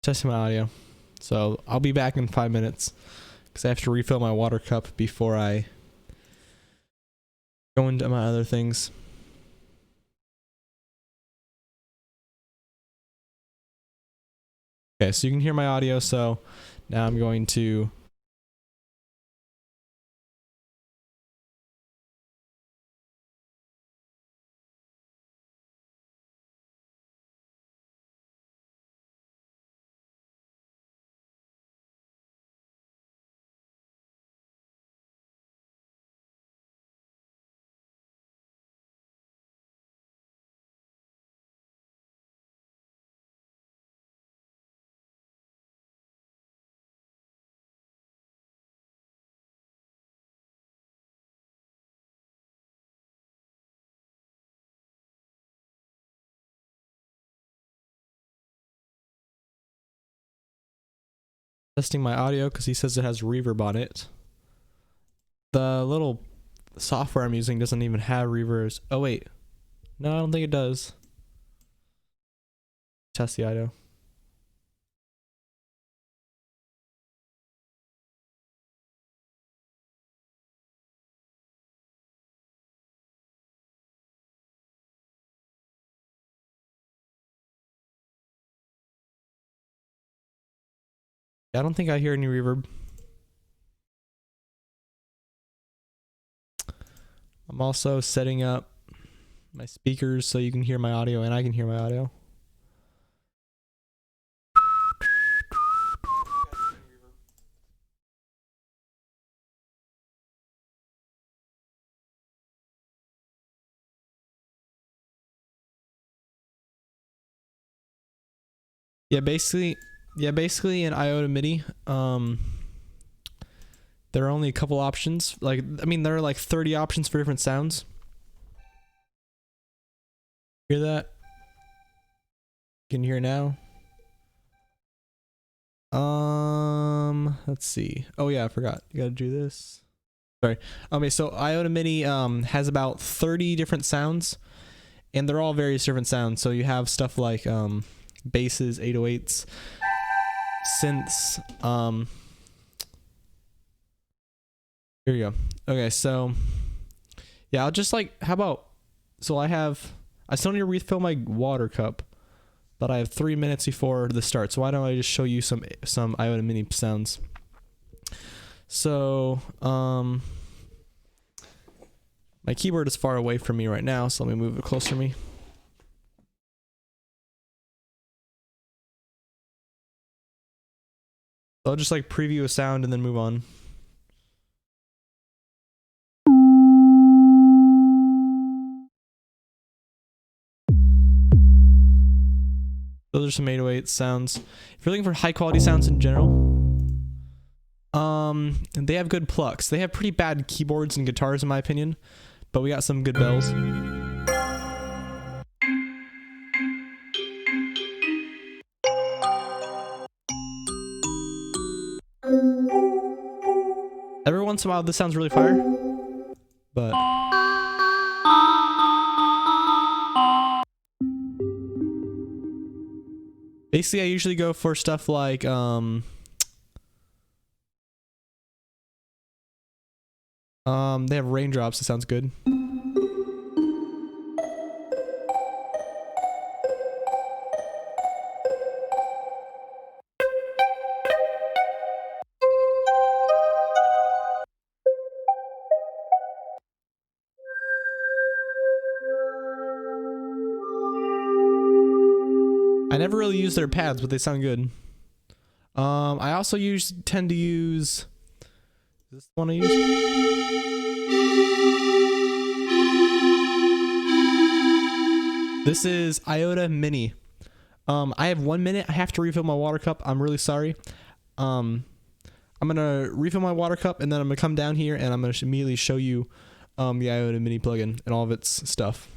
testing my audio. So I'll be back in 5 minutes because I have to refill my water cup before I go into my other things. Okay, so you can hear my audio, so now I'm going to testing my audio because he says it has reverb on it. The little software I'm using doesn't even have reverbs. Oh wait, no, I don't think it does. Test the audio. I don't think I hear any reverb. I'm also setting up my speakers so you can hear my audio and I can hear my audio. Yeah, basically in iota MIDI, there are only a couple options. Like, I mean, there are like 30 options for different sounds. Hear that? You can hear now. Let's see. Oh yeah, I forgot. You gotta do this. Sorry. Okay, so iota MIDI has about 30 different sounds, and they're all various different sounds. So you have stuff like basses, 808s, synths. Here you go. Okay, so yeah, I'll just like, how about, so I still need to refill my water cup, but I have 3 minutes before the start. So why don't I just show you some iota MIDI sounds? So my keyboard is far away from me right now, so let me move it closer to me. So I'll just like preview a sound and then move on. Those are some 808 sounds. If you're looking for high quality sounds in general, they have good plucks. They have pretty bad keyboards and guitars in my opinion, but we got some good bells. Every once in a while this sounds really fire, but basically I usually go for stuff like they have raindrops. That sounds good. I never really use their pads, but they sound good. I also tend to use, is this the one I use? This is Iota Mini. I have 1 minute. I have to refill my water cup. I'm really sorry. I'm gonna refill my water cup and then I'm gonna come down here and I'm gonna immediately show you the Iota Mini plugin and all of its stuff.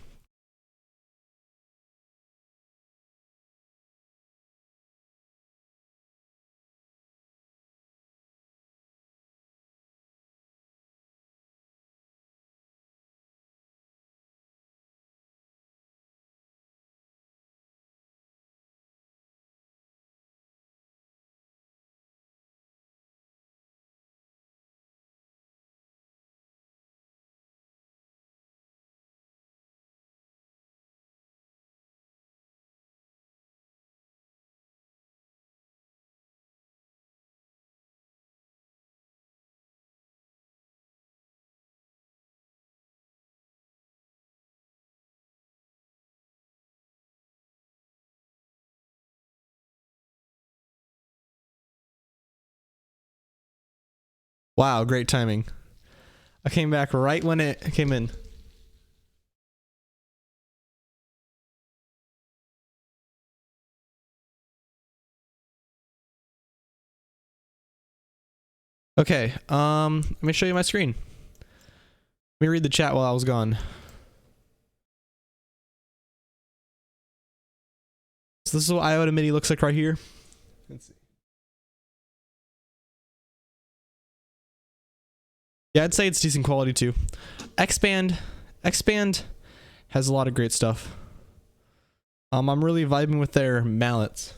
Wow, great timing. I came back right when it came in. Okay, let me show you my screen. Let me read the chat while I was gone. So this is what IOTA MIDI looks like right here. Let's see. Yeah, I'd say it's decent quality too. Expand has a lot of great stuff. I'm really vibing with their mallets.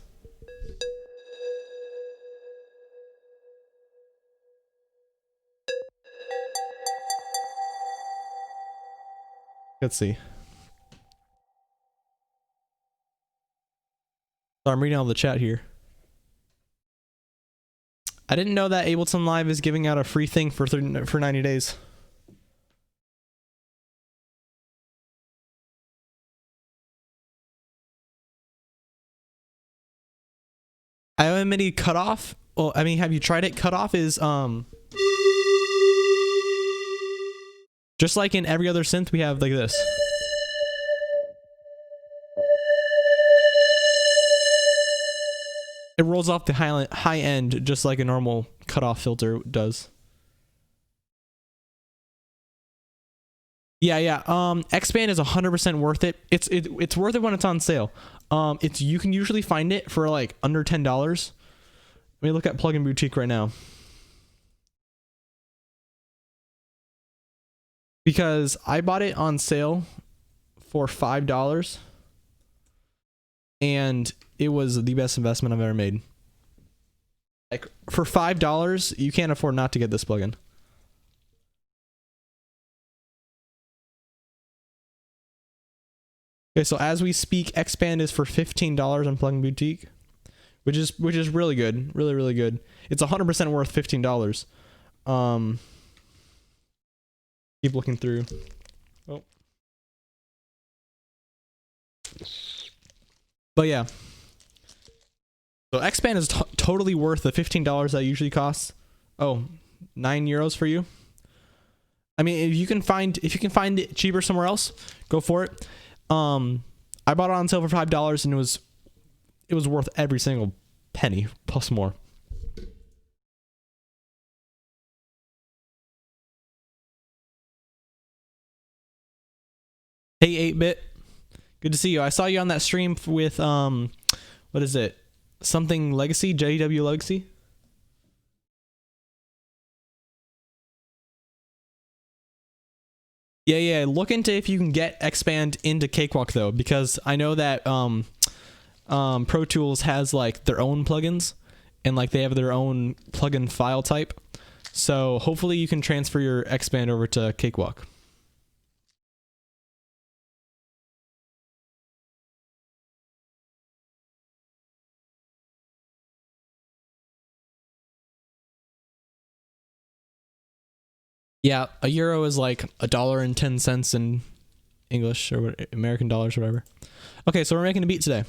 Let's see. So I'm reading all the chat here. I didn't know that Ableton Live is giving out a free thing for 90 days. IOTA MIDI cutoff. Well, I mean, have you tried it? Cutoff is just like in every other synth, we have like this. It rolls off the high end just like a normal cutoff filter does. Yeah. Expand is 100% worth it. It's worth it when it's on sale. You can usually find it for like under $10. Let me look at Plugin Boutique right now. Because I bought it on sale for $5 and it was the best investment I've ever made. Like for $5, you can't afford not to get this plugin. Okay, so as we speak, Expand is for $15 on Plugin Boutique, which is really good, really good. It's 100% worth $15. Keep looking through. Oh. But yeah. So Expand is totally worth the $15 that it usually costs. Oh, €9 for you. I mean, if you can find it cheaper somewhere else, go for it. I bought it on sale for $5 and it was worth every single penny plus more. Hey 8-bit, good to see you. I saw you on that stream with what is it? Something Legacy, JW Legacy. Yeah. Look into if you can get Expand into Cakewalk though, because I know that Pro Tools has like their own plugins, and like they have their own plugin file type. So hopefully you can transfer your Expand over to Cakewalk. Yeah, a euro is like $1.10 in English or American dollars or whatever. Okay, so we're making a beat today.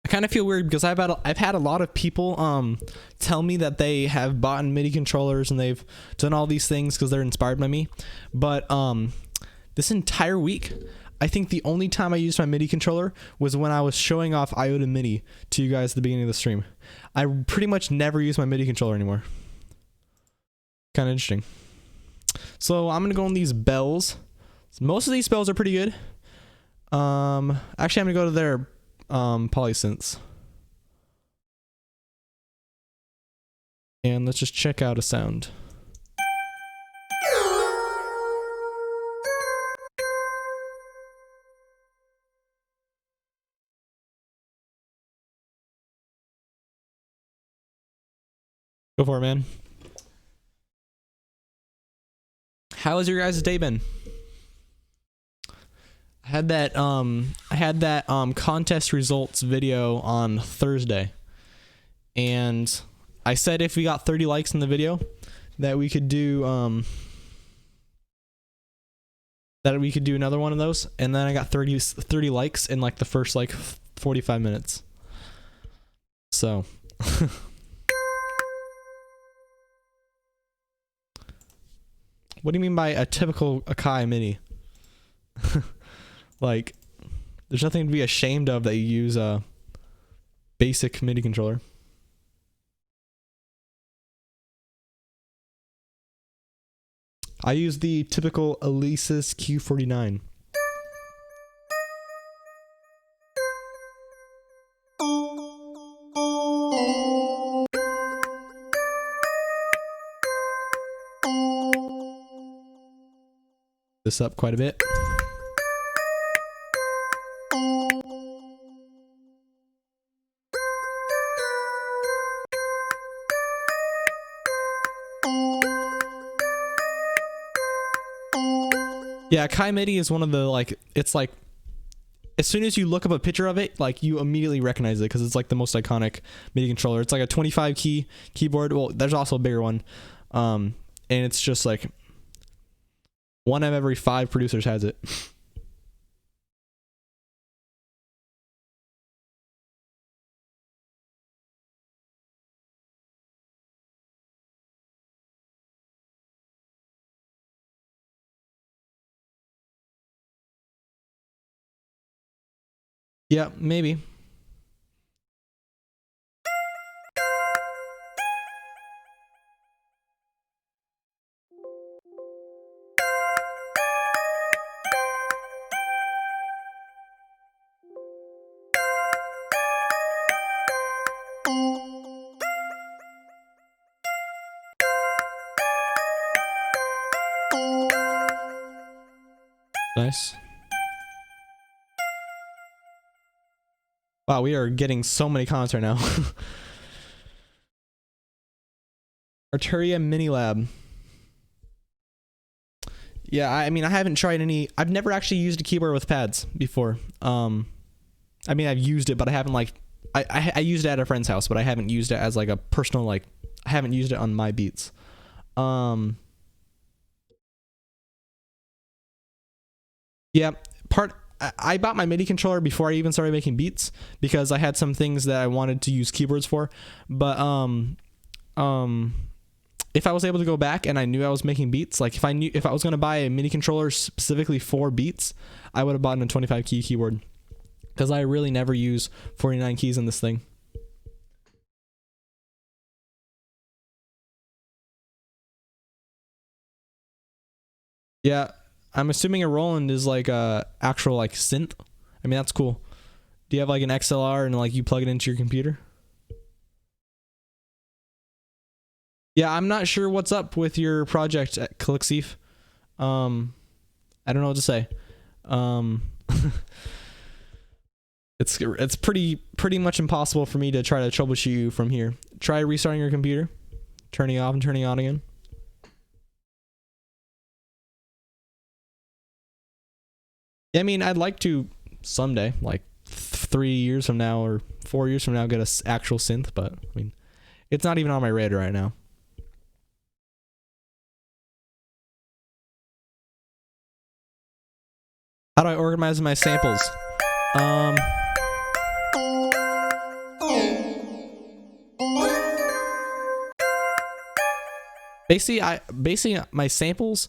I kind of feel weird because I've had a lot of people tell me that they have bought MIDI controllers and they've done all these things because they're inspired by me. But this entire week, I think the only time I used my MIDI controller was when I was showing off IOTA MIDI to you guys at the beginning of the stream. I pretty much never use my MIDI controller anymore. Kind of interesting. So I'm gonna go on these bells. Most of these bells are pretty good. Actually, I'm gonna go to their polysynths. And let's just check out a sound. Go for it, man. How has your guys' day been? I had that contest results video on Thursday, and I said if we got 30 likes in the video that we could do that we could do another one of those, and then I got 30 likes in like the first like 45 minutes. So what do you mean by a typical Akai MIDI? Like, there's nothing to be ashamed of that you use a basic MIDI controller. I use the typical Alesis Q49. This up quite a bit. Yeah, Kai MIDI is one of the, like, it's like, as soon as you look up a picture of it, like, you immediately recognize it because it's like the most iconic MIDI controller. It's like a 25 key keyboard. Well, there's also a bigger one. And it's just like one of every 5 producers has it. Yeah, maybe. Nice. Wow, we are getting so many comments right now. Arturia Mini Lab. Yeah, I mean, I haven't tried any. I've never actually used a keyboard with pads before. I mean, I've used it, but I haven't like. I used it at a friend's house, but I haven't used it as like a personal, like. I haven't used it on my beats. Yeah, I bought my MIDI controller before I even started making beats because I had some things that I wanted to use keyboards for. But if I was able to go back and I knew I was making beats, like if I was gonna buy a MIDI controller specifically for beats, I would have bought a 25 key keyboard because I really never use 49 keys in this thing. Yeah, I'm assuming a Roland is like a actual like synth. I mean, that's cool. Do you have like an XLR and like you plug it into your computer? Yeah, I'm not sure what's up with your project at Calixif. I don't know what to say. It's pretty much impossible for me to try to troubleshoot you from here. Try restarting your computer, turning it off and turning it on again. Yeah, I mean, I'd like to someday, like 3 years from now or 4 years from now, get a actual synth, but I mean, it's not even on my radar right now. How do I organize my samples? Basically my samples,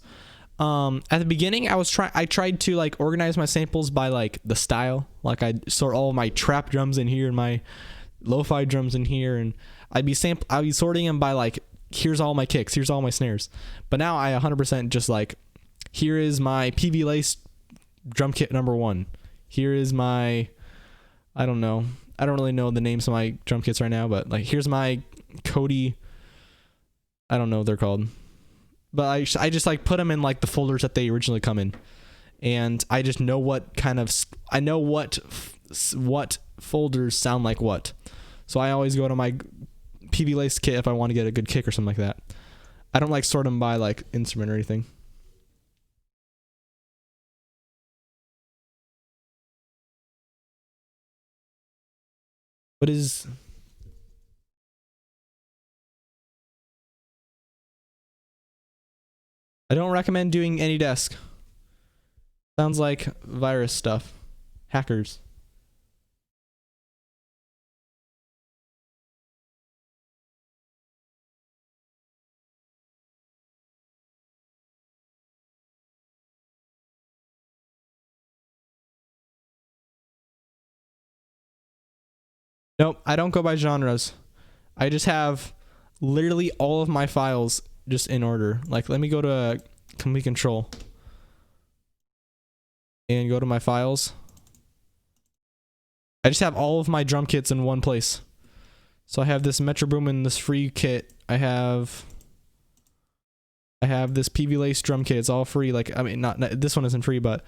at the beginning I tried to like organize my samples by like the style. Like I'd sort all of my trap drums in here and my lo-fi drums in here, and I'd be sorting them by like, here's all my kicks, here's all my snares. But now I 100% just like, here is my PV Lace drum kit number 1. Here is my, I don't know. I don't really know the names of my drum kits right now, but like, here's my Cody, I don't know what they're called. But I just like put them in like the folders that they originally come in. And I just know what kind of, I know what folders sound like what. So I always go to my PV Lace kit if I want to get a good kick or something like that. I don't like sort them by like instrument or anything. What is... I don't recommend doing any desk. Sounds like virus stuff. Hackers. Nope, I don't go by genres. I just have literally all of my files just in order. Like, let me go to complete control and go to my files. I just have all of my drum kits in one place. So I have this Metro Boomin, this free kit. I have this PV Lace drum kit. It's all free. Like, I mean, not this one isn't free, but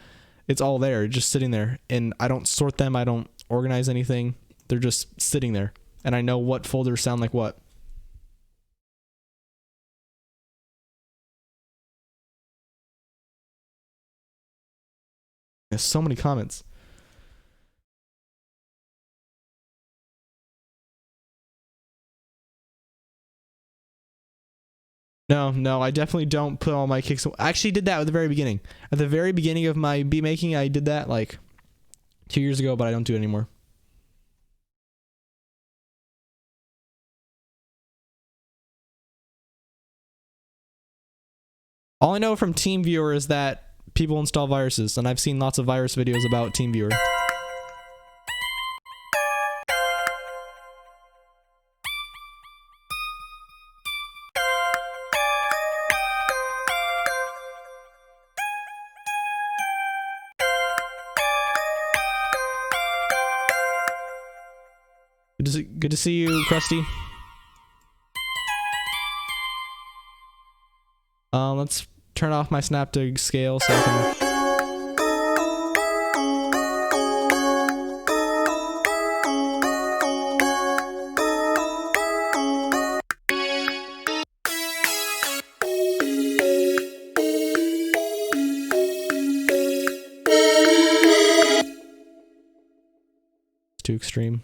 it's all there, just sitting there. And I don't sort them. I don't organize anything. They're just sitting there. And I know what folders sound like what. There's so many comments. No, I definitely don't put all my kicks. I actually did that at the very beginning. At the very beginning of my beat making, I did that like 2 years ago, but I don't do it anymore. All I know from TeamViewer is that people install viruses, and I've seen lots of virus videos about TeamViewer. Good to see you, Krusty. Let's turn off my snap to scale so I can... It's too extreme.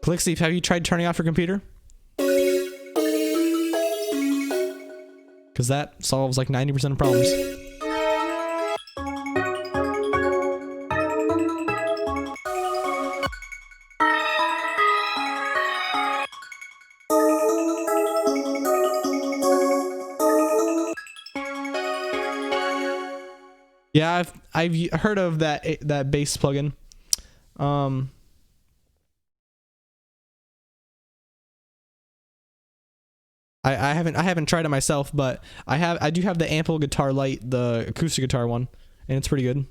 Clicksteve, have you tried turning off your computer? Because that solves like 90% of problems. Yeah, I've heard of that bass plugin. I haven't tried it myself, but I do have the Ample Guitar Lite, the acoustic guitar one, and it's pretty good.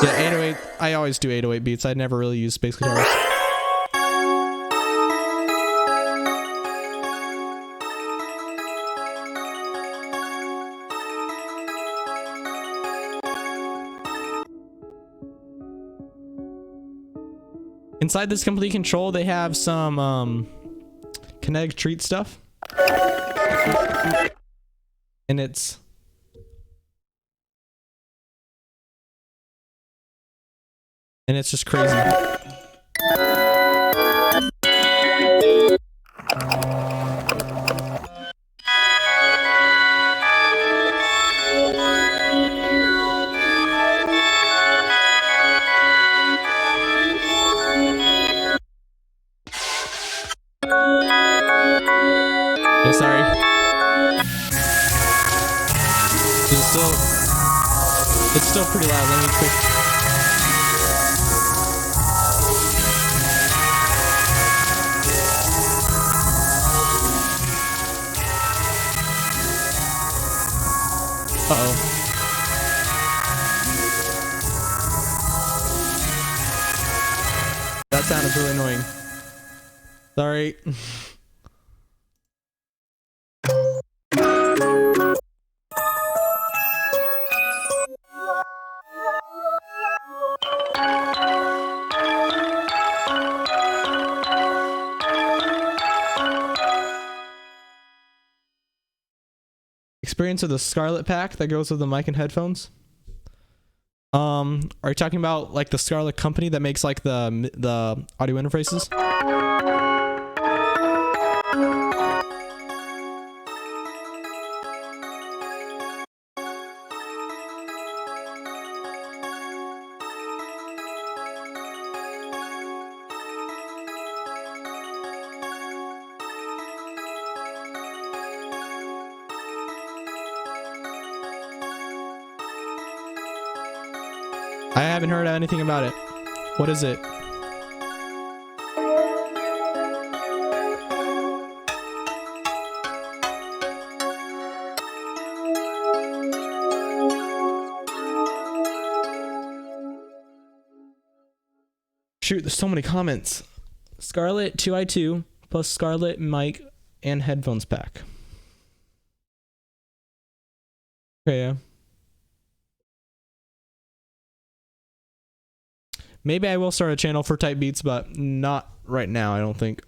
Yeah, 808. I always do 808 beats. I never really use bass guitars. Inside this complete control, they have some kinetic treat stuff. And it's just crazy. Yeah, sorry. It's still pretty loud. Let me quick. Uh-oh. That sound is really annoying. Sorry. Experience with the Scarlett pack that goes with the mic and headphones. Are you talking about like the Scarlett company that makes like the audio interfaces? I haven't heard anything about it. What is it? Shoot, there's so many comments. Scarlett 2i2 plus Scarlett mic and headphones pack. Okay, yeah. Maybe I will start a channel for type beats, but not right now, I don't think.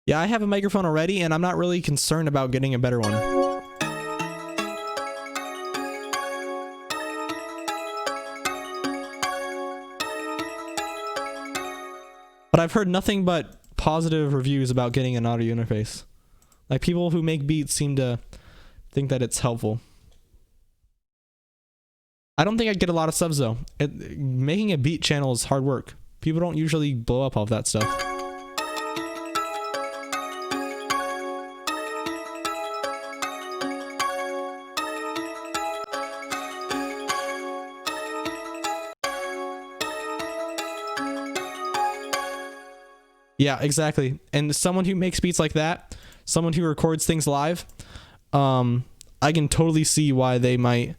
Yeah, I have a microphone already, and I'm not really concerned about getting a better one. But I've heard nothing but positive reviews about getting an audio interface. Like, people who make beats seem to think that it's helpful. I don't think I'd get a lot of subs, though. Making a beat channel is hard work. People don't usually blow up off that stuff. Yeah, exactly. And someone who makes beats like that, someone who records things live, I can totally see why they might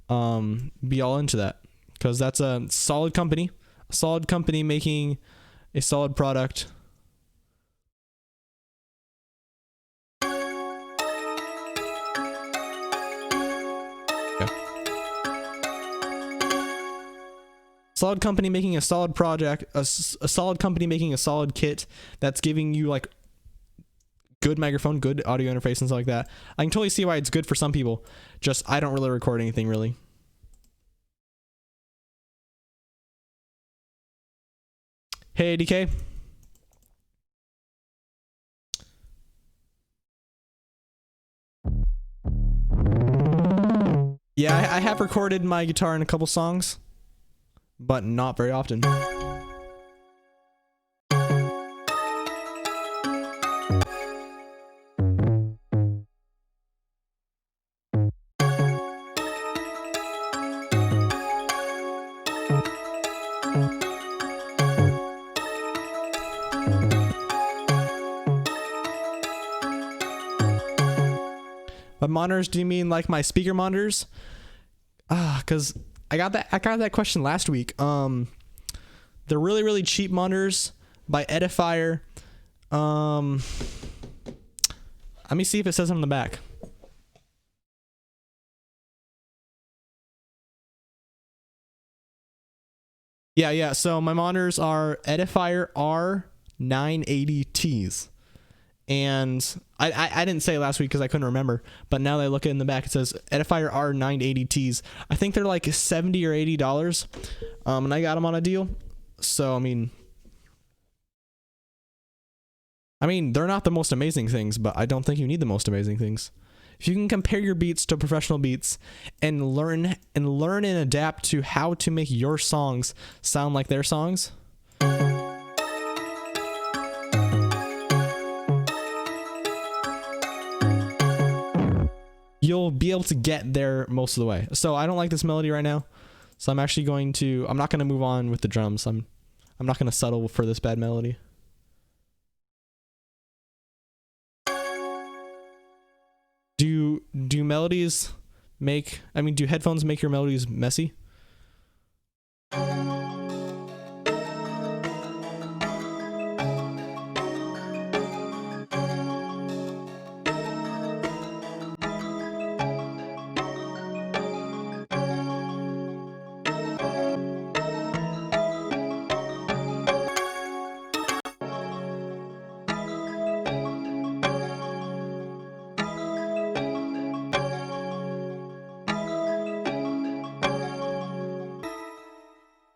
be all into that, because that's a solid company making a solid product. Solid company making a solid project, a solid company making a solid kit that's giving you like good microphone, good audio interface and stuff like that. I can totally see why it's good for some people. Just I don't really record anything really. Hey DK. Yeah, I have recorded my guitar in a couple songs, but not very often. By monitors, do you mean like my speaker monitors? Cause I got that question last week. They're really cheap monitors by Edifier. Let me see if it says on the back. Yeah. So my monitors are Edifier R980Ts. And I didn't say it last week because I couldn't remember, but now that I look in the back, it says Edifier R980Ts. I think they're like $70 or $80, and I got them on a deal. So I mean, they're not the most amazing things, but I don't think you need the most amazing things. If you can compare your beats to professional beats and learn and adapt to how to make your songs sound like their songs, you'll be able to get there most of the way. So I don't like this melody right now. So I'm actually going to, I'm not going to move on with the drums. I'm not going to settle for this bad melody. Do melodies make, I mean, do headphones make your melodies messy?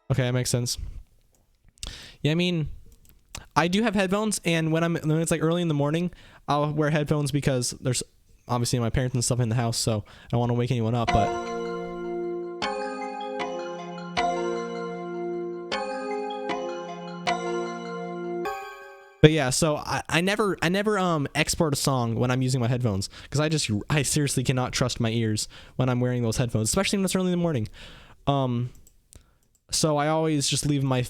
Okay, that makes sense. Yeah, I mean, I do have headphones, and when it's like early in the morning, I'll wear headphones because there's obviously my parents and stuff in the house, so I don't want to wake anyone up, but yeah, so I never export a song when I'm using my headphones, because I seriously cannot trust my ears when I'm wearing those headphones, especially when it's early in the morning. So I always just leave my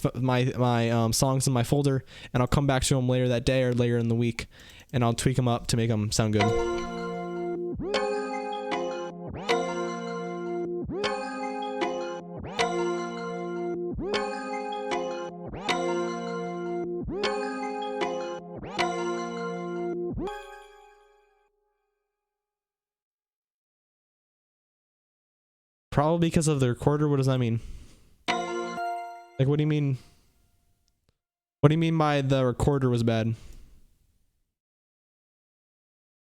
songs in my folder, and I'll come back to them later that day or later in the week, and I'll tweak them up to make them sound good. Probably because of the recorder. What does that mean? Like, what do you mean? What do you mean by the recorder was bad?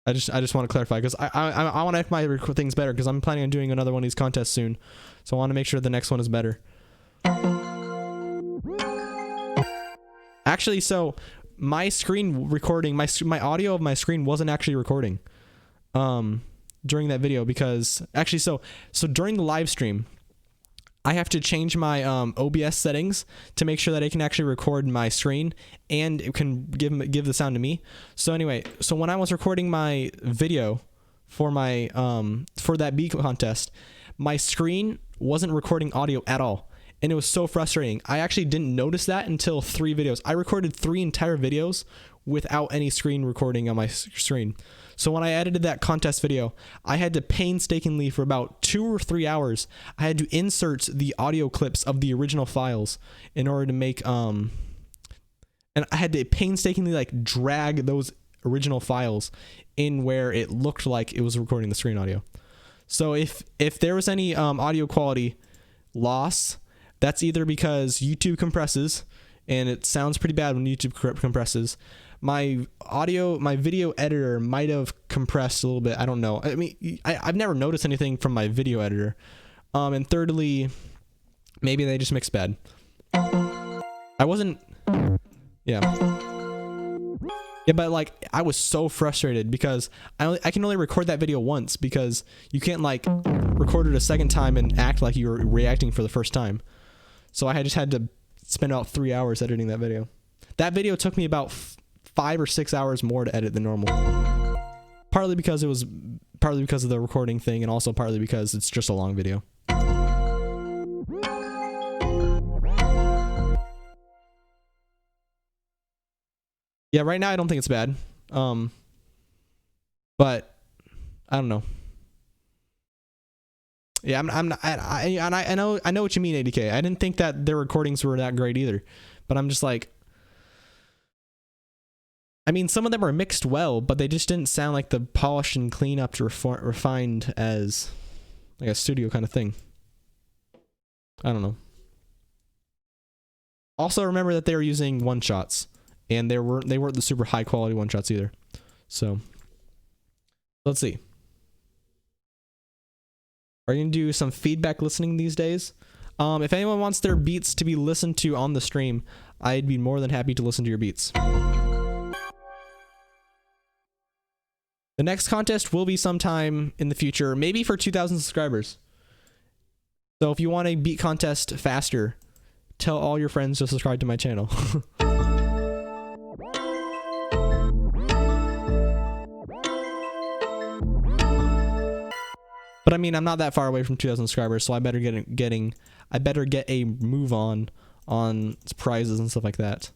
I just want to clarify, because I want to make my things better, because I'm planning on doing another one of these contests soon, so I want to make sure the next one is better. Actually, so my screen recording, my audio of my screen wasn't actually recording during that video, because actually so during the live stream, I have to change my OBS settings to make sure that it can actually record my screen and it can give the sound to me. So anyway, so when I was recording my video for my for that beat contest, my screen wasn't recording audio at all, and it was so frustrating. I actually didn't notice that until 3 videos. I recorded 3 entire videos without any screen recording on my screen. So when I edited that contest video, I had to painstakingly, for about 2 or 3 hours, I had to insert the audio clips of the original files in order to make, and I had to painstakingly like drag those original files in where it looked like it was recording the screen audio. So if there was any audio quality loss, that's either because YouTube compresses, and it sounds pretty bad when YouTube compresses. My video editor might have compressed a little bit. I don't know. I mean, I've never noticed anything from my video editor. And thirdly, maybe they just mixed bad. I wasn't, yeah, but like, I was so frustrated because I can only record that video once, because you can't like record it a second time and act like you were reacting for the first time. So I just had to spend about 3 hours editing that video. That video took me about 5 or 6 hours more to edit than normal. Partly because of the recording thing, and also partly because it's just a long video. Yeah, right now I don't think it's bad. But I don't know. Yeah, I know what you mean, ADK. I didn't think that their recordings were that great either, but I'm just like, I mean, some of them are mixed well, but they just didn't sound like the polished and clean up, refined as like a studio kind of thing. I don't know. Also, remember that they were using one shots, and they weren't the super high quality one shots either. So let's see. Are you gonna do some feedback listening these days? If anyone wants their beats to be listened to on the stream, I'd be more than happy to listen to your beats. The next contest will be sometime in the future, maybe for 2,000 subscribers. So if you want a beat contest faster, tell all your friends to subscribe to my channel. But I mean, I'm not that far away from 2,000 subscribers, so I better get a move on prizes and stuff like that.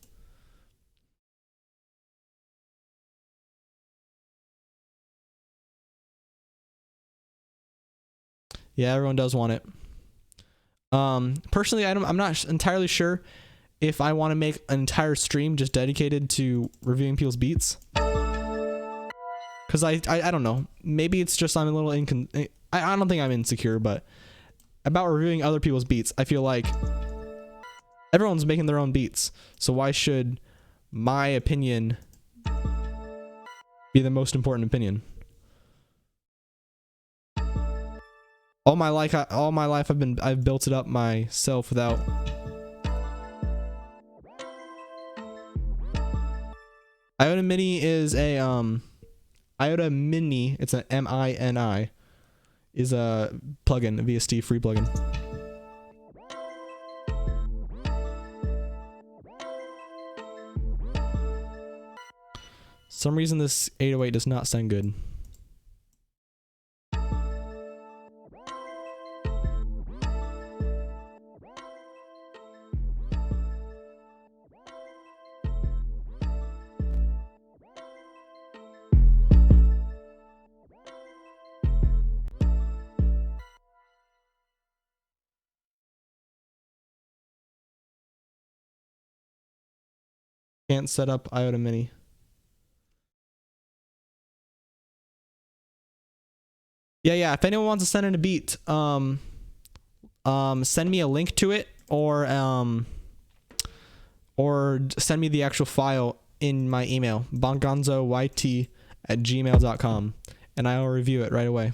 Yeah, everyone does want it. Personally, I'm not entirely sure if I want to make an entire stream just dedicated to reviewing people's beats. Cause I don't know. Maybe it's just I'm a little I don't think I'm insecure, but about reviewing other people's beats, I feel like everyone's making their own beats. So why should my opinion be the most important opinion? All my life I've built it up myself without. Iota Mini is a Iota Mini, it's an MINI, is a plugin, a VST free plugin. Some reason this 808 does not sound good. Can't set up Iota Mini. Yeah. If anyone wants to send in a beat, send me a link to it, or send me the actual file in my email, bongonzoyt@gmail.com, and I will review it right away.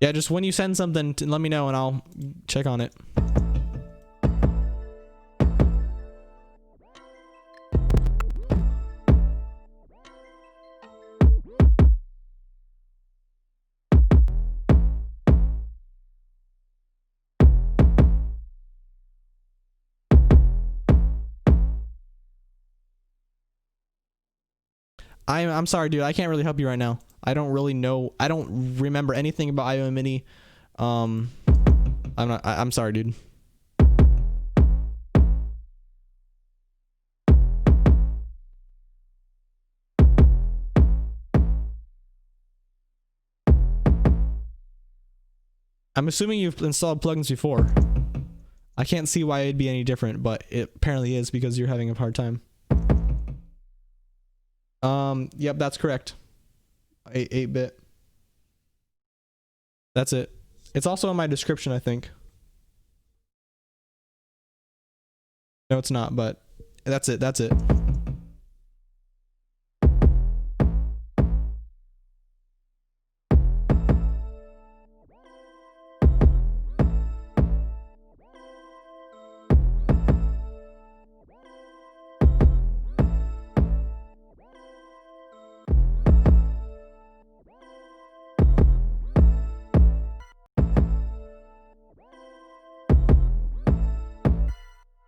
Yeah, just when you send something, let me know and I'll check on it. I'm sorry, dude. I can't really help you right now. I don't really know. I don't remember anything about Iota Mini. I'm sorry, dude. I'm assuming you've installed plugins before. I can't see why it'd be any different, but it apparently is because you're having a hard time. Yep, that's correct. 8-bit. That's it. It's also in my description, I think. No, it's not, but that's it. That's it.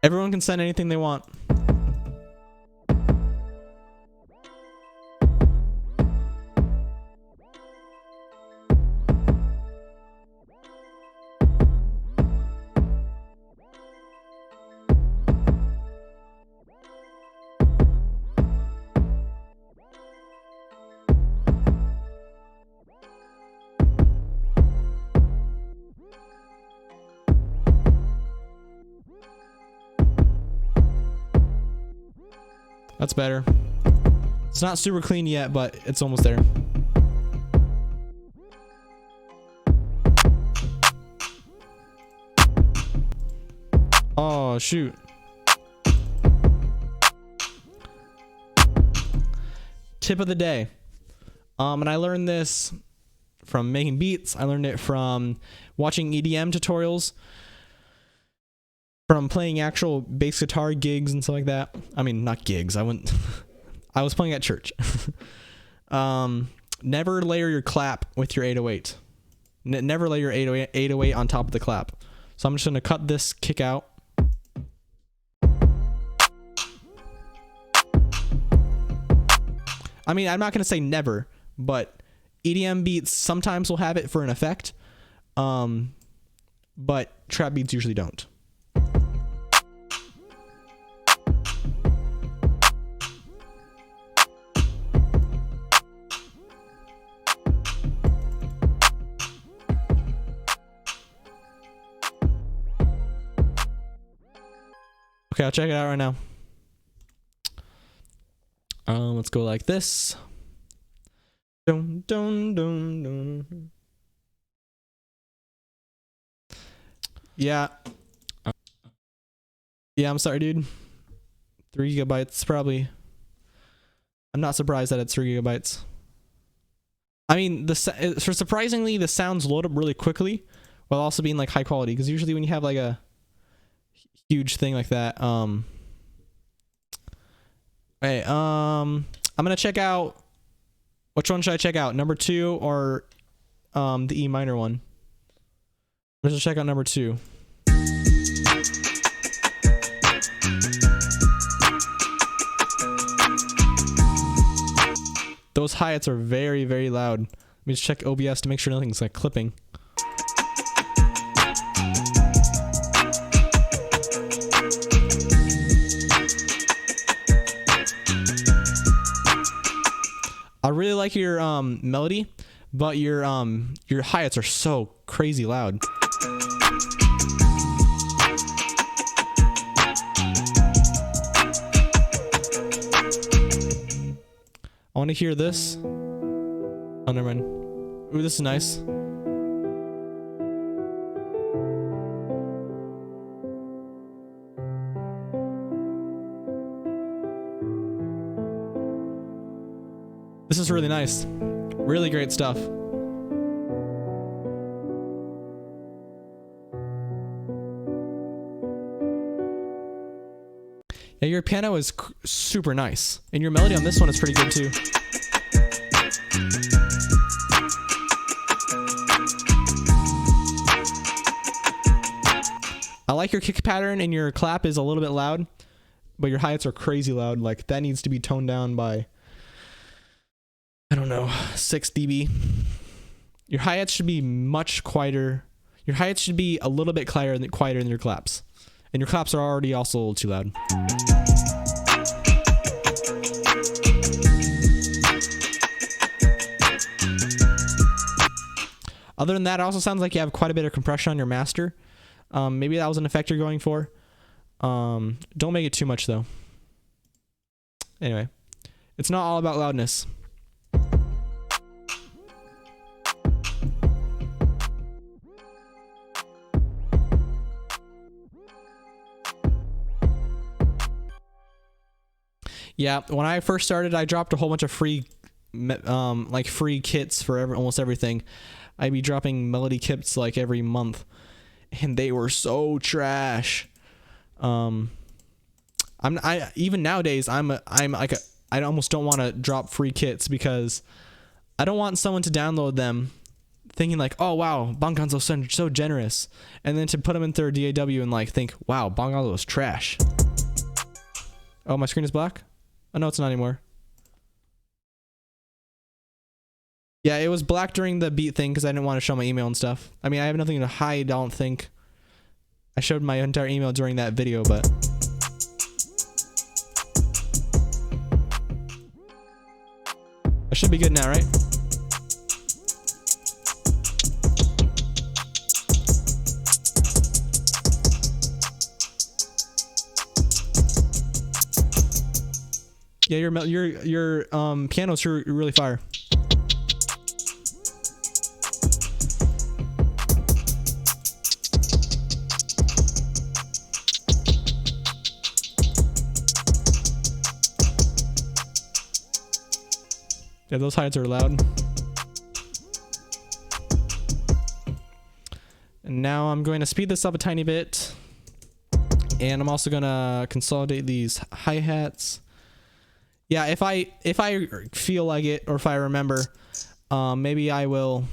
Everyone can send anything they want. That's better. It's not super clean yet, but it's almost there. Oh, shoot. Tip of the day. And I learned this from making beats. I learned it from watching EDM tutorials, from playing actual bass guitar gigs and stuff like that. I mean, not gigs. I was playing at church. Never layer your clap with your 808. Never lay your 808 on top of the clap. So I'm just going to cut this kick out. I mean, I'm not going to say never, but EDM beats sometimes will have it for an effect. But trap beats usually don't. Okay, I'll check it out right now. Let's go like this. Dun, dun, dun, dun. Yeah. Yeah, I'm sorry, dude. 3 gigabytes, probably. I'm not surprised that it's 3 gigabytes. I mean, surprisingly, the sounds load up really quickly, while also being like high quality. Because usually when you have like a huge thing like that, okay, I'm gonna check out. Which one should I check out? Number 2 or the E minor one? Let's check out number 2. Those hi-hats are very, very loud. Let me just check OBS to make sure nothing's like clipping. I really like your melody, but your hi-hats are so crazy loud. I want to hear this. Oh, never mind. Ooh, this is nice. This is really nice. Really great stuff. Yeah, your piano is super nice. And your melody on this one is pretty good too. I like your kick pattern, and your clap is a little bit loud, but your hi-hats are crazy loud. Like, that needs to be toned down by, I don't know, 6 dB. Your hi-hats should be much quieter. Your hi-hats should be a little bit quieter than your claps. And your claps are already also a little too loud. Other than that, it also sounds like you have quite a bit of compression on your master. Maybe that was an effect you're going for. Don't make it too much though. Anyway, it's not all about loudness. Yeah, when I first started, I dropped a whole bunch of free kits for almost everything. I'd be dropping melody kits like every month, and they were so trash. Even nowadays, I almost don't want to drop free kits because I don't want someone to download them thinking like, oh wow, Bongonzo's so generous, and then to put them into their DAW and like think, wow, Bongonzo is trash. Oh, my screen is black? Oh no, it's not anymore. Yeah, it was black during the beat thing because I didn't want to show my email and stuff. I mean, I have nothing to hide, I don't think. I showed my entire email during that video, but... I should be good now, right? Yeah, your piano's really fire. Yeah, those hi-hats are loud. Now I'm going to speed this up a tiny bit. And I'm also gonna consolidate these hi-hats. Yeah, if I feel like it, or if I remember, maybe I will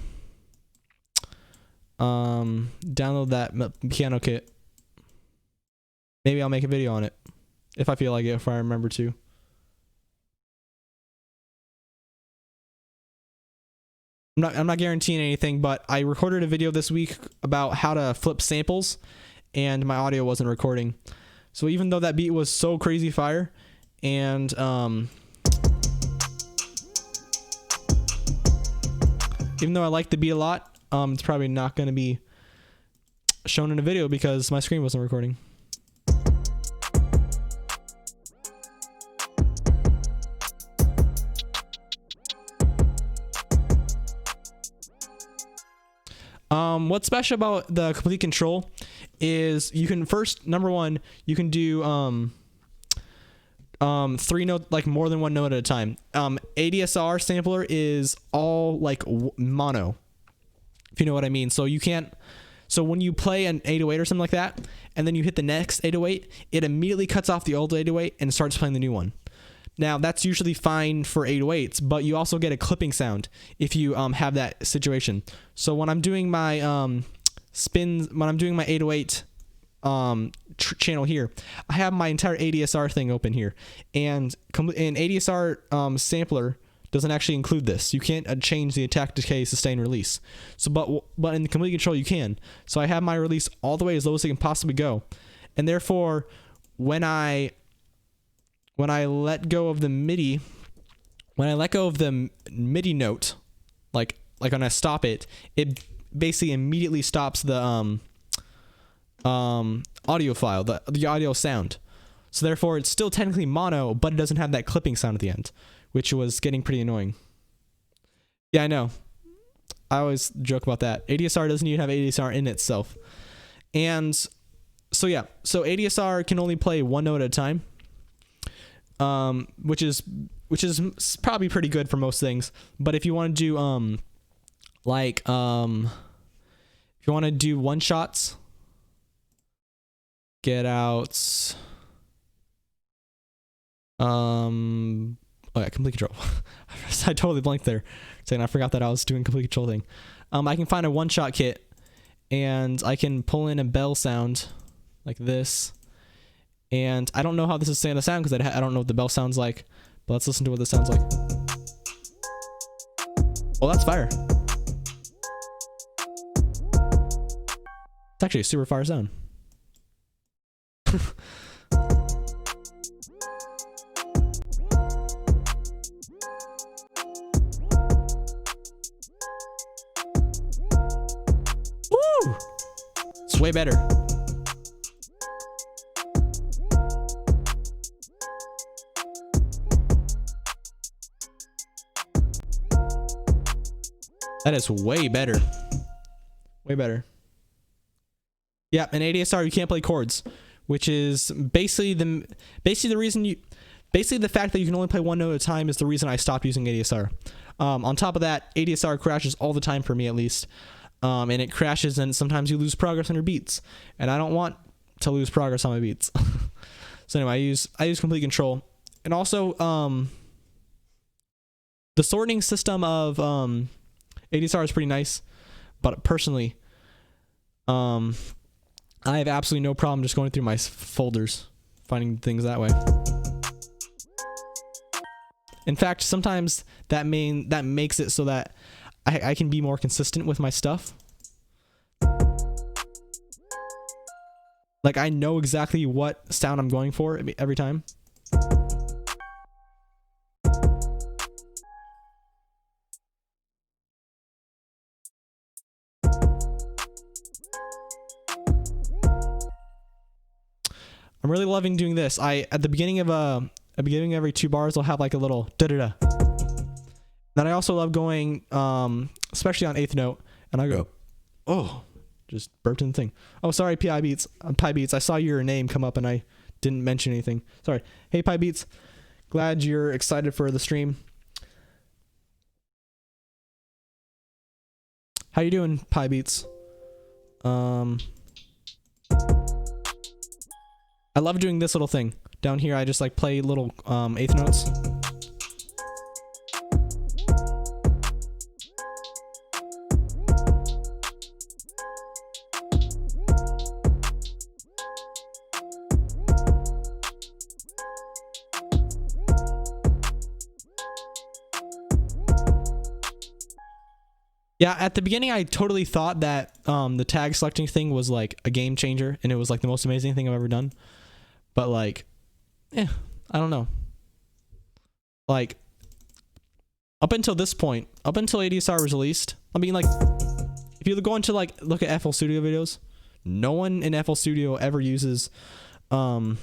download that piano kit. Maybe I'll make a video on it if I feel like it, if I remember to. I'm not guaranteeing anything, but I recorded a video this week about how to flip samples, and my audio wasn't recording. So even though that beat was so crazy fire, and even though I like the beat a lot, it's probably not going to be shown in a video because my screen wasn't recording. What's special about the complete control is you can first, number one, you can do 3 note, like more than 1 note at a time. ADSR sampler is all like mono, if you know what I mean. So you can't, so when you play an 808 or something like that, and then you hit the next 808, it immediately cuts off the old 808 and starts playing the new one. Now that's usually fine for 808s, but you also get a clipping sound if you have that situation. So when I'm doing my spins, when I'm doing my 808 channel here, I have my entire ADSR thing open here, and an ADSR sampler doesn't actually include this. You can't change the attack, decay, sustain, release. So but in the complete control you can. So I have my release all the way as low as it can possibly go, and therefore when I let go of the MIDI, note, like when I stop it, it basically immediately stops the audio file, the audio sound. So therefore it's still technically mono, but it doesn't have that clipping sound at the end, which was getting pretty annoying. Yeah, I know. I always joke about that. ADSR doesn't even have ADSR in itself. And so yeah, so ADSR can only play 1 note at a time. Which is probably pretty good for most things. But if you want to do if you want to do one shots, get out oh yeah, complete control. I totally blanked there, saying I forgot that I was doing complete control thing. I can find a one shot kit, and I can pull in a bell sound like this. And I don't know how this is going to sound because I don't know what the bell sounds like. But let's listen to what this sounds like. Oh, that's fire. It's actually a super fire sound. Woo! It's way better. That is way better. Way better. Yeah, in ADSR you can't play chords, which is basically the fact that you can only play 1 note at a time is the reason I stopped using ADSR. On top of that, ADSR crashes all the time for me, at least. And it crashes, and sometimes you lose progress on your beats, and I don't want to lose progress on my beats. So anyway, I use complete control, and also the sorting system of ADSR is pretty nice, but personally, I have absolutely no problem just going through my folders, finding things that way. In fact, sometimes that makes it so that I can be more consistent with my stuff. Like, I know exactly what sound I'm going for every time. I'm really loving doing this. At the beginning of every 2 bars, I'll have like a little da-da-da. Then I also love going, especially on 8th note, and I go, oh, just burped in the thing. Oh, sorry, Pi Beats. Pi Beats. I saw your name come up and I didn't mention anything. Sorry. Hey, Pi Beats. Glad you're excited for the stream. How you doing, Pi Beats? I love doing this little thing. Down here, I just like play little eighth notes. Yeah, at the beginning, I totally thought that the tag selecting thing was like a game changer, and it was like the most amazing thing I've ever done. But like, I don't know. Like, up until this point, up until ADSR was released, I mean, like, if you go into like look at FL Studio videos, no one in FL Studio ever uses ADSR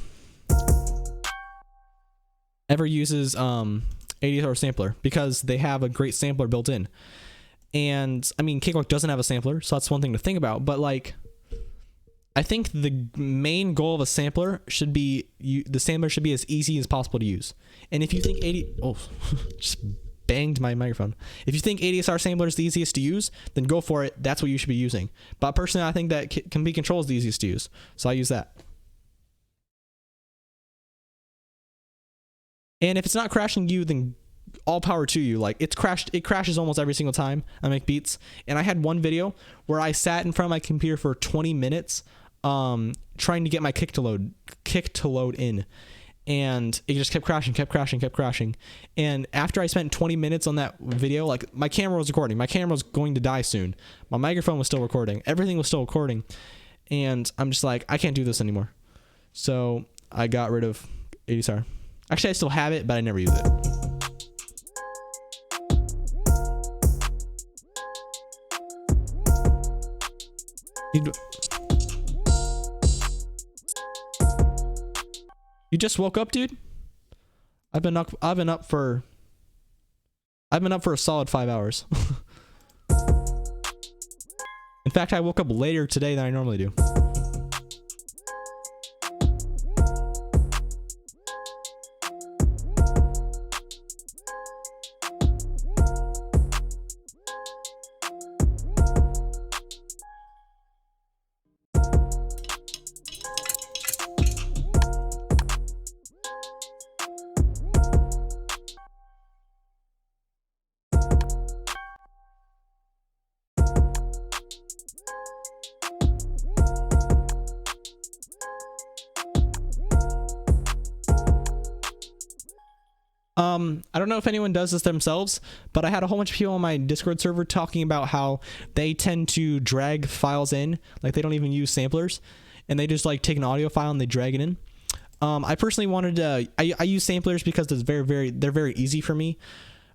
sampler because they have a great sampler built in. And I mean, Cakewalk doesn't have a sampler, so that's one thing to think about. But like, I think the main goal of a sampler should be the sampler should be as easy as possible to use. And if you think just banged my microphone. If you think ADSR sampler is the easiest to use, then go for it. That's what you should be using. But personally, I think that Complete Control is the easiest to use, so I use that. And if it's not crashing you, then all power to you. Like, it crashes almost every single time I make beats. And I had one video where I sat in front of my computer for 20 minutes trying to get my kick to load in, and it just kept crashing. And after I spent 20 minutes on that video, like, my camera was recording, my camera was going to die soon, my microphone was still recording, everything was still recording, and I'm just like, I can't do this anymore. So I got rid of ADSR. Actually, I still have it, but I never use it. You just woke up, dude? I've been up for a solid 5 hours. In fact, I woke up later today than I normally do. I don't know if anyone does this themselves, but I had a whole bunch of people on my Discord server talking about how they tend to drag files in, like they don't even use samplers, and they just like take an audio file and they drag it in. I personally wanted to, I use samplers because they're very easy for me,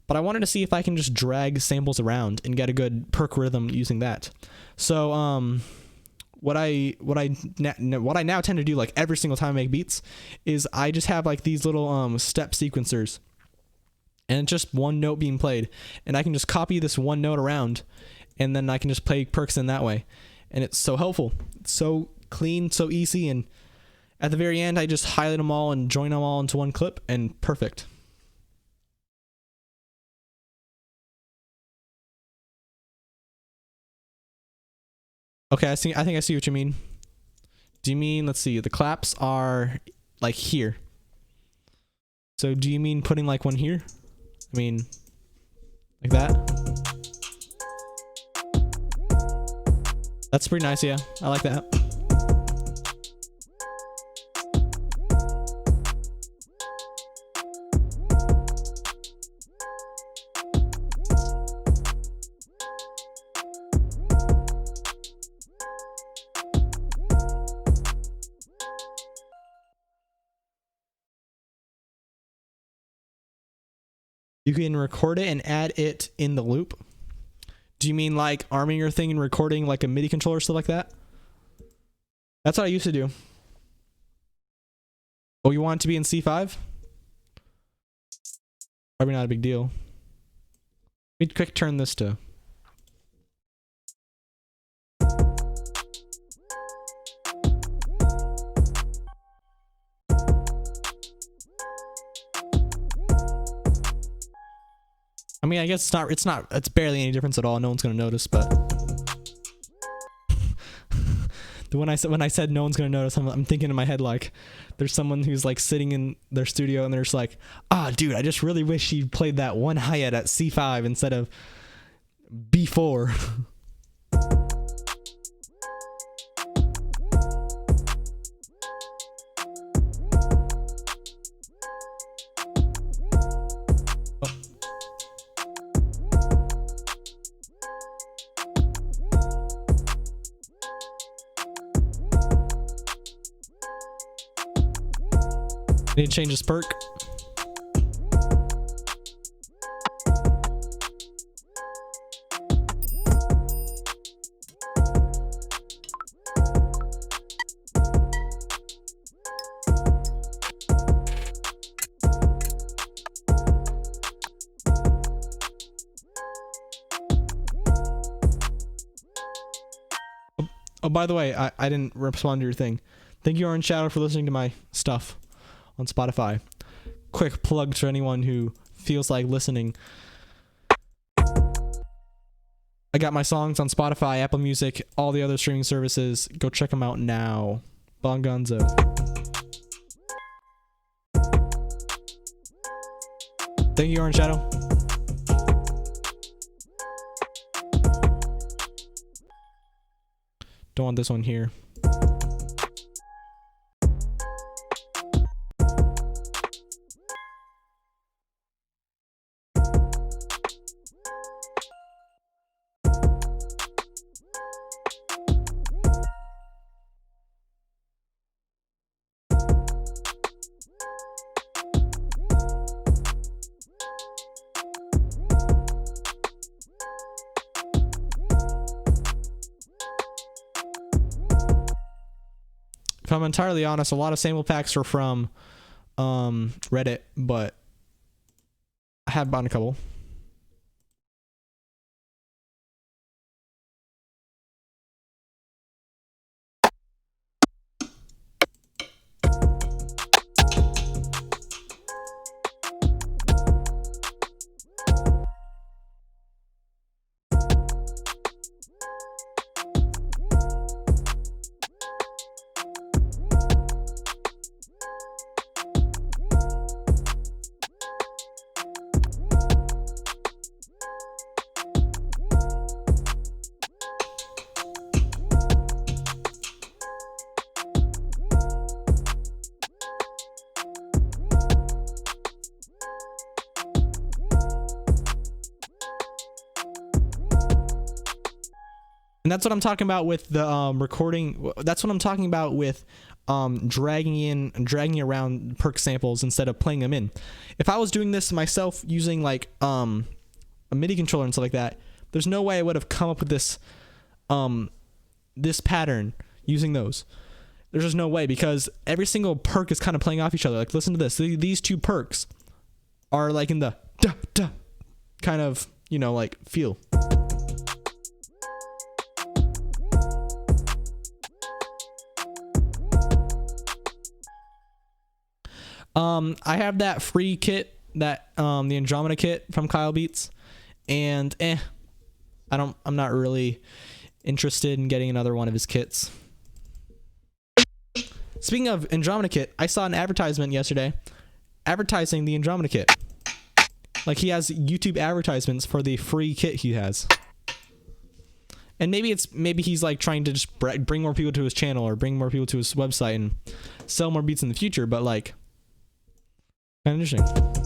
but I wanted to see if I can just drag samples around and get a good perk rhythm using that. So what I now tend to do, like every single time I make beats, is I just have like these little step sequencers, and it's just one note being played, and I can just copy this one note around, and then I can just play perks in that way, and it's so helpful. It's so clean, so easy, and at the very end I just highlight them all and join them all into one clip, and perfect. Okay, I think I see what you mean. Do you mean, let's see, the claps are like here? So do you mean putting like one here? I mean, like that? That's pretty nice, yeah. I like that. You can record it and add it in the loop. Do you mean like arming your thing and recording like a MIDI controller, stuff like that? That's what I used to do. Oh, you want it to be in C5? Probably not a big deal. Let me quick turn this to... I mean, I guess it's barely any difference at all. No one's gonna notice, but When I said no one's gonna notice, I'm thinking in my head like, there's someone who's like sitting in their studio and they're just like, dude, I just really wish you played that one hi-hat at C5 instead of B4. Need to change this perk. Oh, by the way, I didn't respond to your thing. Thank you, Orange Shadow, for listening to my stuff on Spotify. Quick plug to anyone who feels like listening. I got my songs on Spotify, Apple Music, all the other streaming services. Go check them out now. Bongonzo. Thank you, Orange Shadow. Don't want this one here. If I'm entirely honest, a lot of sample packs are from Reddit, but I have bought a couple. And that's what I'm talking about with the recording. That's what I'm talking about with dragging around perk samples instead of playing them in. If I was doing this myself using like a MIDI controller and stuff like that, there's no way I would have come up with this this pattern using those. There's just no way, because every single perk is kind of playing off each other. Like, listen to this. These two perks are like in the da da kind of, you know, like feel. I have that free kit, that the Andromeda kit from Kyle Beats, and I'm not really interested in getting another one of his kits. Speaking of Andromeda kit, I saw an advertisement yesterday advertising the Andromeda kit. Like, he has YouTube advertisements for the free kit he has. And maybe he's like trying to just bring more people to his channel or bring more people to his website and sell more beats in the future, but like, kind of interesting.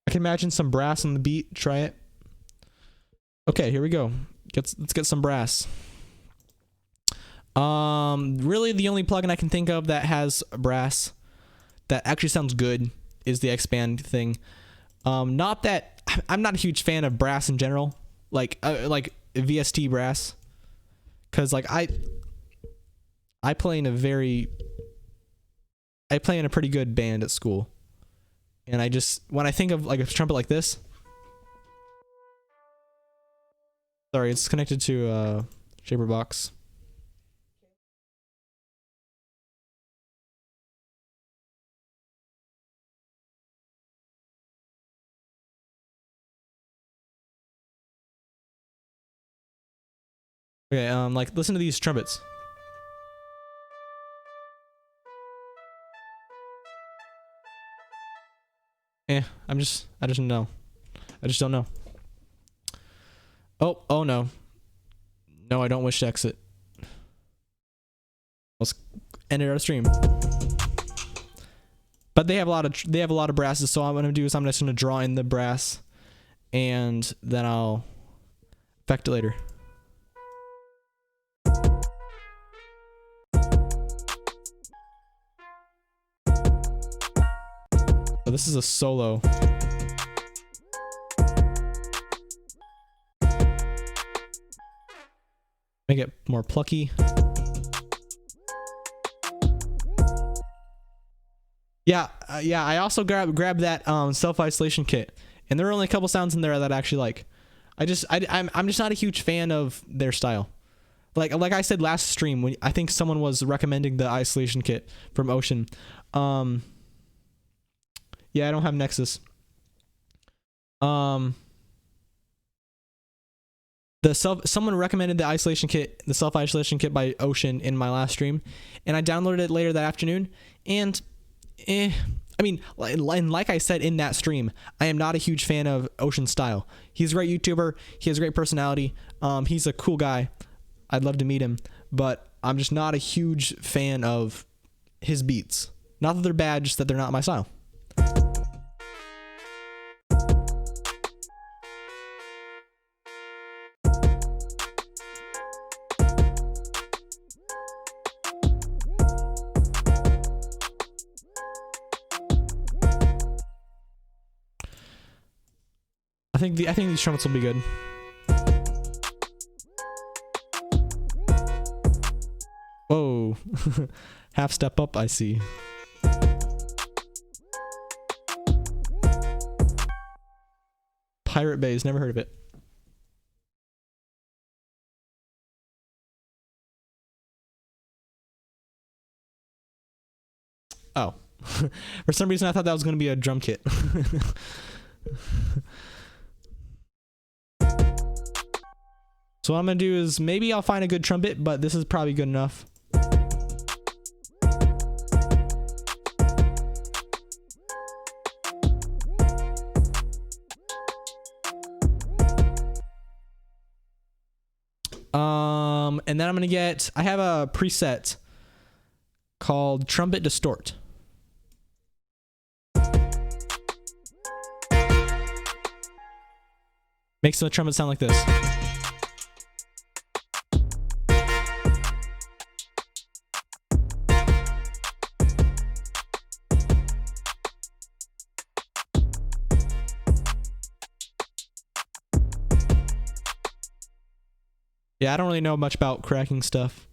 I can imagine some brass on the beat. Try it. Okay, here we go. Let's get some brass. Really the only plugin I can think of that has brass that actually sounds good is the Expand thing. Not that I'm not a huge fan of brass in general, like VST brass, because like I play in a very I play in a pretty good band at school. And I just, when I think of like a trumpet like this, sorry, it's connected to Shaper Box. Okay, like listen to these trumpets. I just know. I just don't know. Oh no. No, I don't wish to exit. Let's end our stream. But they have a lot of brasses, so what I'm gonna do is I'm just gonna draw in the brass, and then I'll effect it later. So this is a solo. Make it more plucky. Yeah, I also grabbed that self-isolation kit, and there are only a couple sounds in there that I actually like. I'm just not a huge fan of their style. Like I said last stream, when I think someone was recommending the isolation kit from Ocean. Yeah, I don't have Nexus. Someone recommended the isolation kit, the self-isolation kit by Ocean in my last stream, and I downloaded it later that afternoon, and I mean, like I said in that stream, I am not a huge fan of Ocean's style. He's a great YouTuber, he has a great personality, he's a cool guy, I'd love to meet him, but I'm just not a huge fan of his beats. Not that they're bad, just that they're not my style. I think these trumpets will be good. Whoa. Half step up, I see. Pirate Bays, never heard of it. Oh. For some reason I thought that was going to be a drum kit. So what I'm going to do is maybe I'll find a good trumpet, but this is probably good enough. And then I'm going to I have a preset called Trumpet Distort. Makes the trumpet sound like this. Yeah, I don't really know much about cracking stuff.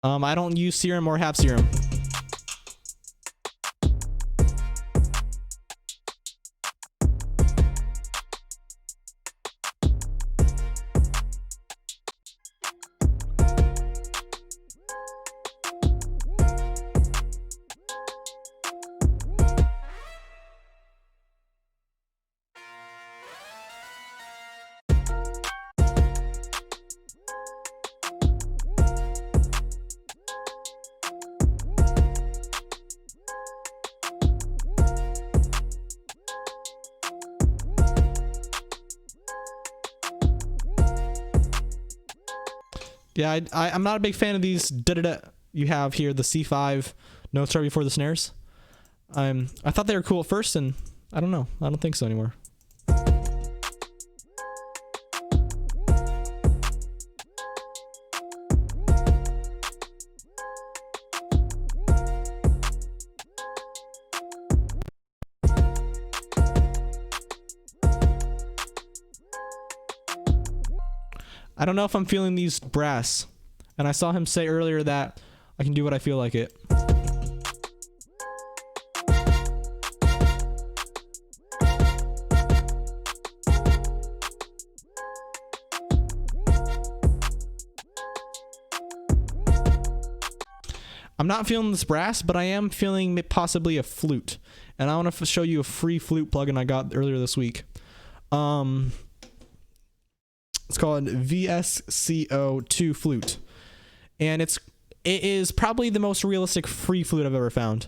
I don't use serum or have serum. Yeah, I'm not a big fan of these da-da-da you have here, the C5 notes right before the snares. I thought they were cool at first, and I don't know. I don't think so anymore. I don't know if I'm feeling these brass And I saw him say earlier that I can do what I feel like it. I'm not feeling this brass, but I am feeling possibly a flute. And I want to show you a free flute plugin I got earlier this week. It's called VSCO2 flute. And it is probably the most realistic free flute I've ever found.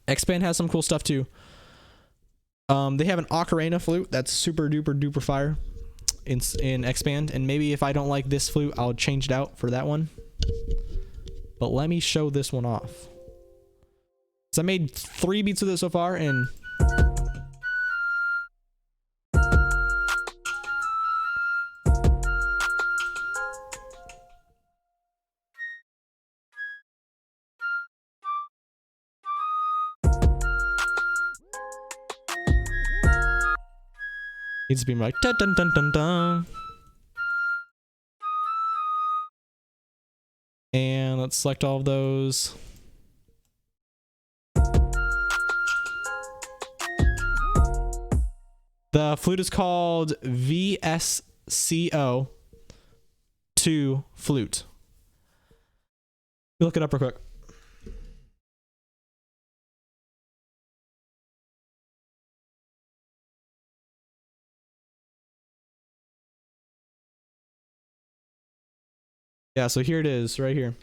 X-Band has some cool stuff too. They have an ocarina flute that's super duper duper fire in X-Band, and maybe if I don't like this flute, I'll change it out for that one. But let me show this one off. So I made 3 beats with it so far, and needs to be like dun dun dun dun dun. And let's select all of those. The flute is called VSCO2 flute. Look it up real quick. Yeah, so here it is, right here.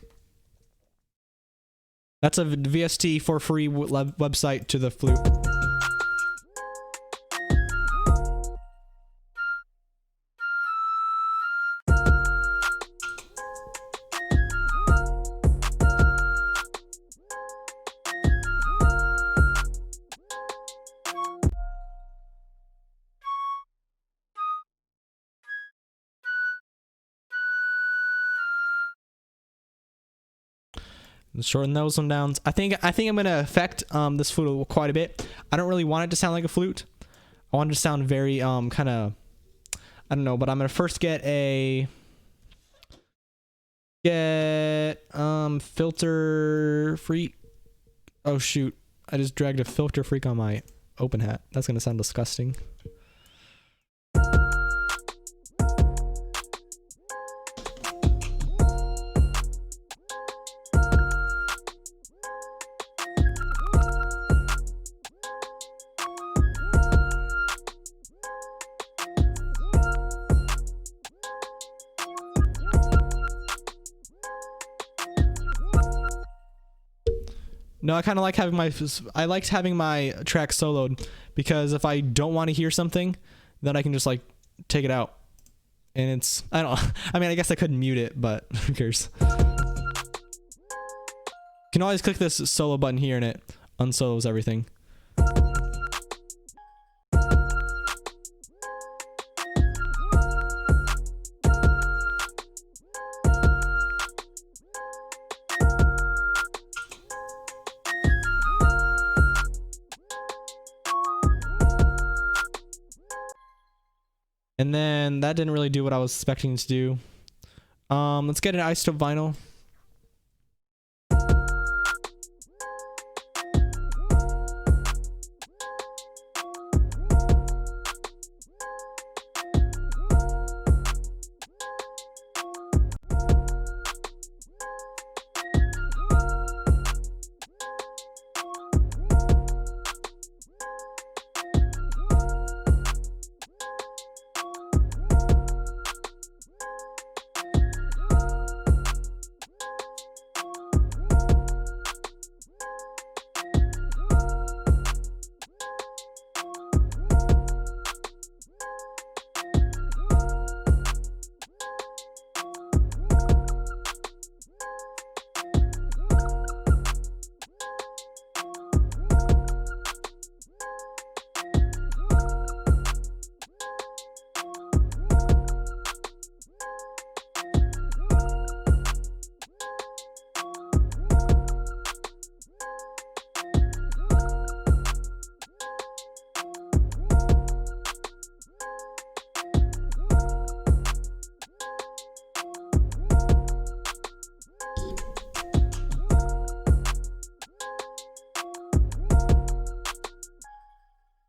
That's a VST for free website to the flute. Shorten those one down. I think I'm gonna affect this flute quite a bit. I don't really want it to sound like a flute. I want it to sound very kind of, I don't know, but I'm gonna first get filter freak. Oh shoot, I just dragged a filter freak on my open hat. That's gonna sound disgusting. No, I kind of like having I liked having my track soloed, because if I don't want to hear something, then I can just like take it out. And it's, I don't, I mean, I guess I could mute it, but who cares? You can always click this solo button here and it unsolos everything. And then that didn't really do what I was expecting to do. Let's get an isotope vinyl.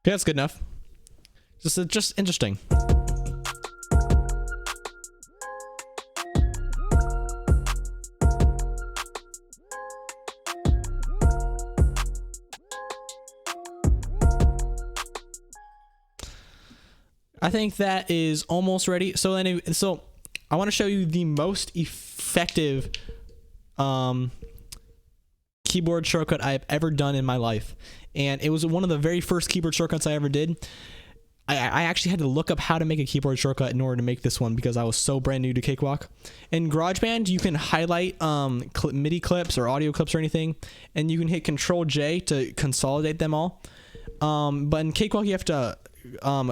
Yeah, that's good enough. Just interesting. I think that is almost ready. So anyway, so I want to show you the most effective keyboard shortcut I've ever done in my life. And it was one of the very first keyboard shortcuts I ever did. I actually had to look up how to make a keyboard shortcut in order to make this one because I was so brand new to Cakewalk. In GarageBand, you can highlight MIDI clips or audio clips or anything, and you can hit Control J to consolidate them all. But in Cakewalk, you have to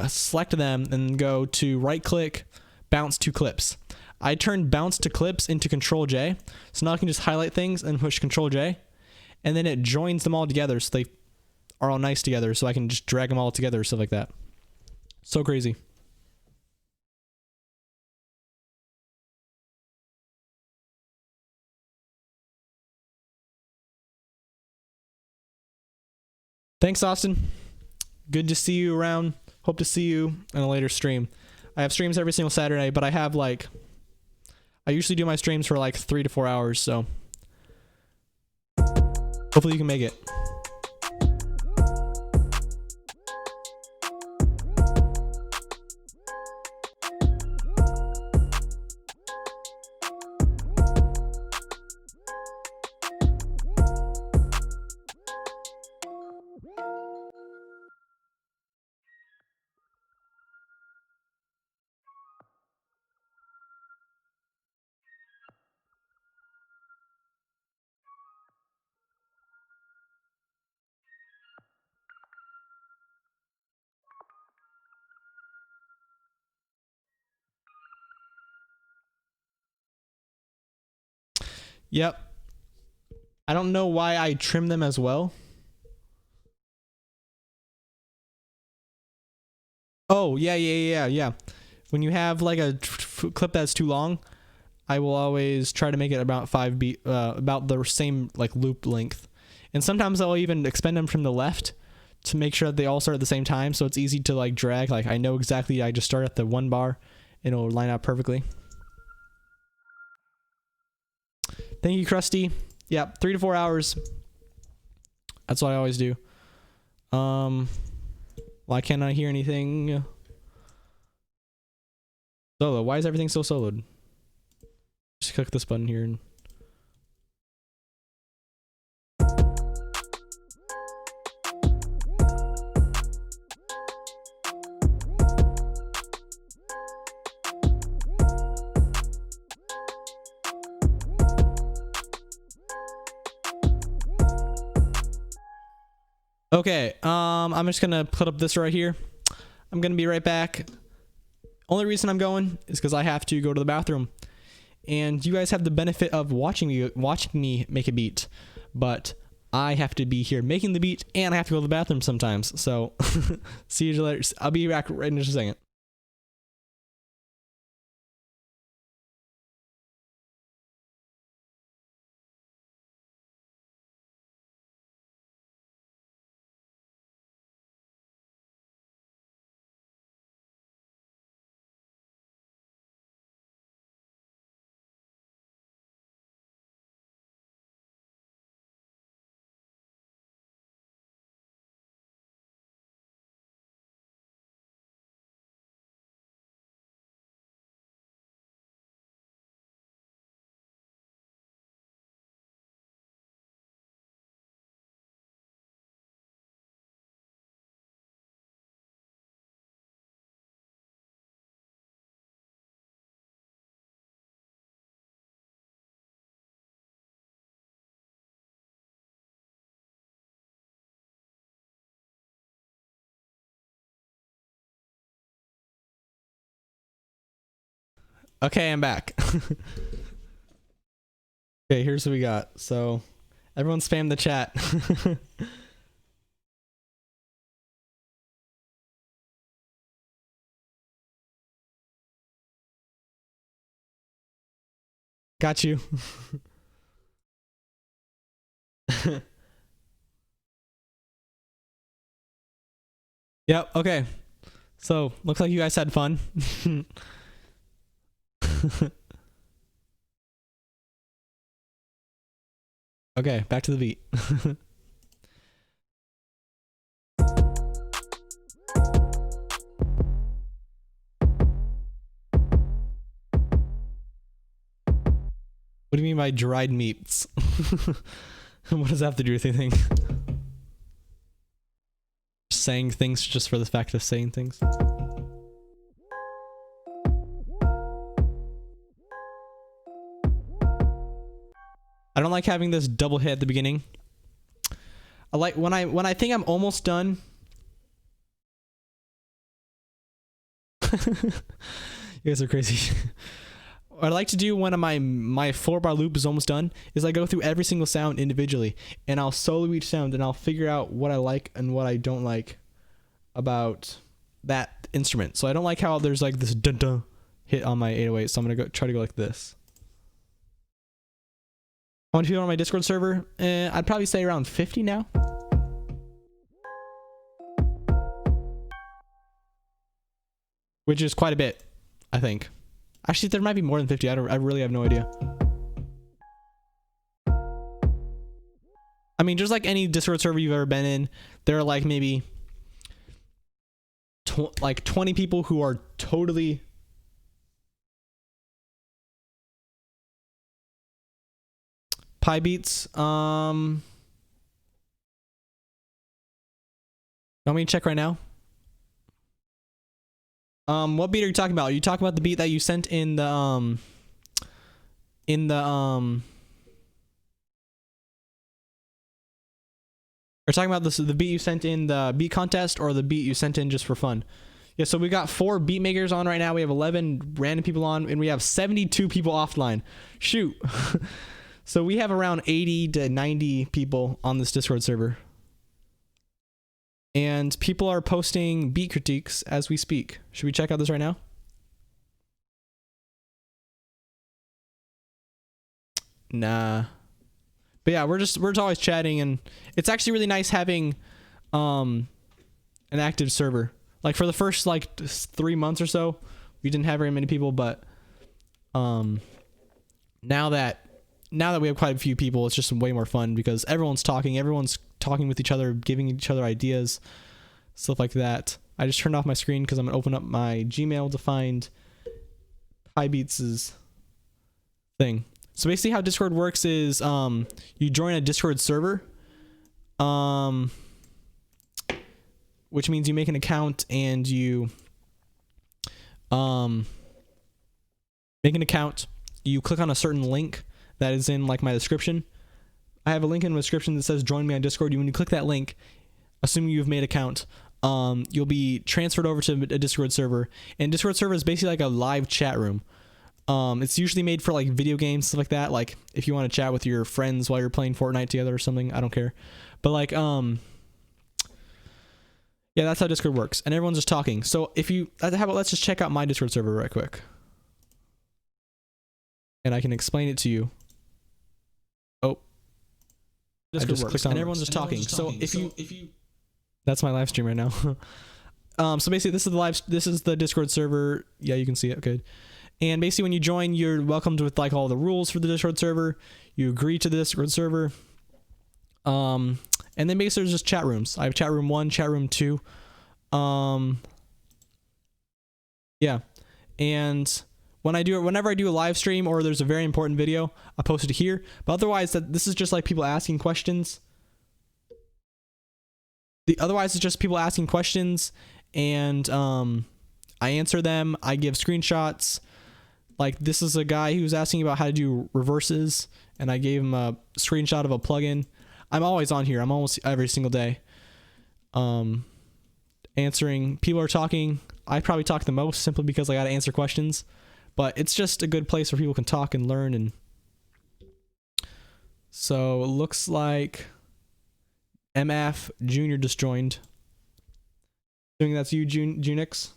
select them and go to right click, bounce to clips. I turned bounce to clips into Control J, so now I can just highlight things and push Control J, and then it joins them all together so they are all nice together, so I can just drag them all together, stuff like that. So crazy. Thanks, Austin. Good to see you around. Hope to see you in a later stream. I have streams every single Saturday, but I have like, I usually do my streams for like 3 to 4 hours, so hopefully you can make it. Yep. I don't know why I trim them as well. Oh, yeah. When you have like a clip that's too long, I will always try to make it about about the same like loop length. And sometimes I'll even expend them from the left to make sure that they all start at the same time, so it's easy to like drag. Like I know exactly, I just start at the 1 bar and it'll line up perfectly. Thank you, Krusty. Yeah, 3 to 4 hours. That's what I always do. Why can't I hear anything? Solo. Why is everything so soloed? Just click this button here and okay, I'm just gonna put up this right here. I'm gonna be right back. Only reason I'm going is because I have to go to the bathroom. And you guys have the benefit of watching me make a beat. But I have to be here making the beat, and I have to go to the bathroom sometimes. So, see you later. I'll be back right in just a second. Okay, I'm back. Okay, here's what we got. So, everyone spam the chat. Got you. Yep. Okay. So looks like you guys had fun. Okay, back to the beat. What do you mean by dried meats? What does that have to do with anything? Saying things just for the fact of saying things. I don't like having this double hit at the beginning. I like when I think I'm almost done. You guys are crazy. What I like to do when my 4-bar loop is almost done is I go through every single sound individually and I'll solo each sound and I'll figure out what I like and what I don't like about that instrument. So I don't like how there's like this dun dun hit on my 808, so I'm gonna try to go like this. How many people on my Discord server? I'd probably say around 50 now. Which is quite a bit, I think. Actually, there might be more than 50. I really have no idea. I mean, just like any Discord server you've ever been in, there are like maybe like 20 people who are totally Pi beats. Want me to check right now? What beat are you talking about? Are you talking about the beat that you sent in the are you talking about the beat you sent in the beat contest or the beat you sent in just for fun? Yeah, so we got 4 beat makers on right now. We have 11 random people on, and we have 72 people offline. Shoot. So we have around 80 to 90 people on this Discord server. And people are posting beat critiques as we speak. Should we check out this right now? Nah. But yeah, we're always chatting, and it's actually really nice having an active server. Like for the first like 3 months or so, we didn't have very many people, but now that we have quite a few people, it's just way more fun because everyone's talking with each other, giving each other ideas, stuff like that. I just turned off my screen because I'm gonna open up my Gmail to find PyBeats' thing. So basically how Discord works is you join a Discord server, which means you make an account and you you click on a certain link that is in like my description. I have a link in the description that says join me on Discord. When you click that link, assuming you've made an account, you'll be transferred over to a Discord server. And Discord server is basically like a live chat room. It's usually made for like video games, stuff like that. Like if you want to chat with your friends while you're playing Fortnite together or something, I don't care. But like, yeah, that's how Discord works. And everyone's just talking. So if you, how about let's just check out my Discord server right quick. And I can explain it to you. Oh. Discord works, and everyone's just talking. So if you that's my live stream right now. So basically this is the Discord server. Yeah, you can see it. Good. And basically when you join, you're welcomed with like all the rules for the Discord server. You agree to the Discord server. And then basically there's just chat rooms. I have chat room 1, chat room 2. Yeah. And whenever I do a live stream or there's a very important video, I post it here. But otherwise, this is just like people asking questions. Otherwise, it's just people asking questions, and I answer them. I give screenshots. Like this is a guy who's asking about how to do reverses, and I gave him a screenshot of a plugin. I'm always on here. I'm almost every single day. Answering. People are talking. I probably talk the most simply because I got to answer questions. But it's just a good place where people can talk and learn. And so it looks like MF Junior just joined. I think that's you, Junix.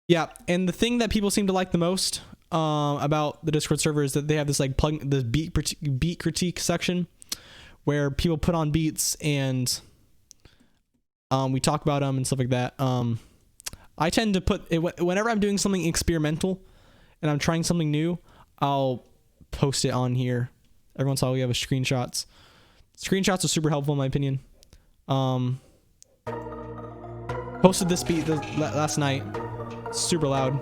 Yeah, and the thing that people seem to like the most about the Discord server is that they have this like beat critique section where people put on beats and We talk about them and stuff like that. I tend to put it whenever I'm doing something experimental and I'm trying something new, I'll post it on here. Every once in a while we have screenshots. Screenshots are super helpful in my opinion. Posted this beat last night. Super loud.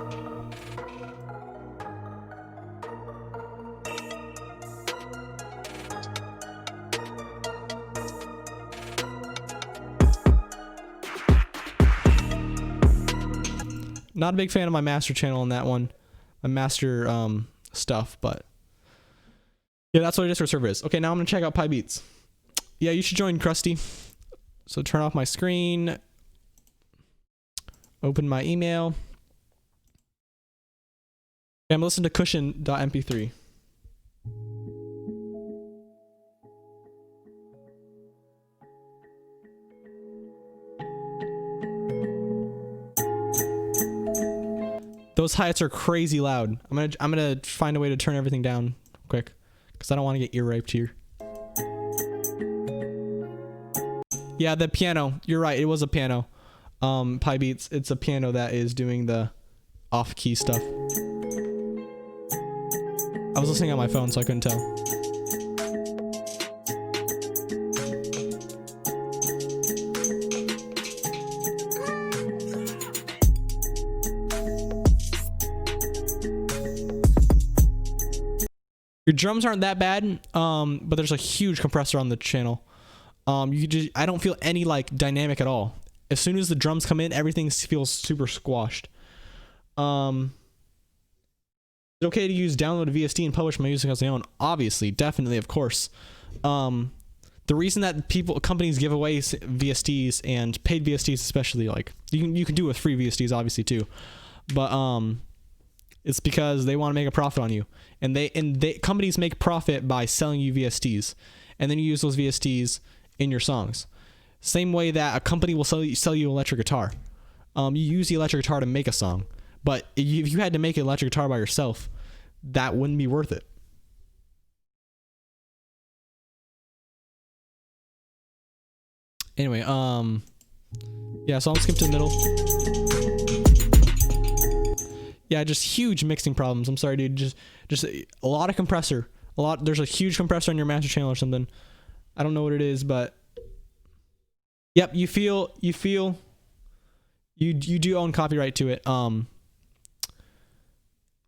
Not a big fan of my master channel on that one. My master stuff, but yeah, that's what a Discord server is. Okay, now I'm gonna check out Pi Beats. Yeah, you should join Krusty. So turn off my screen. Open my email. Okay, I'm listening to cushion.mp3. Those hi-hats are crazy loud. I'm gonna find a way to turn everything down quick, because I don't want to get ear raped here. Yeah, the piano. You're right. It was a piano. Pi Beats. It's a piano that is doing the off-key stuff. I was listening on my phone, so I couldn't tell. Your drums aren't that bad, but there's a huge compressor on the channel. I don't feel any like dynamic at all. As soon as the drums come in, everything feels super squashed. Is it okay to use download a VST and publish my music as my own? Obviously, definitely, of course. The reason that companies give away VSTs and paid VSTs, especially, like you can do it with free VSTs, obviously too, but it's because they want to make a profit on you, and companies make profit by selling you VSTs, and then you use those VSTs in your songs. Same way that a company will sell you electric guitar. You use the electric guitar to make a song, but if you had to make an electric guitar by yourself, that wouldn't be worth it. Anyway, yeah, so I'll skip to the middle. Yeah, just huge mixing problems. I'm sorry, dude. Just a lot of compressor. There's a huge compressor on your master channel or something. I don't know what it is, but yep, you do own copyright to it.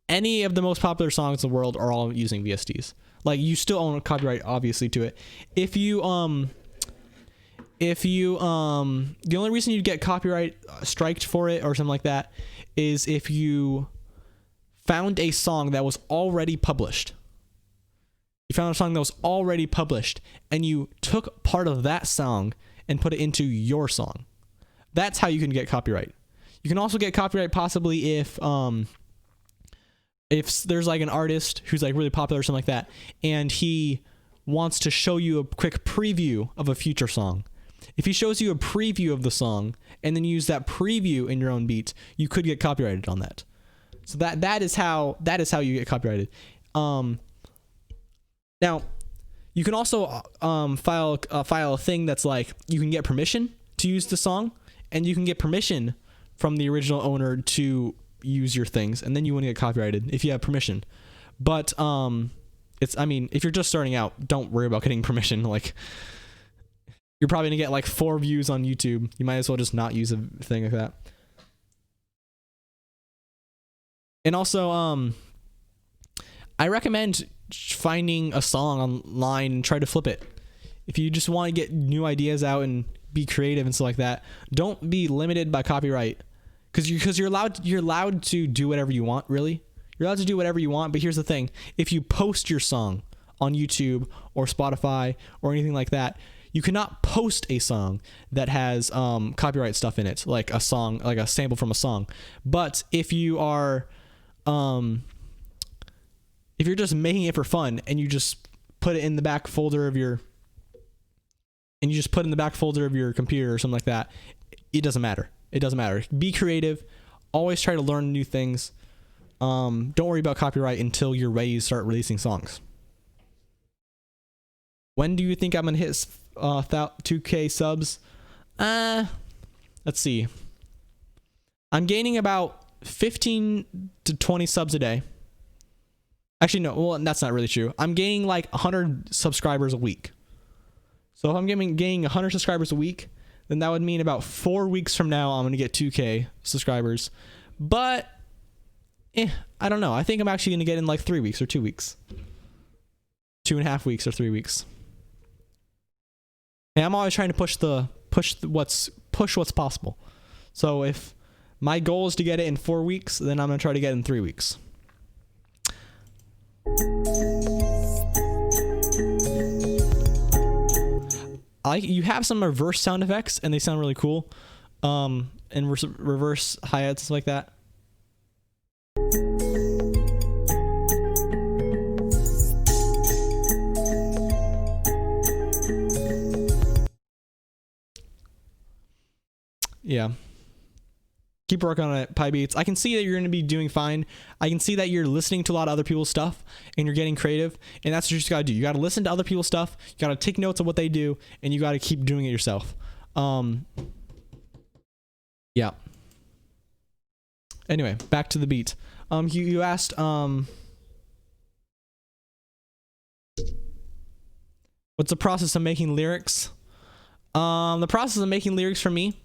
Any of the most popular songs in the world are all using VSTs. Like, you still own copyright obviously to it. The only reason you'd get copyright striked for it or something like that is if you found a song that was already published. You found a song that was already published and you took part of that song and put it into your song. That's how you can get copyright. You can also get copyright possibly if there's like an artist who's like really popular or something like that, and he wants to show you a quick preview of a future song. If he shows you a preview of the song and then use that preview in your own beat, you could get copyrighted on that. So that is how you get copyrighted. Now, you can also file a thing that's like, you can get permission to use the song, and you can get permission from the original owner to use your things, and then you wouldn't get copyrighted if you have permission. But if you're just starting out, don't worry about getting permission. Like, you're probably gonna get like 4 views on YouTube. You might as well just not use a thing like that. And also, I recommend finding a song online and try to flip it. If you just want to get new ideas out and be creative and stuff like that, don't be limited by copyright, because you're allowed to do whatever you want. Really, you're allowed to do whatever you want. But here's the thing: if you post your song on YouTube or Spotify or anything like that, you cannot post a song that has copyright stuff in it, like a song, like a sample from a song. But if you are if you're just making it for fun and you just put it in the back folder of your computer or something like that, it doesn't matter. It doesn't matter. Be creative. Always try to learn new things. Don't worry about copyright until you're ready to start releasing songs. When do you think I'm gonna hit 2K subs? let's see. I'm gaining about 15 to 20 subs a day. Actually, no, well, that's not really true. I'm gaining like 100 subscribers a week. So if I'm gaining 100 subscribers a week, then that would mean about 4 weeks from now, I'm going to get 2K subscribers. But, I don't know. I think I'm actually going to get in like 3 weeks or 2 weeks. 2.5 weeks or 3 weeks. And I'm always trying to push what's possible. So if my goal is to get it in 4 weeks, then I'm going to try to get it in 3 weeks. You have some reverse sound effects, and they sound really cool. And reverse hi-hats, stuff like that. Yeah. Keep working on it, Pie Beats. I can see that you're going to be doing fine. I can see that you're listening to a lot of other people's stuff and you're getting creative. And that's what you just got to do. You got to listen to other people's stuff. You got to take notes of what they do, and you got to keep doing it yourself. Yeah. Anyway, back to the beat. You asked, what's the process of making lyrics? The process of making lyrics for me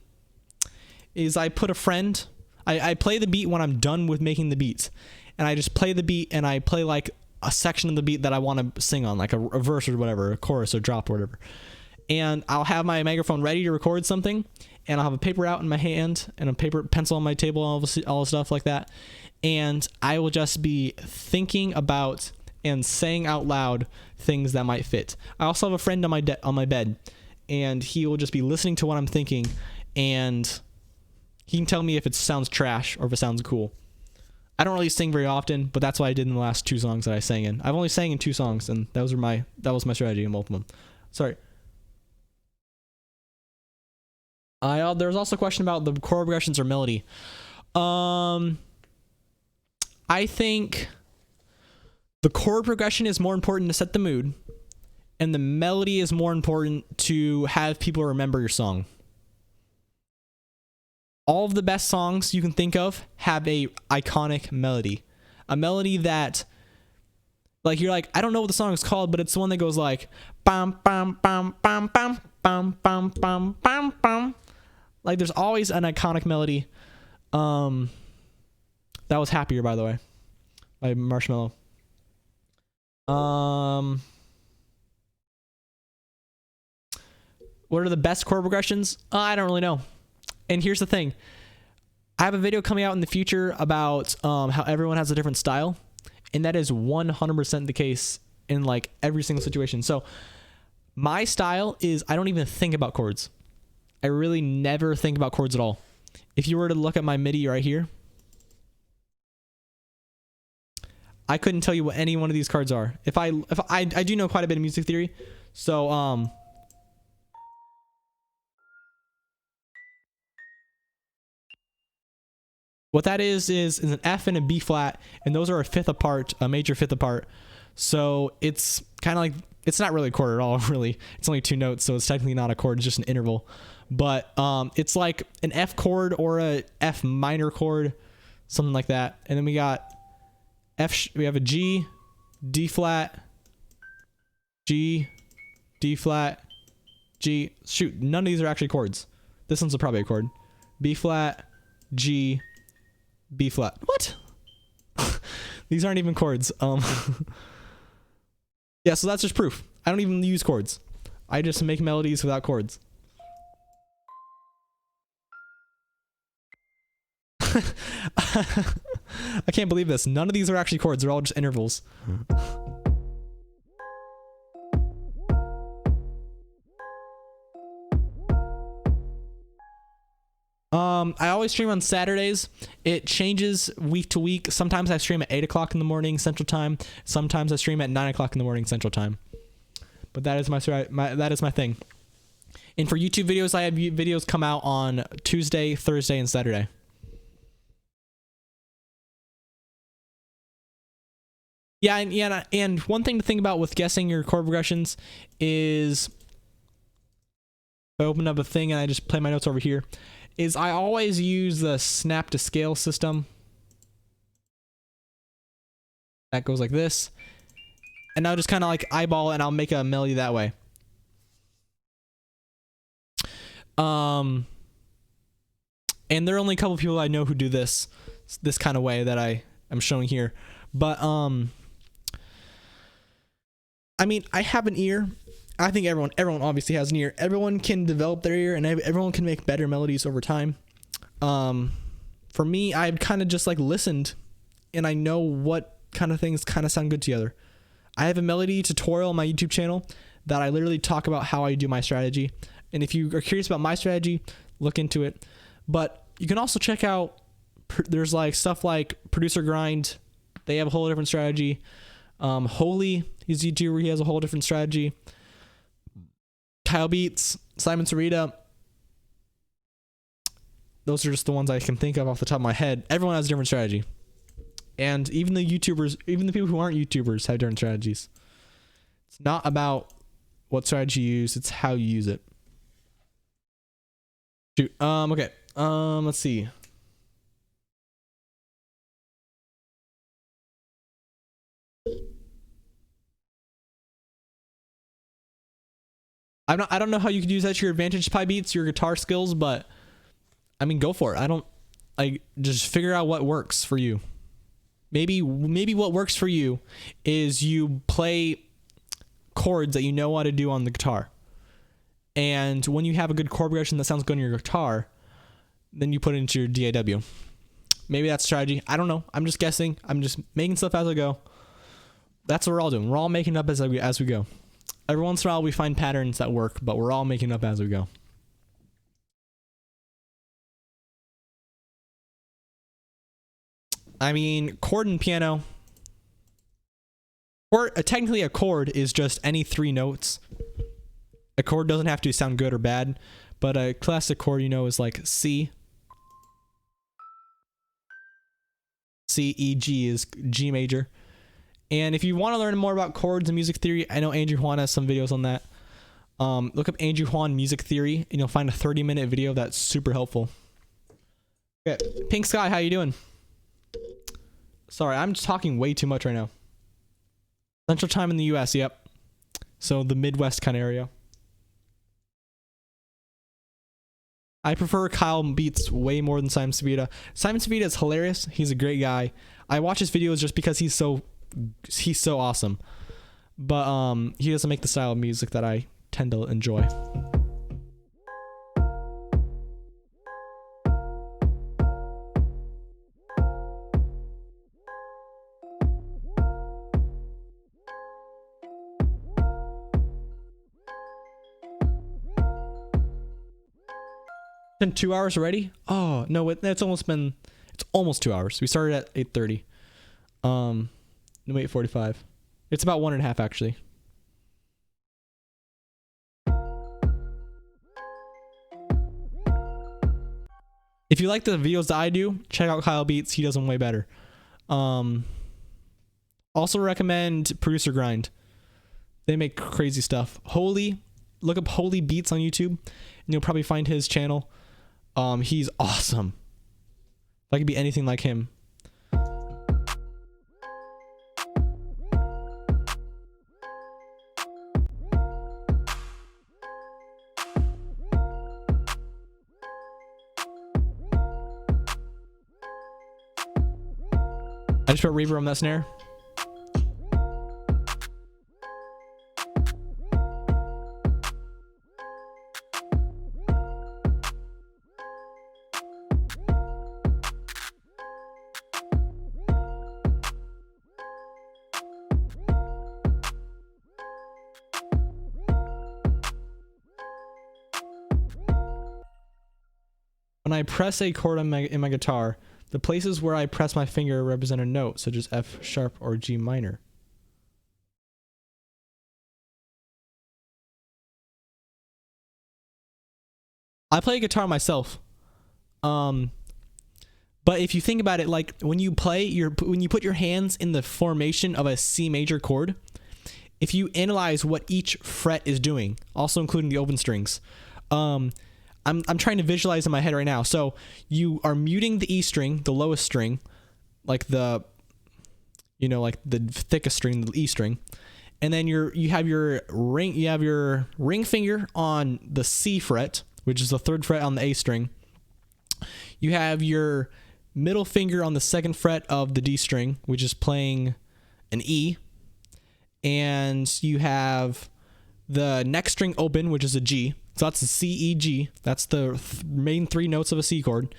is I put a friend, I play the beat when I'm done with making the beats, and I just play the beat, and I play like a section of the beat that I want to sing on, like a verse or whatever, a chorus or drop or whatever. And I'll have my microphone ready to record something, and I'll have a paper out in my hand and a pencil on my table, all the stuff like that. And I will just be thinking about and saying out loud things that might fit. I also have a friend on my bed, and he will just be listening to what I'm thinking, and he can tell me if it sounds trash or if it sounds cool. I don't really sing very often, but that's what I did in the last 2 songs that I sang in. I've only sang in 2 songs, and that was my strategy in both of them. Sorry. There's also a question about the chord progressions or melody. I think the chord progression is more important to set the mood, and the melody is more important to have people remember your song. All of the best songs you can think of have a iconic melody. A melody that, like, you're like, I don't know what the song is called, but it's the one that goes like, bam, bam, bam, bam, bam, bam, bam, bam, bam, bam. Like, there's always an iconic melody. That was Happier, by the way, by Marshmello. What are the best chord progressions? I don't really know. And here's the thing. I have a video coming out in the future about how everyone has a different style. And that is 100% the case in like every single situation. So my style is I don't even think about chords. I really never think about chords at all. If you were to look at my MIDI right here, I couldn't tell you what any one of these cards are. If I do know quite a bit of music theory. So what that is an F and a B flat, and those are a fifth apart, a major fifth apart. So it's kind of like, it's not really a chord at all, really. It's only 2 notes, so it's technically not a chord, it's just an interval. But it's like an F chord or a F minor chord, something like that. And then we got we have a G, D flat, G, D flat, G. Shoot, none of these are actually chords. This one's probably a chord. B flat, G, B flat. What? These aren't even chords. Yeah, so that's just proof. I don't even use chords. I just make melodies without chords. I can't believe this. None of these are actually chords. They're all just intervals. I always stream on Saturdays. It changes week to week. Sometimes I stream at 8 o'clock in the morning Central Time. Sometimes I stream at 9 o'clock in the morning Central Time. But that is my thing. And for YouTube videos, I have videos come out on Tuesday, Thursday, and Saturday. Yeah, and one thing to think about with guessing your chord progressions is, if I open up a thing and I just play my notes over here, is I always use the snap to scale system. That goes like this. And I'll just kind of like eyeball it and I'll make a melody that way. And there are only a couple people I know who do this kind of way that I'm showing here. But I mean, I have an ear. I think everyone obviously has an ear. Everyone can develop their ear and everyone can make better melodies over time. For me, I've kind of just like listened and I know what kind of things kind of sound good together. I have a melody tutorial on my YouTube channel that I literally talk about how I do my strategy. And if you are curious about my strategy, look into it. But you can also check out, there's like stuff like Producer Grind. They have a whole different strategy. Holy, he's a YouTuber. He has a whole different strategy. Kyle Beats, Simon Sarita. Those are just the ones I can think of off the top of my head. Everyone has a different strategy. And even the YouTubers, even the people who aren't YouTubers have different strategies. It's not about what strategy you use, it's how you use it. Shoot. Okay. Let's see. I don't know how you could use that to your advantage, Pi Beats, your guitar skills, but I mean, go for it. Just figure out what works for you. Maybe what works for you is you play chords that you know how to do on the guitar. And when you have a good chord progression that sounds good on your guitar, then you put it into your DAW. Maybe that's strategy. I don't know. I'm just guessing. I'm just making stuff as I go. That's what we're all doing. We're all making up as we go. Every once in a while we find patterns that work, but we're all making up as we go. I mean, chord and piano. Technically a chord is just any 3 notes. A chord doesn't have to sound good or bad, but a classic chord, is like C. C, E, G is G major. And if you want to learn more about chords and music theory, I know Andrew Juan has some videos on that. Look up Andrew Juan Music Theory, and you'll find a 30-minute video that's super helpful. Okay, Pink Sky, how you doing? Sorry, I'm just talking way too much right now. Central Time in the US, yep. So the Midwest kind of area. I prefer Kyle Beats way more than Simon Savita. Simon Savita is hilarious. He's a great guy. I watch his videos just because he's so awesome. But he doesn't make the style of music that I tend to enjoy. Been 2 hours already? Oh no, it's almost 2 hours. We started at 8:30. No, 8:45. It's about 1.5 actually. If you like the videos that I do, check out Kyle Beats. He does them way better. Also recommend Producer Grind. They make crazy stuff. Look up Holy Beats on YouTube, and you'll probably find his channel. He's awesome. If I could be anything like him. I just put reverb on that snare. When I press a chord in my guitar, the places where I press my finger represent a note, such as F sharp or G minor. I play guitar myself. But if you think about it, like when you put your hands in the formation of a C major chord, if you analyze what each fret is doing, also including the open strings, I'm trying to visualize in my head right now. So you are muting the E string, the lowest string, like the, you know, like the thickest string, the E string. And then you have your ring finger on the C fret, which is the 3rd fret on the A string. You have your middle finger on the 2nd fret of the D string, which is playing an E. And you have the next string open, which is a G. So that's a C, E, G. That's the main 3 notes of a C chord.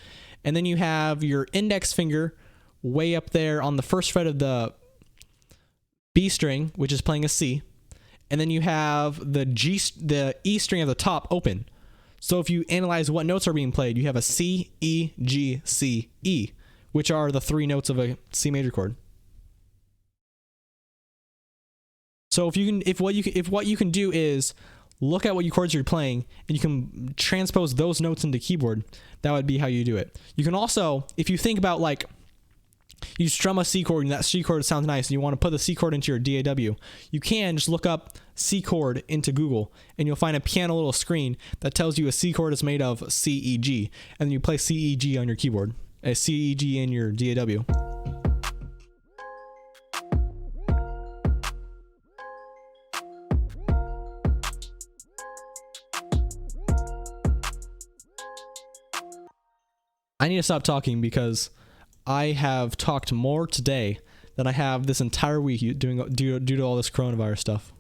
And then you have your index finger way up there on the 1st fret of the B string, which is playing a C. And then you have the E string at the top open. So if you analyze what notes are being played, you have a C, E, G, C, E, which are the 3 notes of a C major chord. So if what you can do is look at what chords you're playing and you can transpose those notes into keyboard, that would be how you do it. You can also, if you think about like you strum a C chord and that C chord sounds nice and you want to put the C chord into your DAW, you can just look up C chord into Google and you'll find a piano little screen that tells you a C chord is made of C, E, G, and then you play C, E, G on your keyboard, a C, E, G in your DAW. I need to stop talking because I have talked more today than I have this entire week due to all this coronavirus stuff.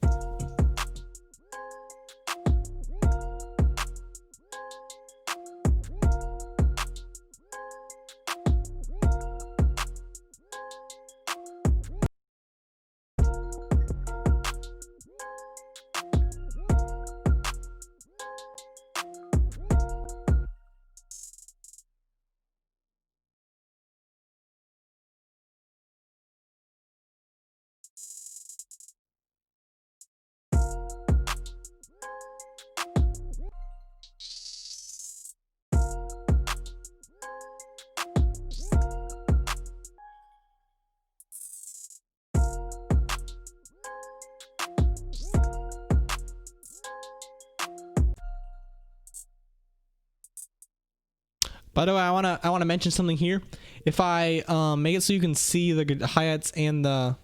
By the way, I wanna mention something here. If I make it so you can see the hi-hats and the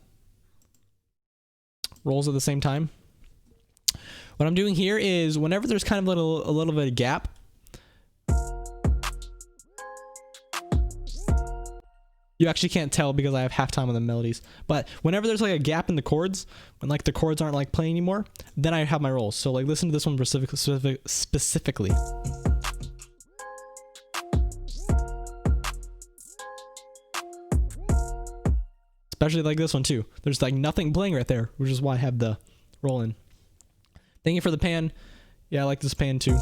rolls at the same time, what I'm doing here is whenever there's kind of a little bit of gap, you actually can't tell because I have halftime on the melodies. But whenever there's like a gap in the chords, when like the chords aren't like playing anymore, then I have my rolls. So like listen to this one specifically. Especially like this one too. There's like nothing playing right there, which is why I have the roll in. Thank you for the pan. Yeah, I like this pan too.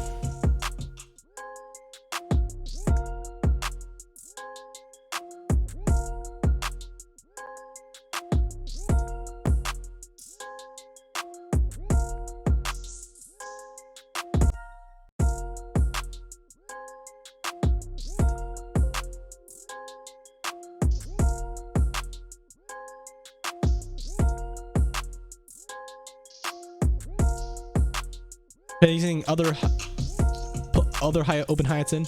Using other high open hi-hats in.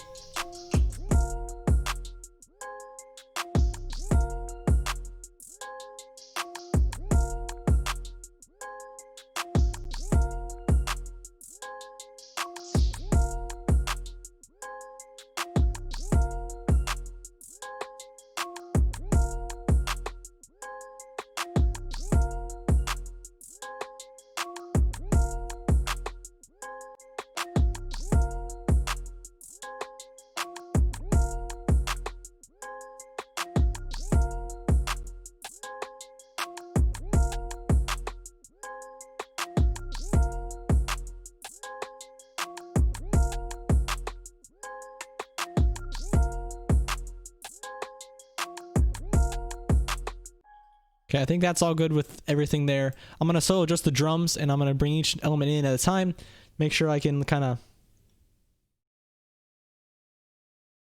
Okay, I think that's all good with everything there. I'm going to solo just the drums, and I'm going to bring each element in at a time. Make sure I can kind of...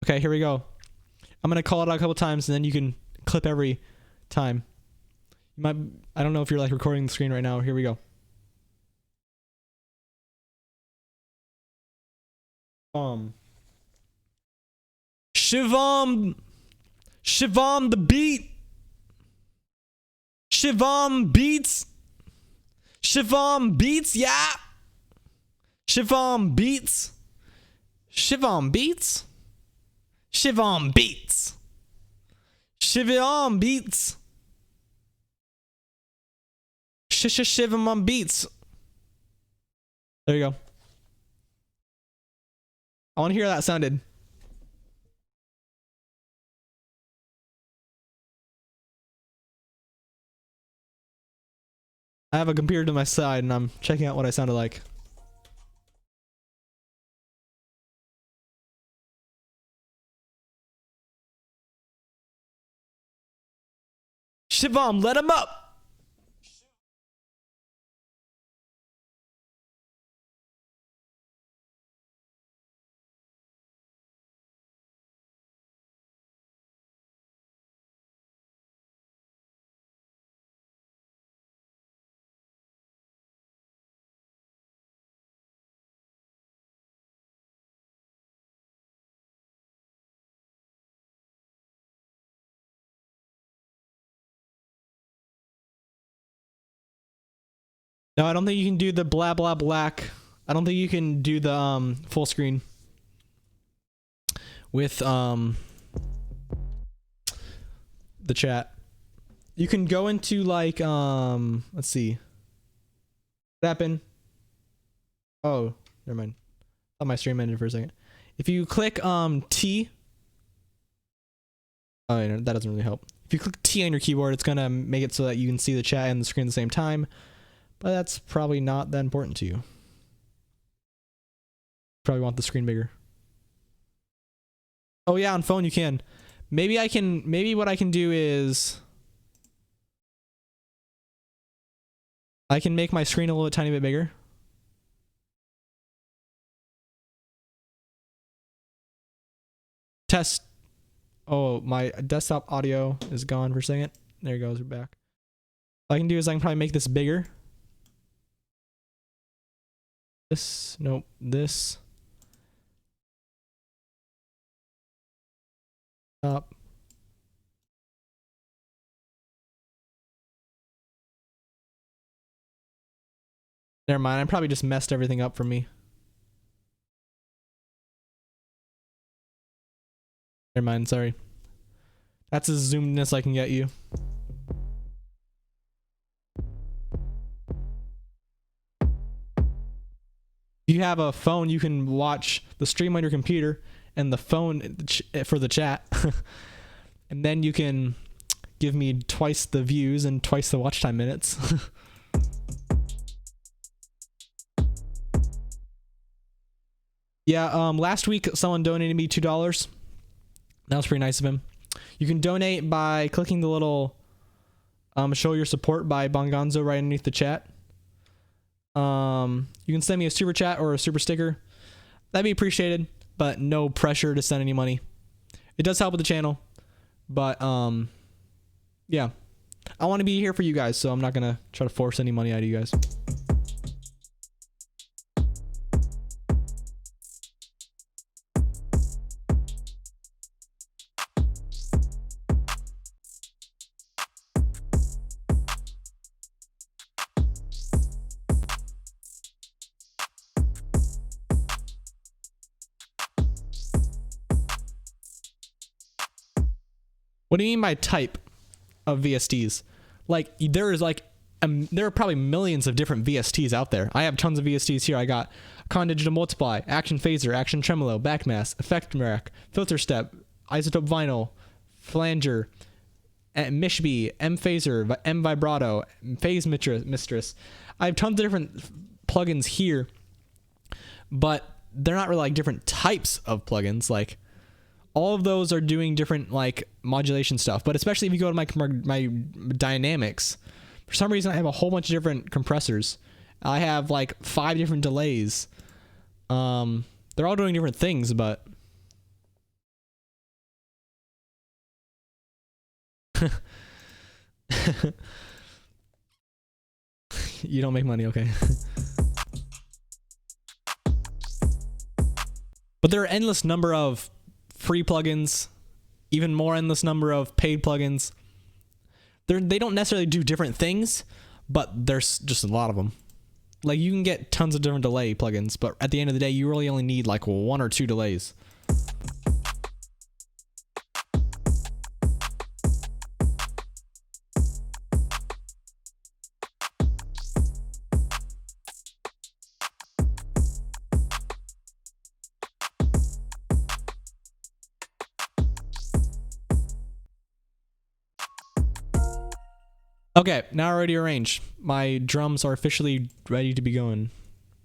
Okay, here we go. I'm going to call it out a couple times, and then you can clip every time. I don't know if you're like recording the screen right now. Here we go. Shivam the beat. Shivam beats. Shivam beats, yeah. Shivam beats. Shivam beats. Shivam beats. Shivam beats. Shivam beats. There you go. I want to hear how that sounded. I have a computer to my side and I'm checking out what I sounded like. Shivam, let him up! No, I don't think you can do the blah blah black. I don't think you can do the full screen with the chat. You can go into like let's see. What happened? Oh, never mind. Thought my stream ended for a second. If you click T, oh, that doesn't really help. If you click T on your keyboard, it's gonna make it so that you can see the chat and the screen at the same time. But that's probably not that important to you. Probably want the screen bigger. Oh yeah, on phone you can. Maybe what I can do is I can make my screen a little tiny bit bigger. Test. Oh, my desktop audio is gone for a second. There it goes, we're back. What I can do is I can probably make this bigger. This, nope, this. Up. Never mind, I probably just messed everything up for me. Never mind, sorry. That's as zoomedness I can get you. If you have a phone, you can watch the stream on your computer and the phone for the chat. And then you can give me twice the views and twice the watch time minutes. Yeah, last week someone donated me $2. That was pretty nice of him. You can donate by clicking the little show your support by Bongonzo right underneath the chat. You can send me a super chat or a super sticker. That'd be appreciated, but no pressure to send any money. It does help with the channel, but yeah. I want to be here for you guys, so I'm not gonna try to force any money out of you guys. What do you mean by type of VSTs? Like, there is like, there are probably millions of different VSTs out there. I have tons of VSTs here. I got Con Digital Multiply, Action Phaser, Action Tremolo, Backmask, Effect Rack, Filter Step, Isotope Vinyl, Flanger, Mishby, M Phaser, M Vibrato, Phase Mistress. I have tons of different plugins here, but they're not really like different types of plugins. Like, all of those are doing different like modulation stuff, but especially if you go to my dynamics, for some reason I have a whole bunch of different compressors. I have like 5 different delays. They're all doing different things, but you don't make money, okay? But there are endless number of free plugins, even more endless number of paid plugins. They don't necessarily do different things, but there's just a lot of them. Like, you can get tons of different delay plugins, but at the end of the day, you really only need like 1 or 2 delays. Okay, now already arranged. My drums are officially ready to be going.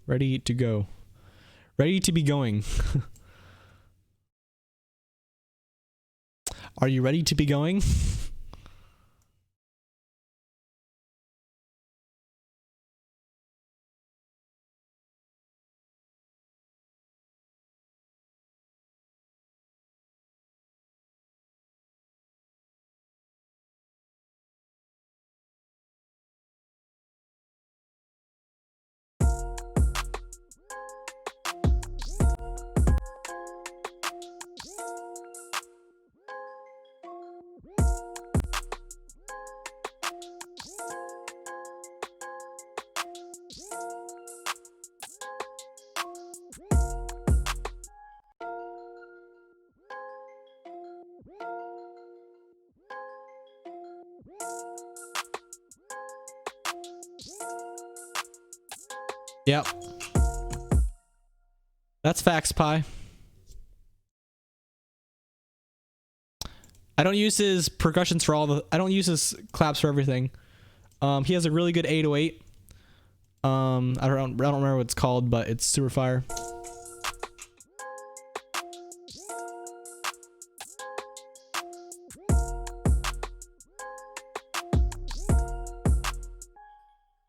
Ready to go. Ready to be going. Are you ready to be going? Yep. That's facts, Pi. I don't use his percussions for all the... I don't use his claps for everything. He has a really good 808. I don't remember what it's called, but it's super fire.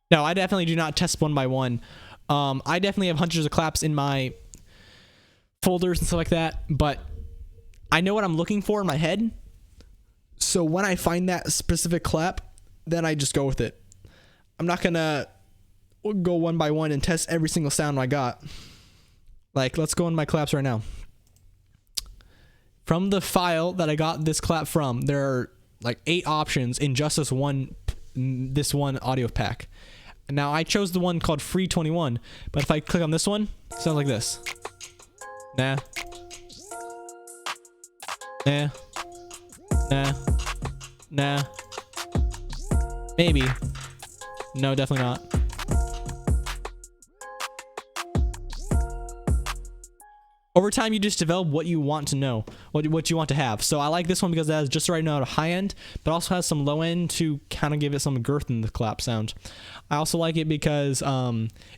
No, I definitely do not test one by one. I definitely have hundreds of claps in my folders and stuff like that, but I know what I'm looking for in my head. So when I find that specific clap, then I just go with it. I'm not gonna go one by one and test every single sound I got. Like, let's go in my claps right now. From the file that I got this clap from, there are like 8 options in just this one audio pack. Now I chose the one called Free 21, but if I click on this one, it sounds like this. Nah. Nah. Nah. Nah. Maybe. No, definitely not. Over time, you just develop what you want to know, what you want to have. So I like this one because it has just the right note of high end, but also has some low end to kind of give it some girth in the clap sound. I also like it because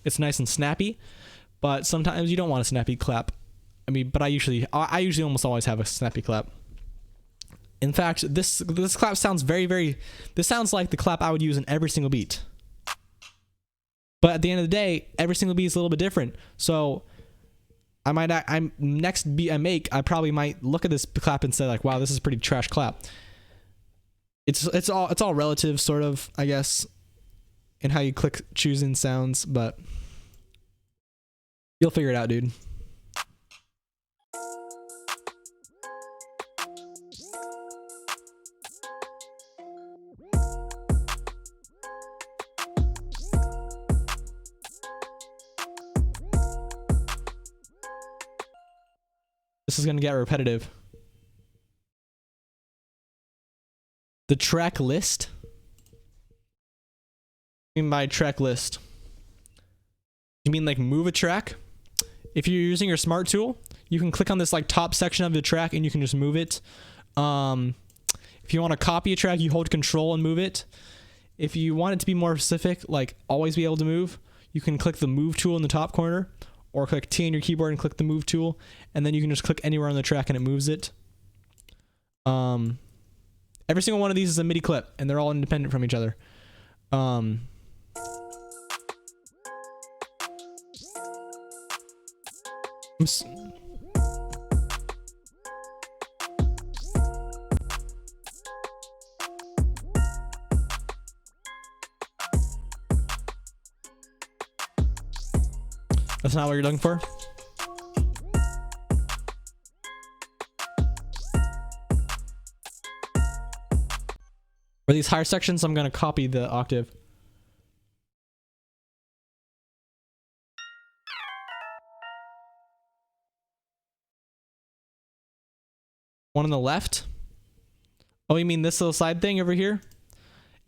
it's nice and snappy, but sometimes you don't want a snappy clap. I mean, but I usually almost always have a snappy clap. In fact, this clap sounds this sounds like the clap I would use in every single beat. But at the end of the day, every single beat is a little bit different. So next beat I make, I probably might look at this clap and say like, wow, this is a pretty trash clap. It's all relative, sort of, I guess, in how you choose in sounds, but you'll figure it out, dude. This is gonna get repetitive. The track list? What do you mean by track list? You mean like move a track? If you're using your smart tool, you can click on this like top section of the track and you can just move it. If you want to copy a track, you hold control and move it. If you want it to be more specific, like always be able to move, you can click the move tool in the top corner. Or click T on your keyboard and click the move tool, and then you can just click anywhere on the track and it moves it. Every single one of these is a MIDI clip, and they're all independent from each other. That's not what you're looking for? For these higher sections, I'm going to copy the octave. One on the left. Oh, you mean this little side thing over here?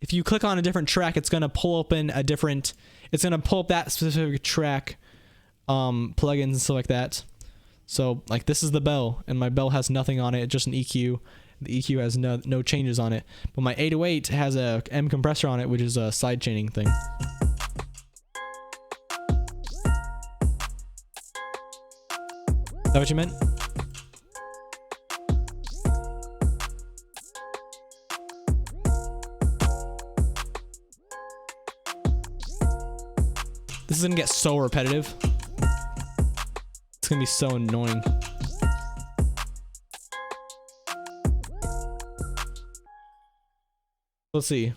If you click on a different track, it's going to pull open a different, it's going to pull up that specific track plugins and stuff like that. So like this is the bell, and my bell has nothing on it, just an EQ. The EQ has no changes on it, but my 808 has a M compressor on it, which is a side chaining thing. Is that what you meant? This is gonna get so repetitive. It's gonna be so annoying. Let's see.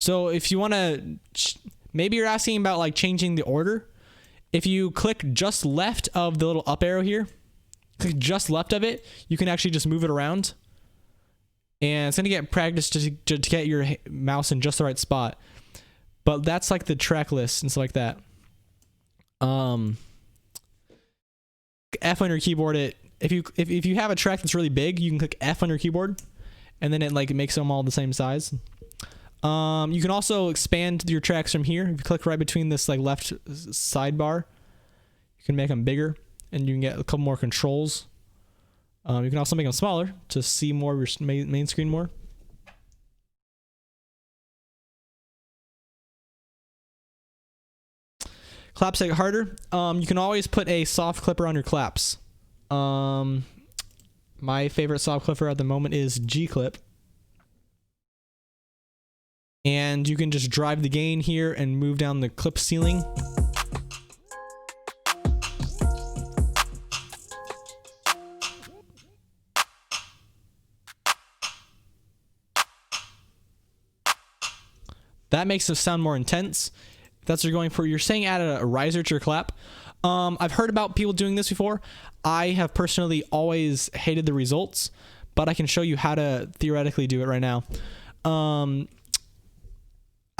So if you want to, maybe you're asking about like changing the order. If you click just left of the little up arrow here, click just left of it, you can actually just move it around. And it's going to get practice to get your mouse in just the right spot. But that's like the track list and stuff like that. F on your keyboard, if you have a track that's really big, you can click F on your keyboard, and then it like makes them all the same size. You can also expand your tracks from here. If you click right between this like left sidebar, you can make them bigger, and you can get a couple more controls. You can also make them smaller to see more of your main screen more. Claps get harder. You can always put a soft clipper on your claps. My favorite soft clipper at the moment is G-Clip. And you can just drive the gain here and move down the clip ceiling. That makes it sound more intense. If that's what you're going for, you're saying add a riser to your clap. I've heard about people doing this before. I have personally always hated the results, but I can show you how to theoretically do it right now. I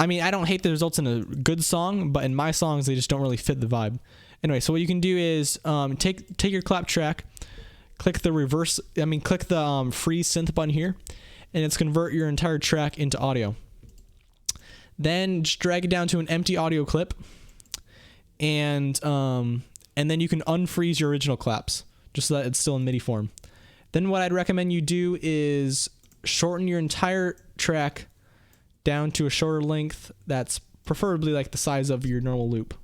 mean, I don't hate the results in a good song, but in my songs, they just don't really fit the vibe. Anyway, so what you can do is take your clap track, click the freeze synth button here, and it's convert your entire track into audio. Then just drag it down to an empty audio clip, and then you can unfreeze your original claps just so that it's still in MIDI form. Then what I'd recommend you do is shorten your entire track down to a shorter length that's preferably like the size of your normal loop.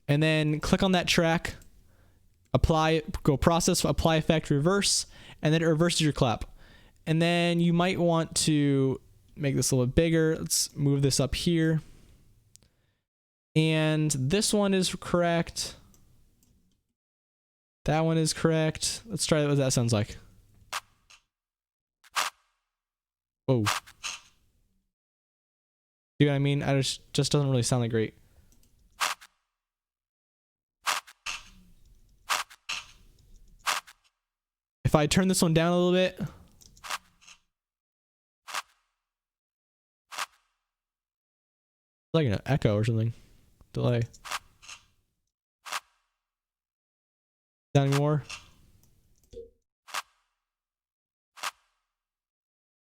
And then click on that track, go process, apply effect, reverse, and then it reverses your clap. And then you might want to make this a little bit bigger. Let's move this up here. And this one is correct. That one is correct. Let's try what that sounds like. Whoa. See what I mean? I just doesn't really sound that great. If I turn this one down a little bit, like an echo or something. Delay. Down more.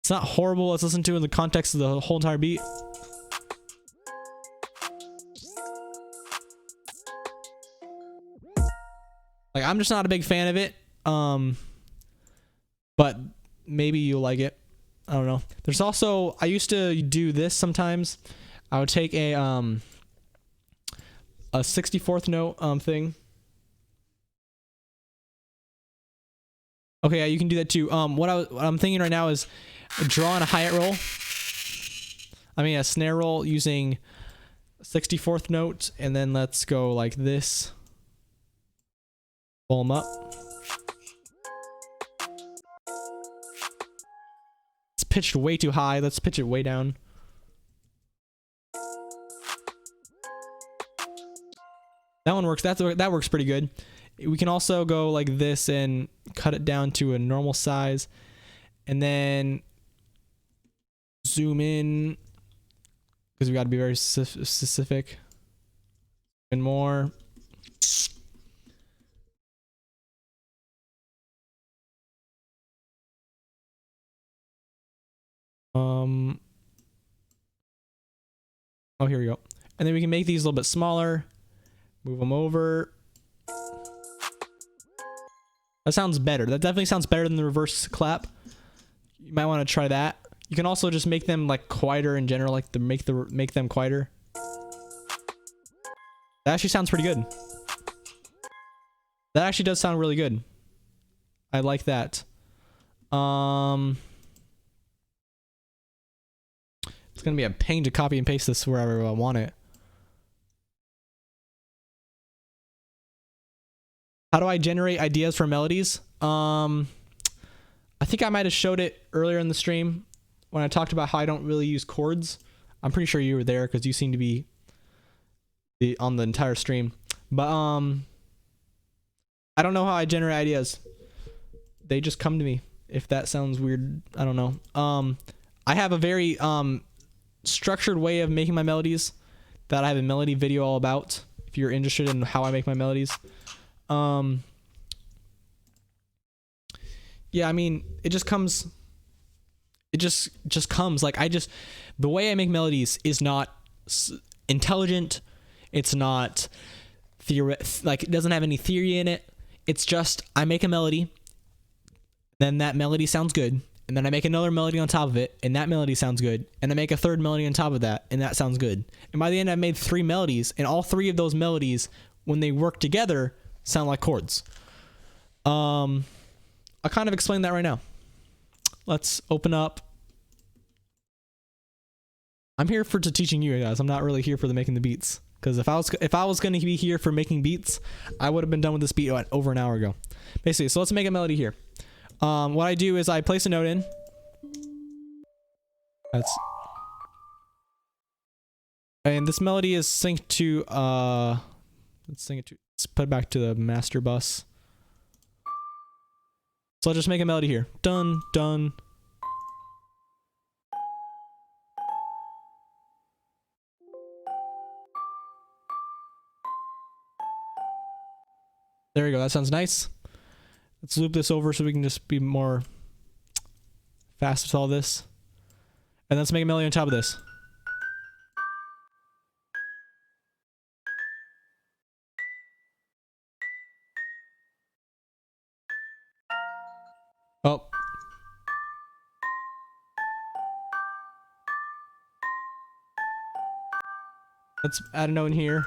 It's not horrible. Let's listen to it in the context of the whole entire beat. Like, I'm just not a big fan of it. But maybe you'll like it. I don't know. There's also, I used to do this sometimes. I would take a 64th note thing. Okay, yeah, you can do that too. What I'm thinking right now is drawing a hi-hat roll. I mean a snare roll using 64th note, and then let's go like this. Pull them up. It's pitched way too high. Let's pitch it way down. That one works. That works pretty good. We can also go like this and cut it down to a normal size, And then zoom in because we got to be very specific. And more. Oh, here we go. And then we can make these a little bit smaller. Move them over. That sounds better. That definitely sounds better than the reverse clap. You might want to try that. You can also just make them like quieter in general, like make them quieter. That actually sounds pretty good. That actually does sound really good. I like that. It's gonna be a pain to copy and paste this wherever I want it. How do I generate ideas for melodies? I think I might have showed it earlier in the stream when I talked about how I don't really use chords. I'm pretty sure you were there because you seem to be on the entire stream. But I don't know how I generate ideas. They just come to me. If that sounds weird, I don't know. I have a very structured way of making my melodies that I have a melody video all about if you're interested in how I make my melodies. Yeah, I mean, it just comes like the way I make melodies is not intelligent. It's not like it doesn't have any theory in it. It's just I make a melody, then that melody sounds good, and then I make another melody on top of it, and that melody sounds good, and I make a third melody on top of that, and that sounds good. And by the end, I made 3 melodies, and all 3 of those melodies, when they work together, sound like chords. I'll kind of explain that right now. Let's open up. I'm here for teaching you guys. I'm not really here for the making the beats. Because if I was going to be here for making beats, I would have been done with this beat over an hour ago. Basically, so let's make a melody here. What I do is I place a note in. And this melody is synced to let's put it back to the master bus. So I'll just make a melody here. Dun dun. There we go. That sounds nice. Let's loop this over so we can just be more fast with all this. And let's make a melody on top of this. Oh. Let's add a note in here.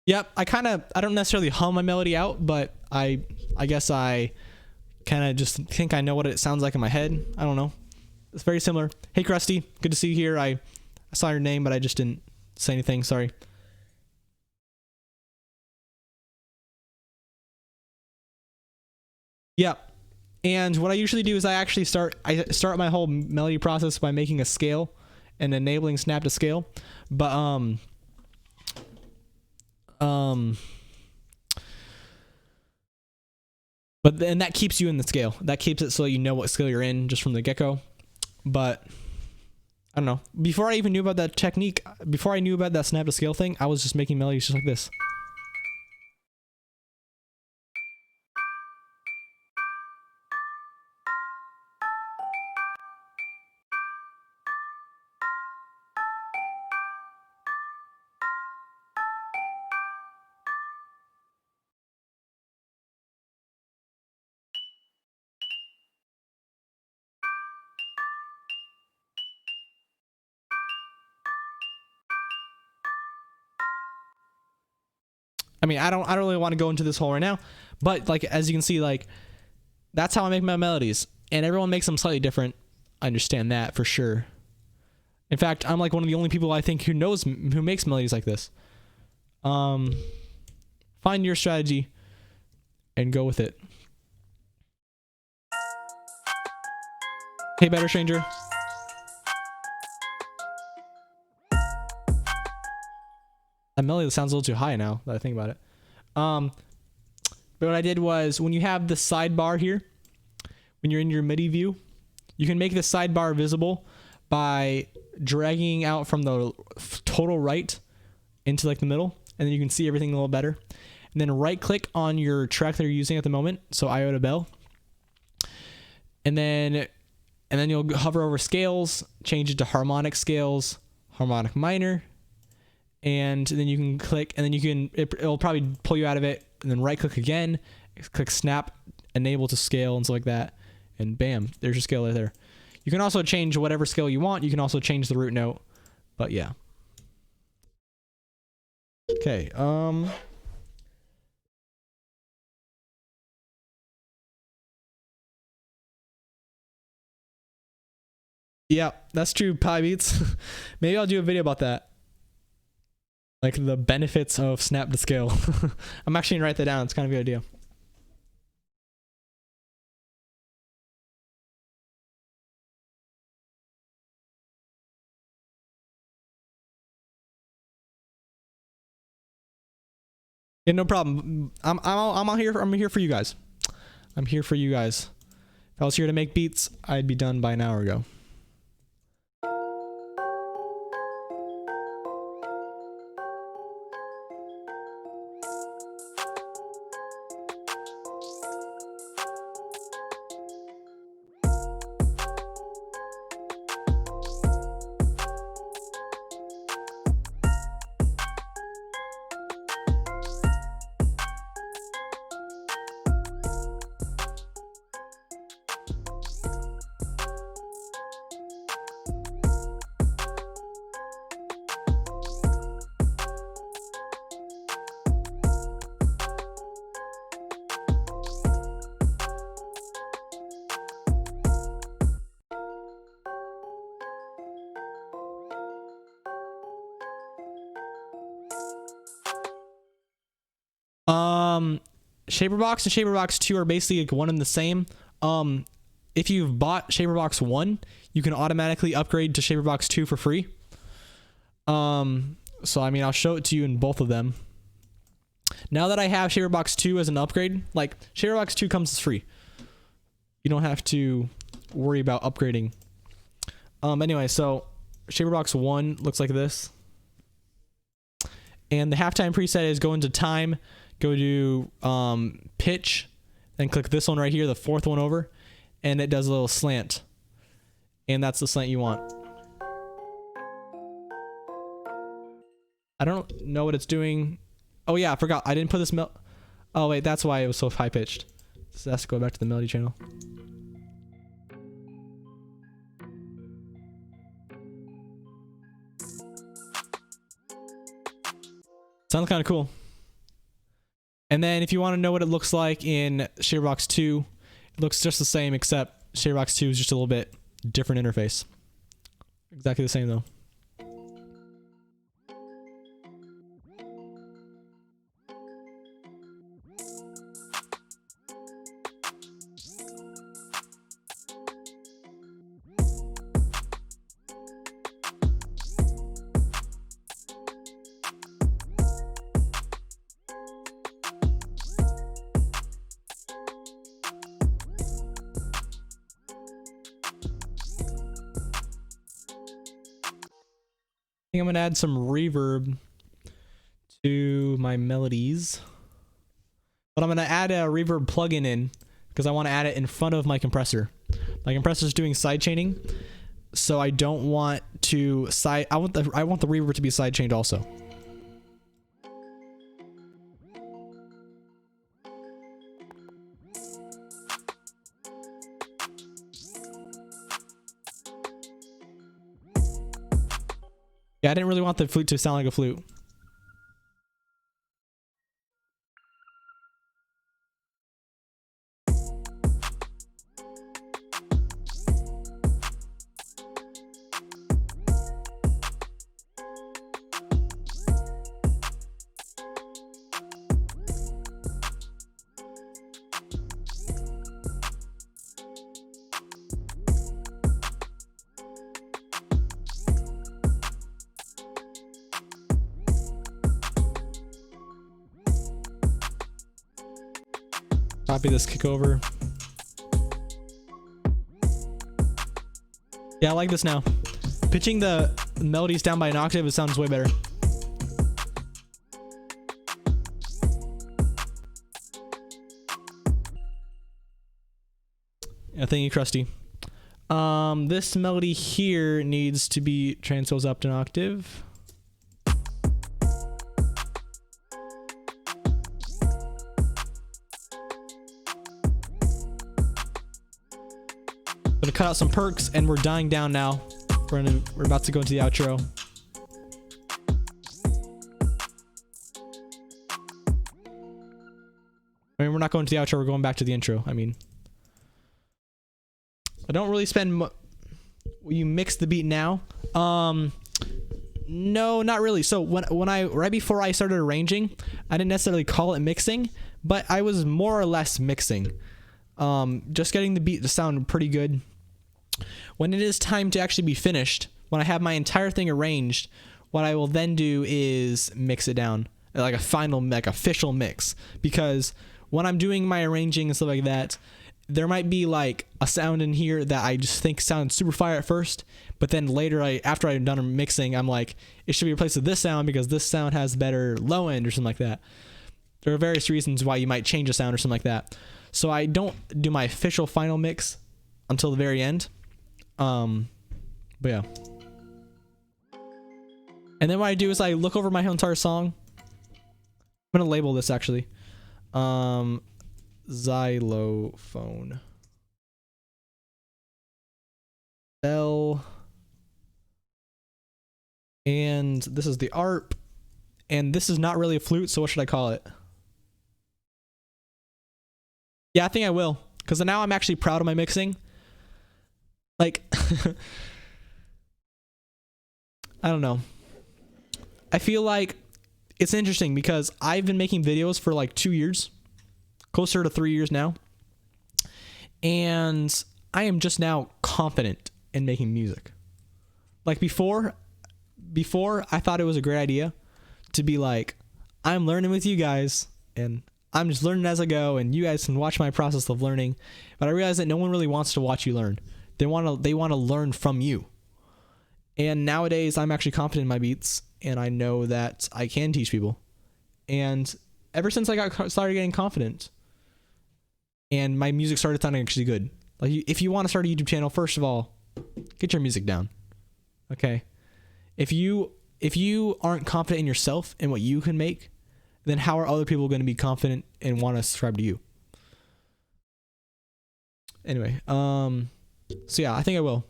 Yep, I don't necessarily hum my melody out, but I guess I kind of just think I know what it sounds like in my head. I don't know. It's very similar. Hey, Krusty, good to see you here. I saw your name, but I just didn't say anything. Sorry. Yep. And what I usually do is I start my whole melody process by making a scale and enabling Snap to scale. But then that keeps you in the scale. That keeps it so you know what scale you're in just from the get-go. But I don't know. Before I even knew about that technique, before I knew about that Snap to scale thing, I was just making melodies just like this. I mean, I don't really want to go into this hole right now, but like as you can see, like that's how I make my melodies, and everyone makes them slightly different. I understand that for sure. In fact, I'm like one of the only people I think who makes melodies like this. Find your strategy and go with it. Hey, Better Stranger. That melody sounds a little too high now that I think about it. But what I did was, when you have the sidebar here, when you're in your MIDI view, you can make the sidebar visible by dragging out from the total right into like the middle, and then you can see everything a little better. And then right click on your track that you're using at the moment, so Iota Bell. And then you'll hover over scales, change it to harmonic scales, harmonic minor, and then you can click, and then you can, it'll probably pull you out of it, and then right click again, click snap, enable to scale and stuff like that, and bam, there's your scale right there. You can also change whatever scale you want. You can also change the root note, but yeah. Okay, yeah, that's true, Pi Beats. Maybe I'll do a video about that. Like the benefits of snap to scale. I'm actually gonna write that down. It's kind of a good idea. Yeah, no problem. I'm here for you guys. I'm here for you guys. If I was here to make beats, I'd be done by an hour ago. Shaperbox and Shaperbox 2 are basically like one and the same. If you've bought Shaperbox 1, you can automatically upgrade to Shaperbox 2 for free. So I mean, I'll show it to you in both of them. Now that I have Shaperbox 2 as an upgrade, like Shaperbox 2 comes as free. You don't have to worry about upgrading. Anyway, so Shaperbox 1 looks like this. And the halftime preset is go into time, go to pitch, then click this one right here, the fourth one over, and it does a little slant. And that's the slant you want. I don't know what it's doing. Oh yeah, I forgot. I didn't put this oh wait, that's why it was so high pitched. So that's to go back to the melody channel. Sounds kind of cool. And then if you want to know what it looks like in Shaperbox 2, it looks just the same, except Shaperbox 2 is just a little bit different interface. Exactly the same though. I think I'm gonna add some reverb to my melodies, but I'm gonna add a reverb plugin in because I want to add it in front of my compressor. My compressor is doing sidechaining, so I don't want to I want the reverb to be sidechained also. Yeah, I didn't really want the flute to sound like a flute. Copy this kick over. Yeah, I like this now. Pitching the melodies down by an octave, it sounds way better. Yeah, thank you, Krusty. This melody here needs to be transposed up to an octave. Gonna cut out some perks, and we're dying down now. We're about to go into the outro. I mean, we're not going to the outro. We're going back to the intro. I mean, I don't really spend. You mix the beat now? No, not really. So right before I started arranging, I didn't necessarily call it mixing, but I was more or less mixing. Just getting the beat to sound pretty good. When it is time to actually be finished, when I have my entire thing arranged, what I will then do is mix it down, like a final, like official mix. Because when I'm doing my arranging and stuff like that, there might be like a sound in here that I just think sounds super fire at first, but then later, after I'm done mixing, I'm like, it should be replaced with this sound because this sound has better low end or something like that. There are various reasons why you might change a sound or something like that. So I don't do my official final mix until the very end. But yeah. And then what I do is I look over my whole entire song. I'm gonna label this actually. Xylophone. Bell. And this is the ARP. And this is not really a flute, so what should I call it? Yeah, I think I will. Because now I'm actually proud of my mixing. Like, I don't know. I feel like it's interesting because I've been making videos for like 2 years. Closer to 3 years now. And I am just now confident in making music. Like before I thought it was a great idea to be like, I'm learning with you guys and I'm just learning as I go and you guys can watch my process of learning. But I realized that no one really wants to watch you learn. They want to learn from you. And nowadays I'm actually confident in my beats and I know that I can teach people. And ever since I started getting confident and my music started sounding actually good. Like if you want to start a YouTube channel, first of all, get your music down. Okay? If you aren't confident in yourself and what you can make, then how are other people going to be confident and want to subscribe to you? Anyway, so yeah, I think I will.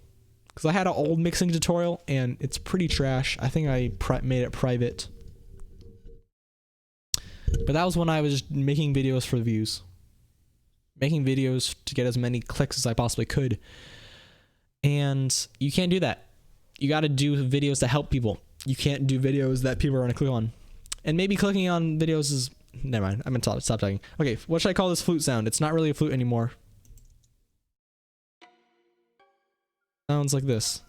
Because I had an old mixing tutorial and it's pretty trash. I think I made it private. But that was when I was making videos for the views. Making videos to get as many clicks as I possibly could. And you can't do that. You got to do videos that help people. You can't do videos that people are going to click on. And maybe clicking on videos is... Never mind. I'm going to stop talking. Okay, what should I call this flute sound? It's not really a flute anymore. Sounds like this.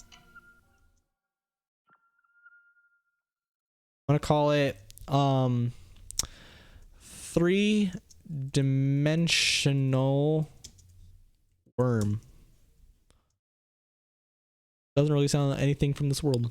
I'm going to call it... three-dimensional worm. Doesn't really sound like anything from this world.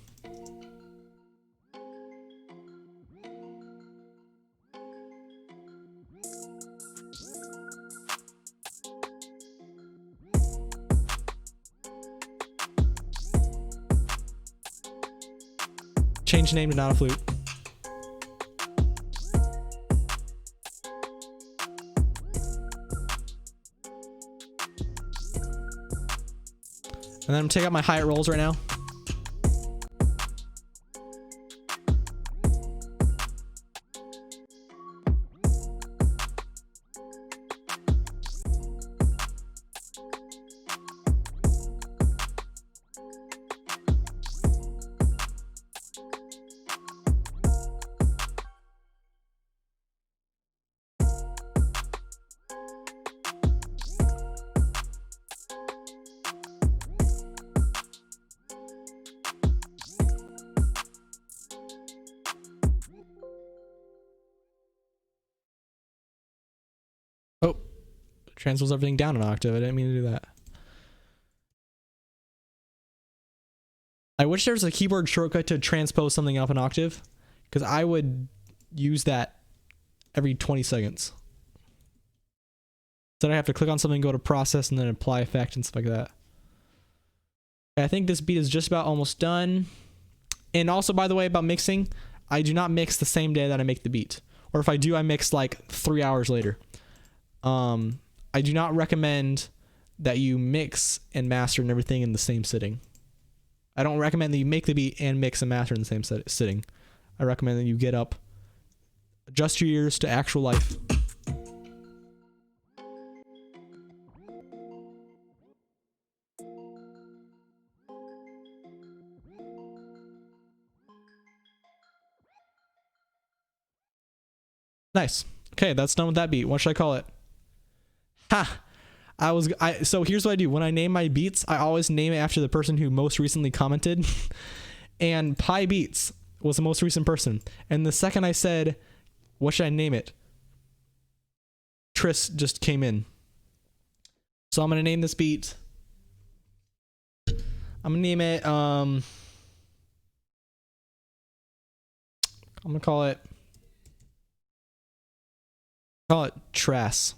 Change name to not a flute. And then I'm taking out my hi-hat rolls right now. Transpose everything down an octave. I didn't mean to do that. I wish there was a keyboard shortcut to transpose something up an octave, because I would use that every 20 seconds. So I have to click on something, go to process, and then apply effect and stuff like that. I think this beat is just about almost done. And also, by the way, about mixing, I do not mix the same day that I make the beat. Or if I do, I mix like 3 hours later. I do not recommend that you mix and master and everything in the same sitting. I don't recommend that you make the beat and mix and master in the same sitting. I recommend that you get up, adjust your ears to actual life. Nice. Okay, that's done with that beat. What should I call it? Ha! So here's what I do. When I name my beats, I always name it after the person who most recently commented. And Pi Beats was the most recent person. And the second I said, what should I name it? Tris just came in. So I'm going to name this beat. I'm going to name it, I'm going to call it Trass.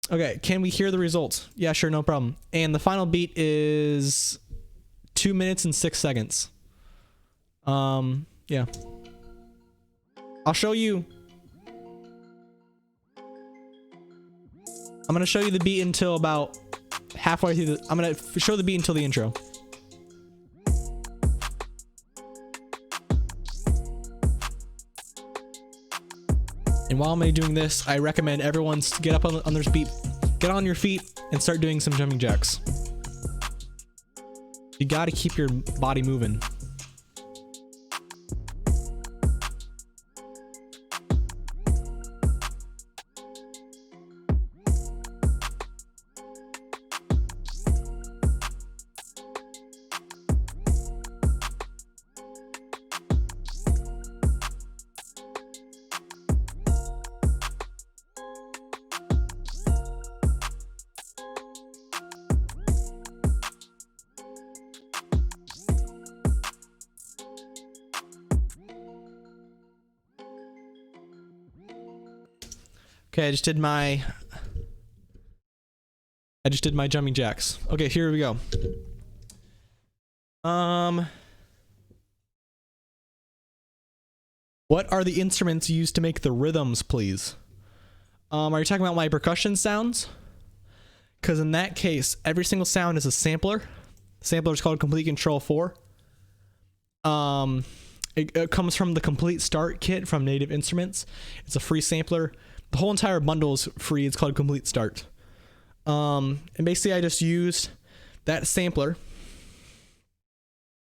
Okay, can we hear the results? Yeah, sure, no problem. And the final beat is 2 minutes and 6 seconds. Yeah. I'll show you. I'm gonna show you the beat until about halfway through the. I'm gonna show the beat until the intro. And while I'm doing this, I recommend everyone get up on their feet, get on your feet, and start doing some jumping jacks. You gotta keep your body moving. Okay, I just did my jumping jacks. Okay, here we go. What are the instruments used to make the rhythms, please? Are you talking about my percussion sounds? Because in that case, every single sound is a sampler. The sampler is called Complete Control 4. It comes from the Complete Start kit from Native Instruments. It's a free sampler. The whole entire bundle is free. It's called Complete Start. And basically I just used that sampler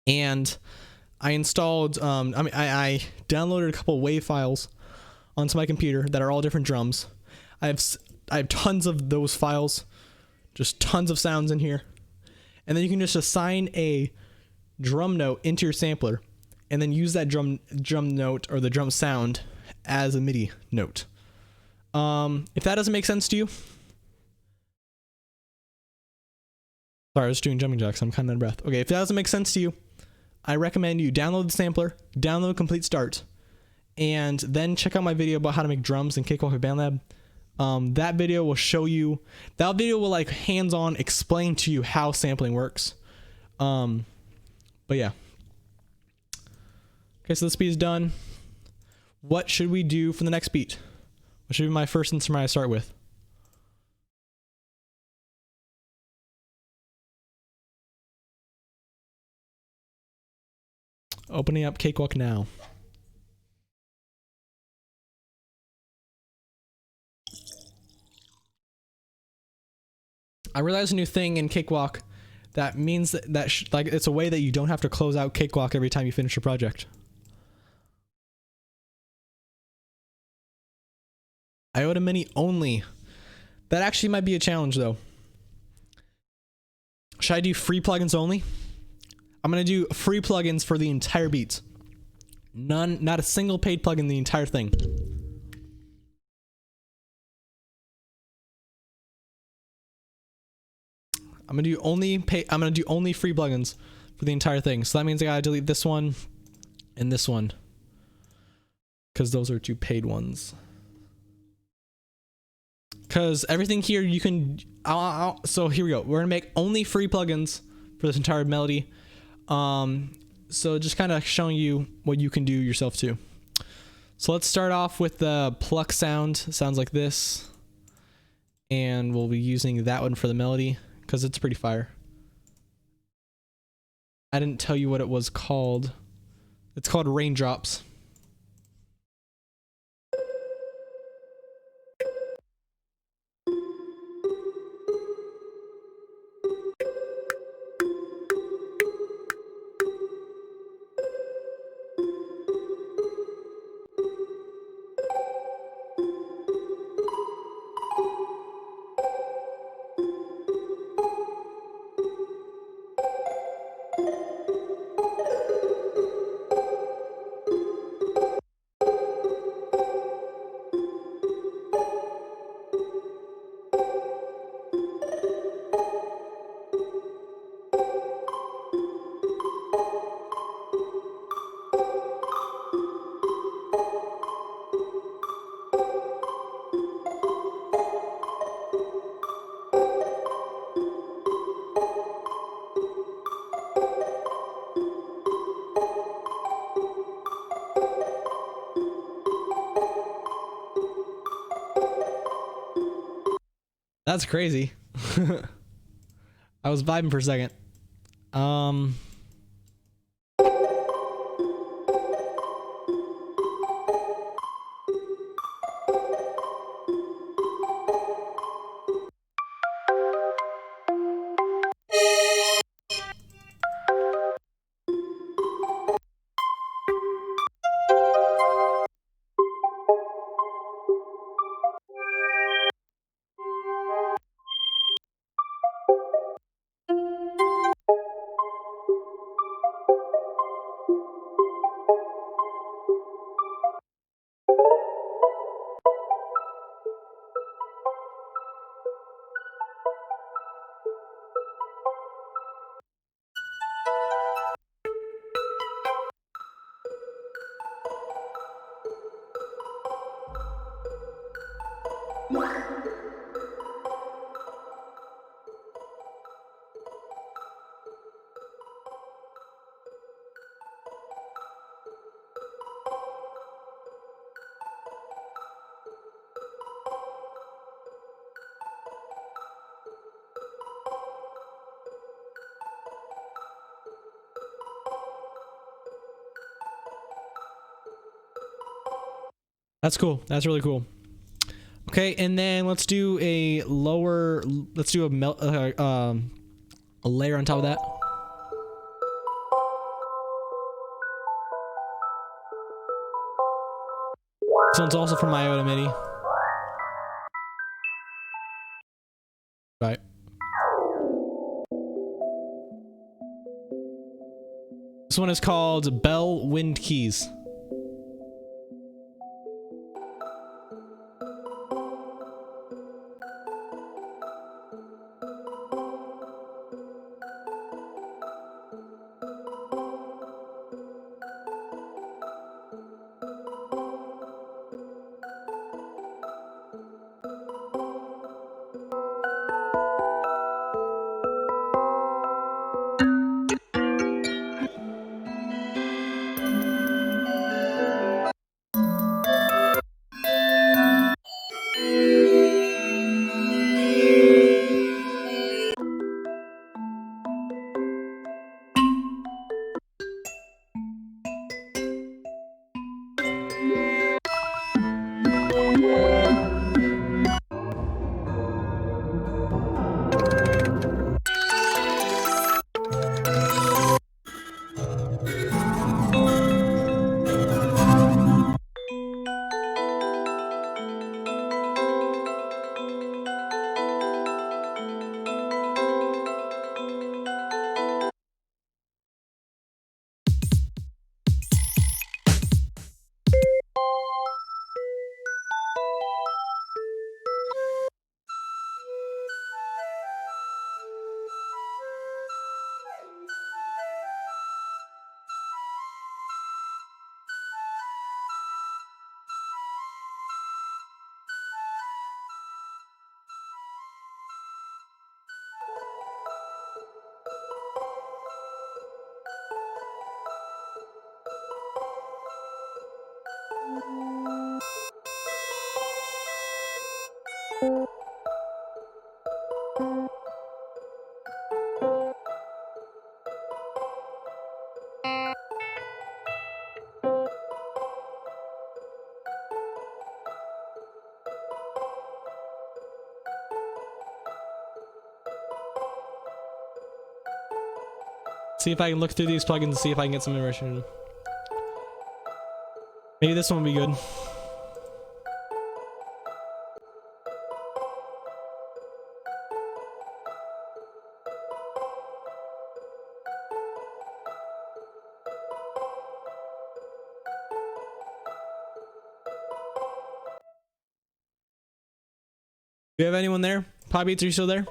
and I installed, I downloaded a couple of WAV files onto my computer that are all different drums. I have tons of those files, just tons of sounds in here. And then you can just assign a drum note into your sampler and then use that drum note or the drum sound as a MIDI note. If that doesn't make sense to you, sorry, I was doing jumping jacks, I'm kind of out of breath. Okay, if that doesn't make sense to you, I recommend you download the sampler, download Complete Start, and then check out my video about how to make drums in Cakewalk with BandLab. That video will show you, that video will like hands-on explain to you how sampling works. But yeah. Okay, so this beat is done. What should we do for the next beat? What should be my first instrument I start with? Opening up Cakewalk now. I realized a new thing in Cakewalk that means that like it's a way that you don't have to close out Cakewalk every time you finish a project. Iota Mini only. That actually might be a challenge though. Should I do free plugins only? I'm gonna do free plugins for the entire beat. Not a single paid plugin, the entire thing. I'm gonna do only free plugins for the entire thing. So that means I gotta delete this one and this one, because those are 2 paid ones. Because everything here you can, so here we go. We're gonna make only free plugins for this entire melody. So just kind of showing you what you can do yourself too. So let's start off with the pluck sound. It sounds like this. And we'll be using that one for the melody because it's pretty fire. I didn't tell you what it was called. It's called Raindrops. That's crazy. I was vibing for a second. That's cool. That's really cool. Okay, and then let's do a lower. Let's do a layer on top of that. This one's also from Iota MIDI. Right. This one is called Bell Wind Keys. See if I can look through these plugins and see if I can get some immersion. Maybe this one will be good. Do you have anyone there? Podbeats, are you still there?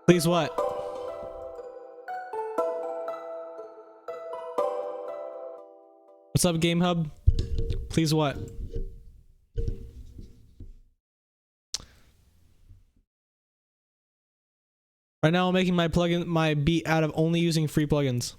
Please what? What's up, Game Hub? Please what? Right now I'm making my beat out of only using free plugins.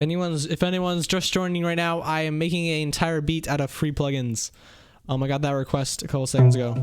If anyone's just joining right now, I am making an entire beat out of free plugins. I got that request a couple seconds ago.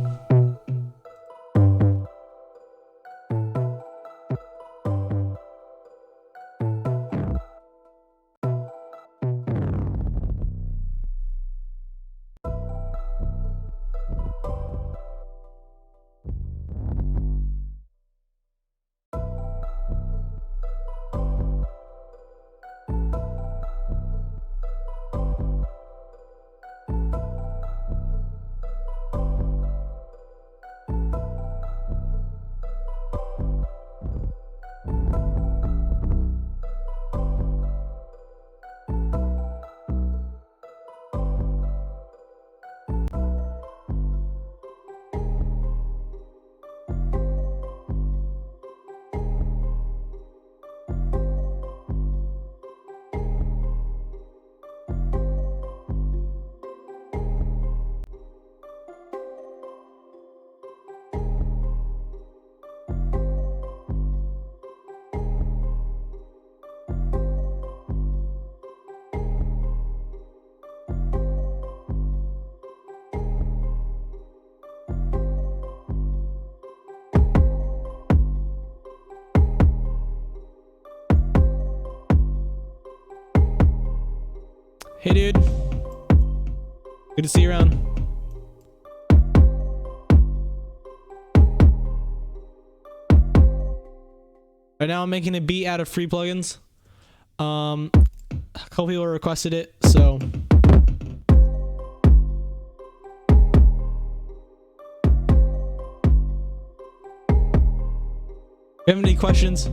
Hey dude, good to see you around. Right now I'm making a beat out of free plugins. A couple people requested it, so if you have any questions, if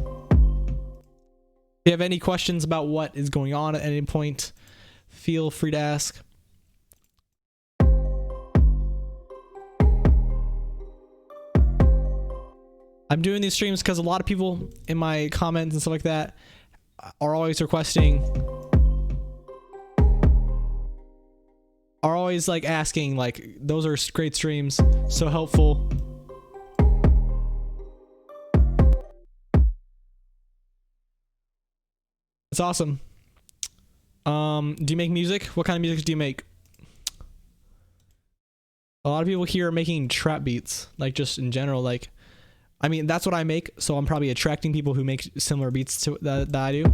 you have any questions about what is going on at any point, feel free to ask. I'm doing these streams because a lot of people in my comments and stuff like that are always requesting, are always like asking, like, those are great streams, so helpful. It's awesome. Do you make music? What kind of music do you make? A lot of people here are making trap beats, like just in general, like, I mean, that's what I make, so I'm probably attracting people who make similar beats to that I do.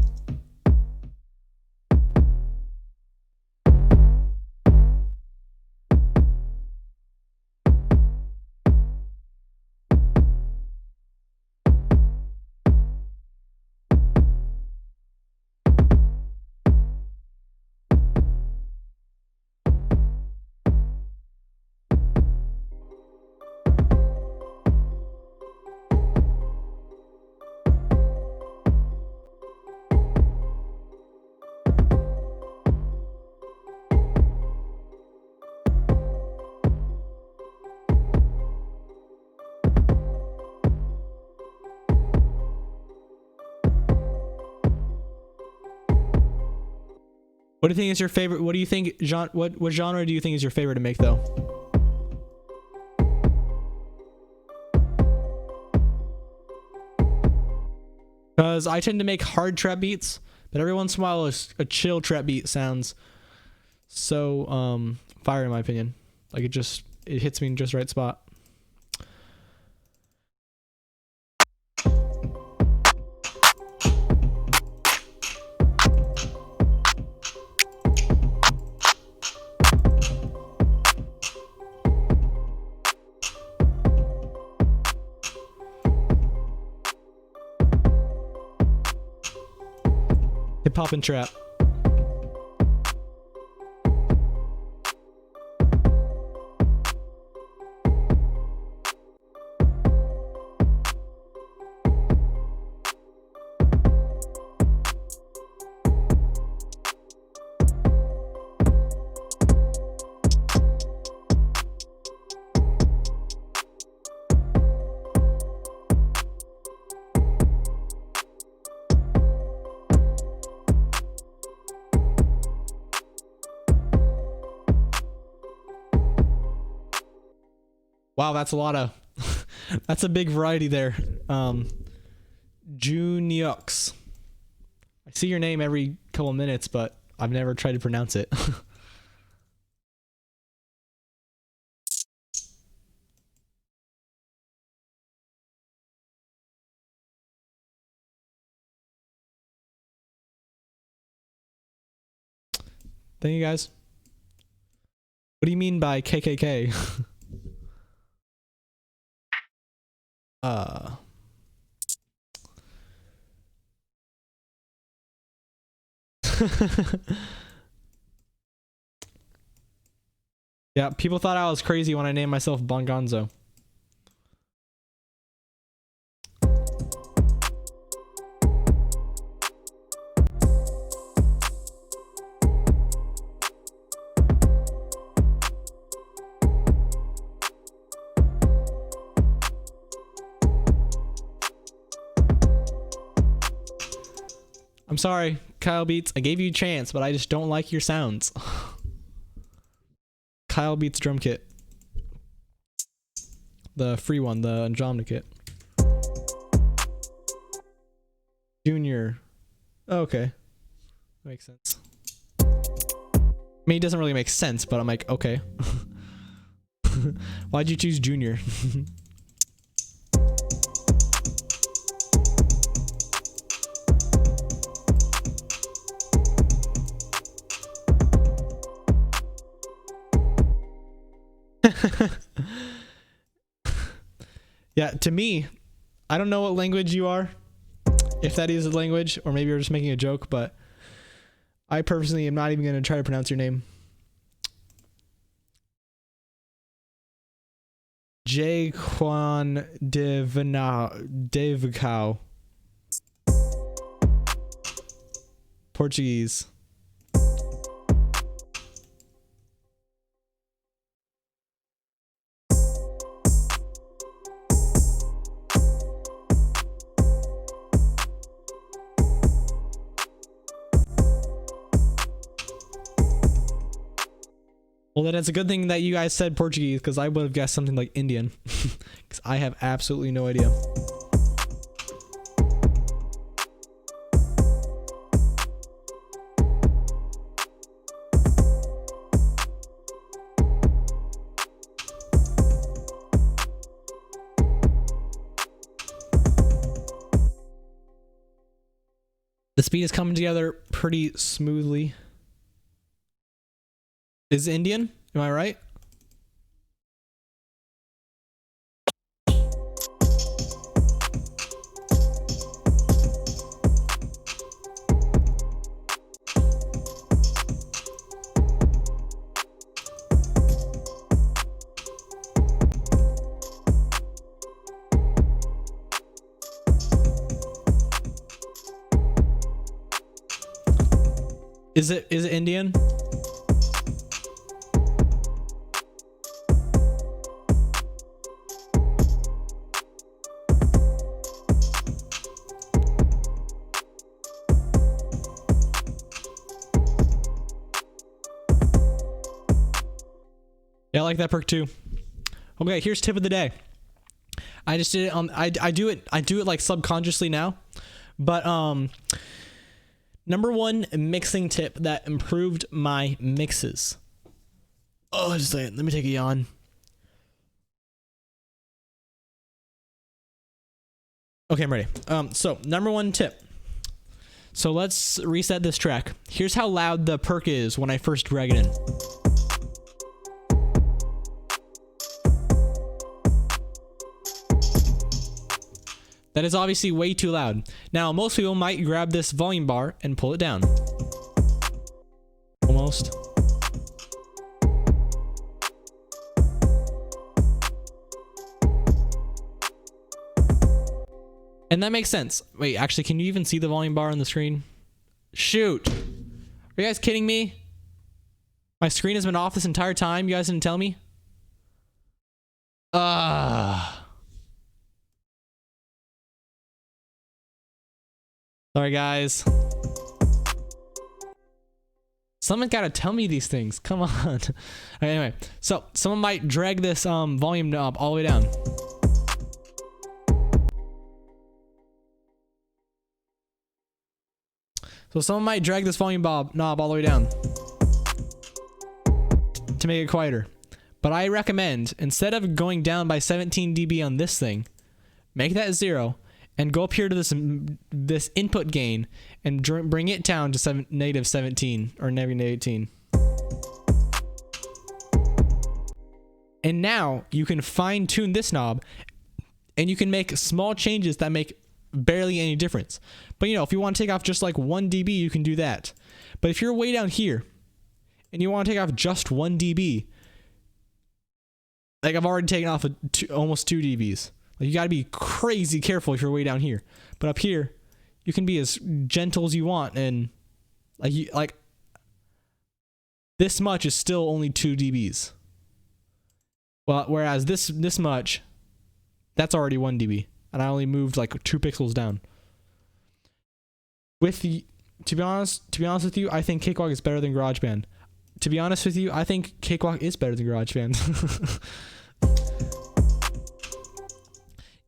What do you think is your favorite? What do you think, what genre do you think is your favorite to make though? Because I tend to make hard trap beats, but every once in a while a chill trap beat sounds so fire in my opinion. Like it hits me in just the right spot. Hip hop and trap. Wow, that's a lot of that's a big variety there. Juniox. I see your name every couple of minutes, but I've never tried to pronounce it. Thank you guys. What do you mean by KKK? Yeah, people thought I was crazy when I named myself Bongonzo. I'm sorry, Kyle Beats. I gave you a chance, but I just don't like your sounds. Kyle Beats drum kit. The free one, the Andromeda kit. Junior. Oh, okay. Makes sense. I mean, it doesn't really make sense, but I'm like, okay. Why'd you choose Junior? Yeah, to me, I don't know what language you are. if that is a language, or maybe you're just making a joke, but I personally am not even going to try to pronounce your name. Jaquan Devcao. Portuguese. Well, then it's a good thing that you guys said Portuguese, because I would have guessed something like Indian. Because I have absolutely no idea. The speed is coming together pretty smoothly. Is it Indian? Am I right? Is it Indian? Yeah, I like that perk too. Okay, here's tip of the day. I just did it on I do it like subconsciously now. But number one mixing tip that improved my mixes. Oh, just a second. Let me take a yawn. Okay, I'm ready. So number one tip. So let's reset this track. Here's how loud the perk is when I first drag it in. That is obviously way too loud. Now, most people might grab this volume bar and pull it down. Almost. And that makes sense. Wait, actually, can you even see the volume bar on the screen? Shoot. Are you guys kidding me? My screen has been off this entire time. You guys didn't tell me? Sorry, guys. Someone gotta tell me these things. Come on. Okay, anyway, so someone might drag this volume knob all the way down. So someone might drag this volume knob all the way down to make it quieter. But I recommend, instead of going down by 17 dB on this thing, make that 0 and go up here to this input gain and bring it down to -17 or -18. And now you can fine tune this knob and you can make small changes that make barely any difference. But you know, if you want to take off just like 1 dB, you can do that. But if you're way down here and you want to take off just 1 dB, like I've already taken off almost 2 dBs. Like you got to be crazy careful if you're way down here. But up here, you can be as gentle as you want, and like this much is still only 2 dBs. Well, whereas this much, that's already 1 dB, and I only moved like 2 pixels down. To be honest with you, I think Cakewalk is better than GarageBand. To be honest with you, I think Cakewalk is better than GarageBand.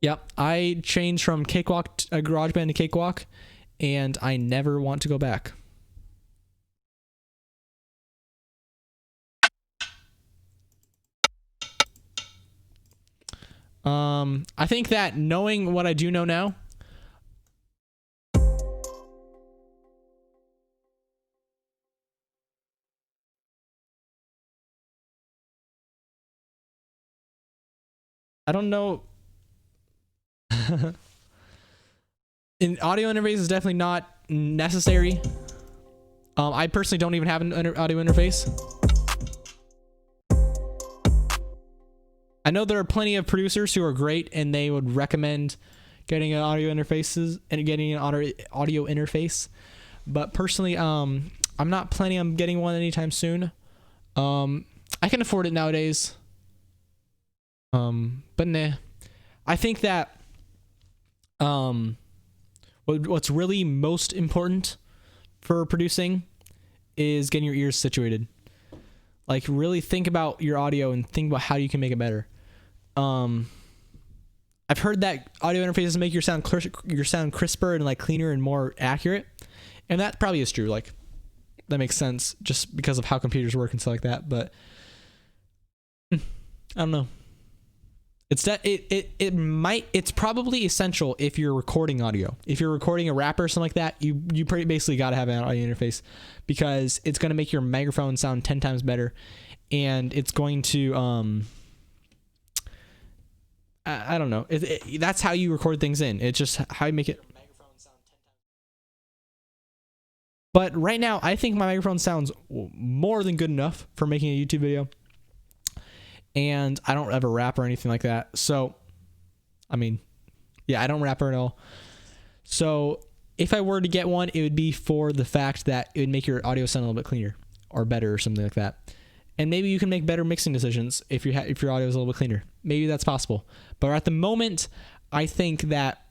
Yep, I changed from GarageBand to Cakewalk, and I never want to go back. I think that knowing what I do know now, I don't know. An audio interface is definitely not necessary. I personally don't even have an audio interface. I know there are plenty of producers who are great and they would recommend getting an audio interfaces and getting an audio interface, but personally, I'm not planning on getting one anytime soon. I can afford it nowadays. But nah. I think that what's really most important for producing is getting your ears situated. Like, really think about your audio and think about how you can make it better. I've heard that audio interfaces make your sound crisper and like cleaner and more accurate, and that probably is true. Like, that makes sense just because of how computers work and stuff like that. But I don't know. It's probably essential if you're recording audio. If you're recording a rapper or something like that, you basically got to have an audio interface, because it's going to make your microphone sound 10 times better, and it's going to I don't know. That's how you record things in. It's just how you make it. But right now, I think my microphone sounds more than good enough for making a YouTube video. And I don't ever rap or anything like that. So, I mean, yeah, I don't rap at all. So, if I were to get one, it would be for the fact that it would make your audio sound a little bit cleaner or better or something like that. And maybe you can make better mixing decisions if your audio is a little bit cleaner. Maybe that's possible. But at the moment, I think that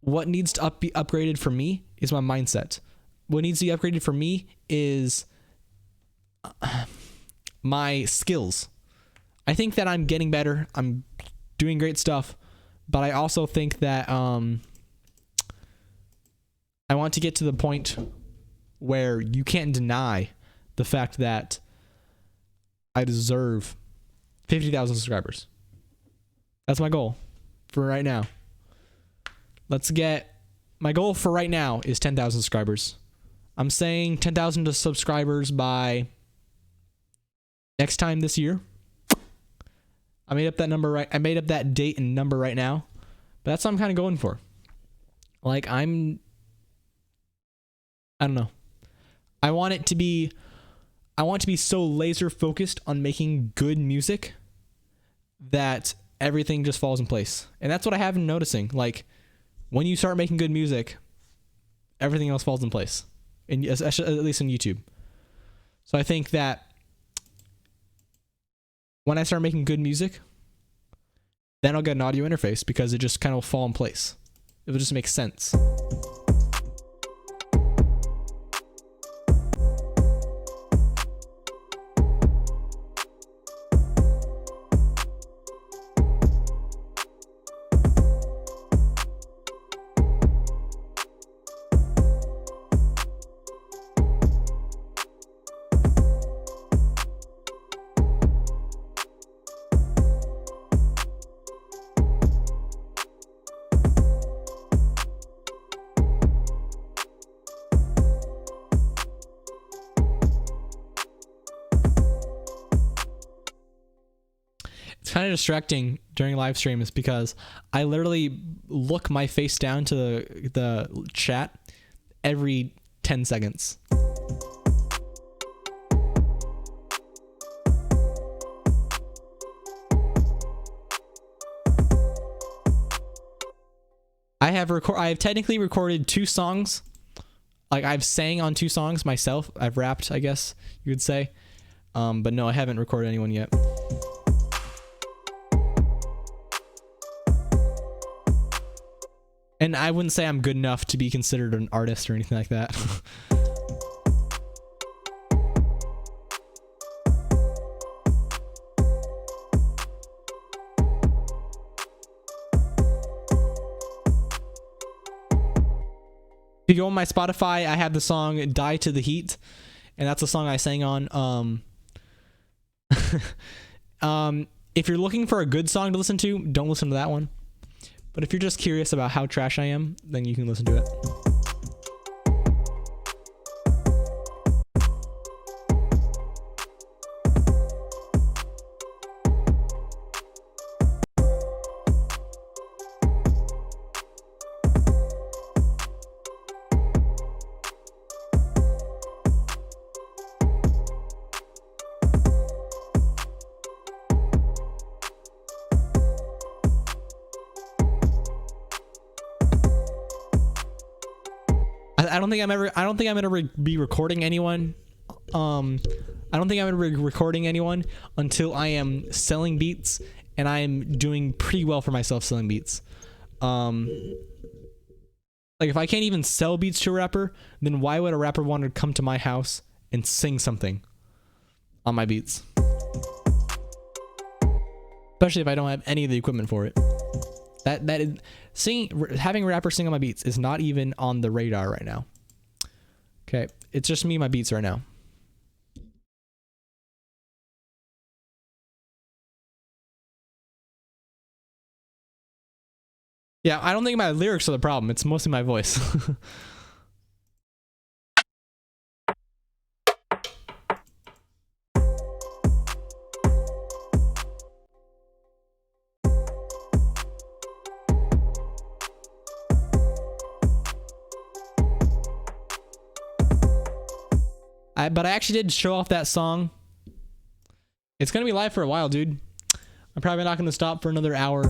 what needs to be upgraded for me is my mindset. What needs to be upgraded for me is my skills. I think that I'm getting better. I'm doing great stuff, but I also think that I want to get to the point where you can't deny the fact that I deserve 50,000 subscribers. That's my goal for right now. My goal for right now is 10,000 subscribers. I'm saying 10,000 subscribers by next time this year. I made up that number right. I made up that date and number right now, but that's what I'm kind of going for. Like, I don't know. I want to be so laser focused on making good music that everything just falls in place. And that's what I have been noticing. Like, when you start making good music, everything else falls in place. And at least on YouTube. So I think that when I start making good music, then I'll get an audio interface, because it just kind of will fall in place. It will just make sense. It's kind of distracting during live streams because I literally look my face down to the chat every 10 seconds. I have technically recorded 2 songs. Like, I've sang on 2 songs myself. I've rapped, I guess you would say. But no, I haven't recorded anyone yet. And I wouldn't say I'm good enough to be considered an artist or anything like that. If you go on my Spotify, I have the song Die to the Heat, and that's a song I sang on. If you're looking for a good song to listen to, don't listen to that one. But if you're just curious about how trash I am, then you can listen to it. I don't think I'm gonna be recording anyone. I don't think I'm gonna be recording anyone until I am selling beats, and I am doing pretty well for myself selling beats. Like if I can't even sell beats to a rapper, then why would a rapper want to come to my house and sing something on my beats? Especially if I don't have any of the equipment for it. Having a rapper sing on my beats is not even on the radar right now. Okay, it's just me and my beats right now. Yeah, I don't think my lyrics are the problem. It's mostly my voice. But I actually did show off that song. It's gonna be live for a while, dude. I'm probably not gonna stop for another hour.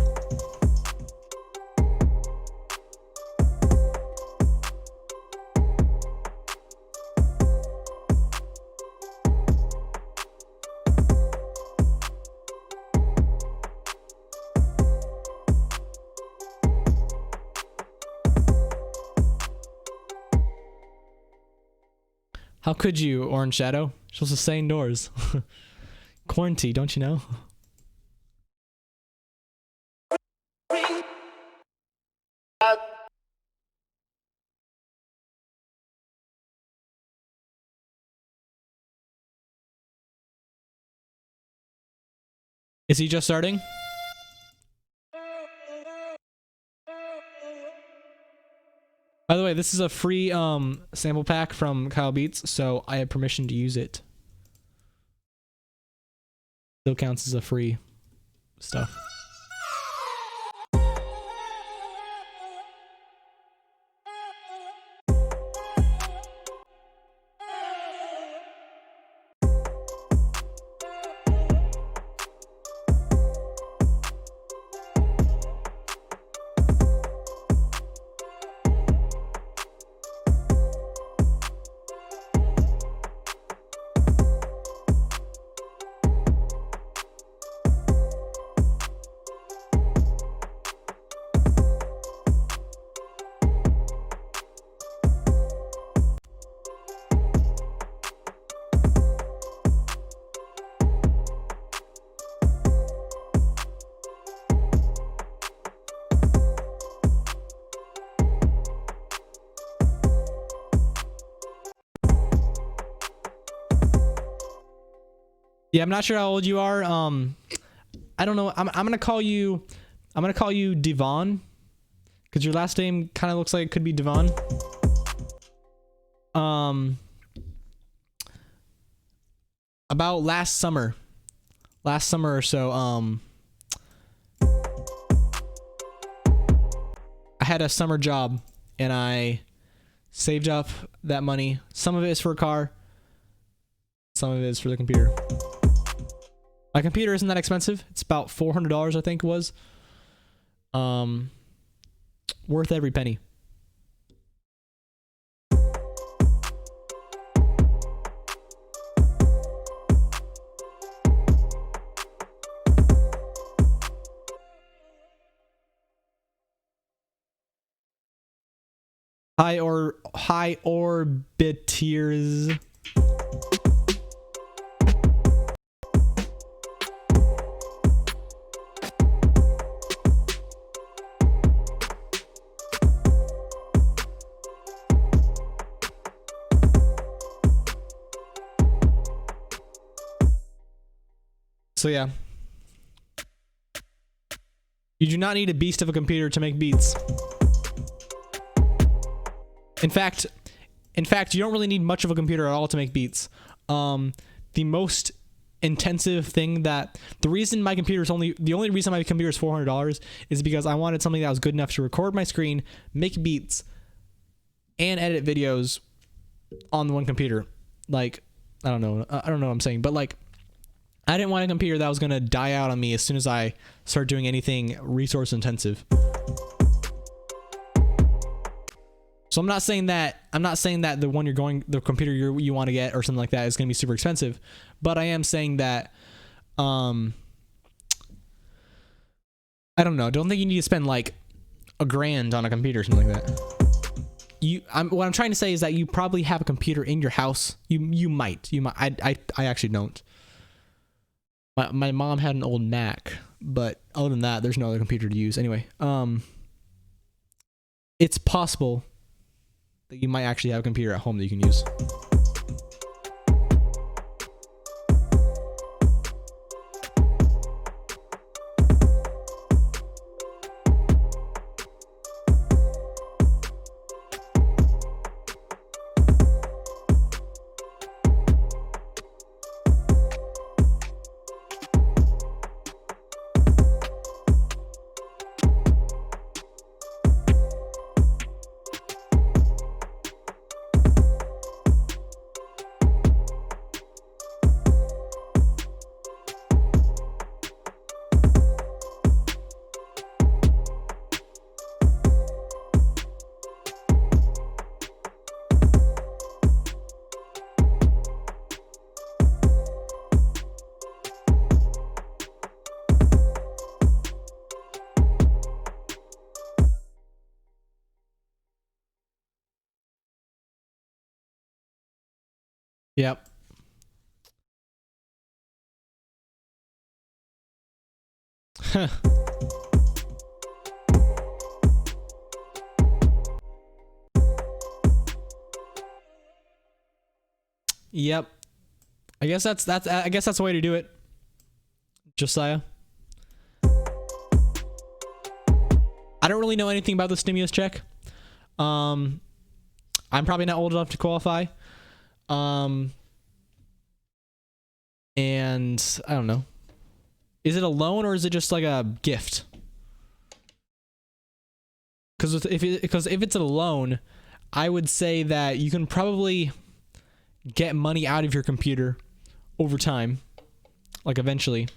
How could you, Orange Shadow? You're supposed to stay indoors. Quarantine, don't you know? Is he just starting? By the way, this is a free sample pack from Kyle Beats, so I have permission to use it. Still counts as a free stuff. Yeah, I'm not sure how old you are. I don't know. I'm gonna call you Devon, because your last name kind of looks like it could be Devon. About last summer or so, I had a summer job and I saved up that money. Some of it is for a car, some of it is for the computer. My computer isn't that expensive. It's about $400, I think it was. Worth every penny. High orbiters. So yeah, you do not need a beast of a computer to make beats. In fact, you don't really need much of a computer at all to make beats. The most intensive thing the only reason my computer is $400 is because I wanted something that was good enough to record my screen, make beats, and edit videos on the one computer. Like, I don't know what I'm saying, but like, I didn't want a computer that was gonna die out on me as soon as I start doing anything resource intensive. So I'm not saying that the computer you want to get or something like that is going to be super expensive, but I am saying that I don't know. Don't think you need to spend like $1,000 on a computer or something like that. What I'm trying to say is that you probably have a computer in your house. You might. I actually don't. My mom had an old Mac, but other than that, there's no other computer to use. Anyway, it's possible that you might actually have a computer at home that you can use. Yep. Yep. I guess that's the way to do it. Josiah. I don't really know anything about the stimulus check. I'm probably not old enough to qualify. And I don't know. Is it a loan or is it just like a gift? Because if it's a loan, I would say that you can probably get money out of your computer over time, like eventually.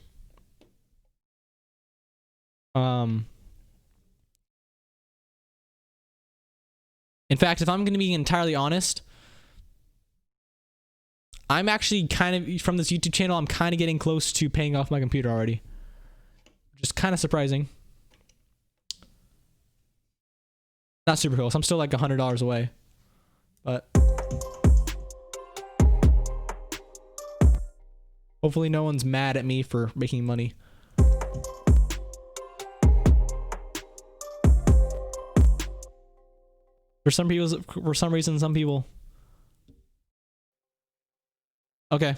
In fact, if I'm going to be entirely honest, I'm actually kind of, from this YouTube channel, I'm kind of getting close to paying off my computer already. Which is kind of surprising. Not super close. I'm still like $100 away. But hopefully no one's mad at me for making money. For some reason, some people. Okay.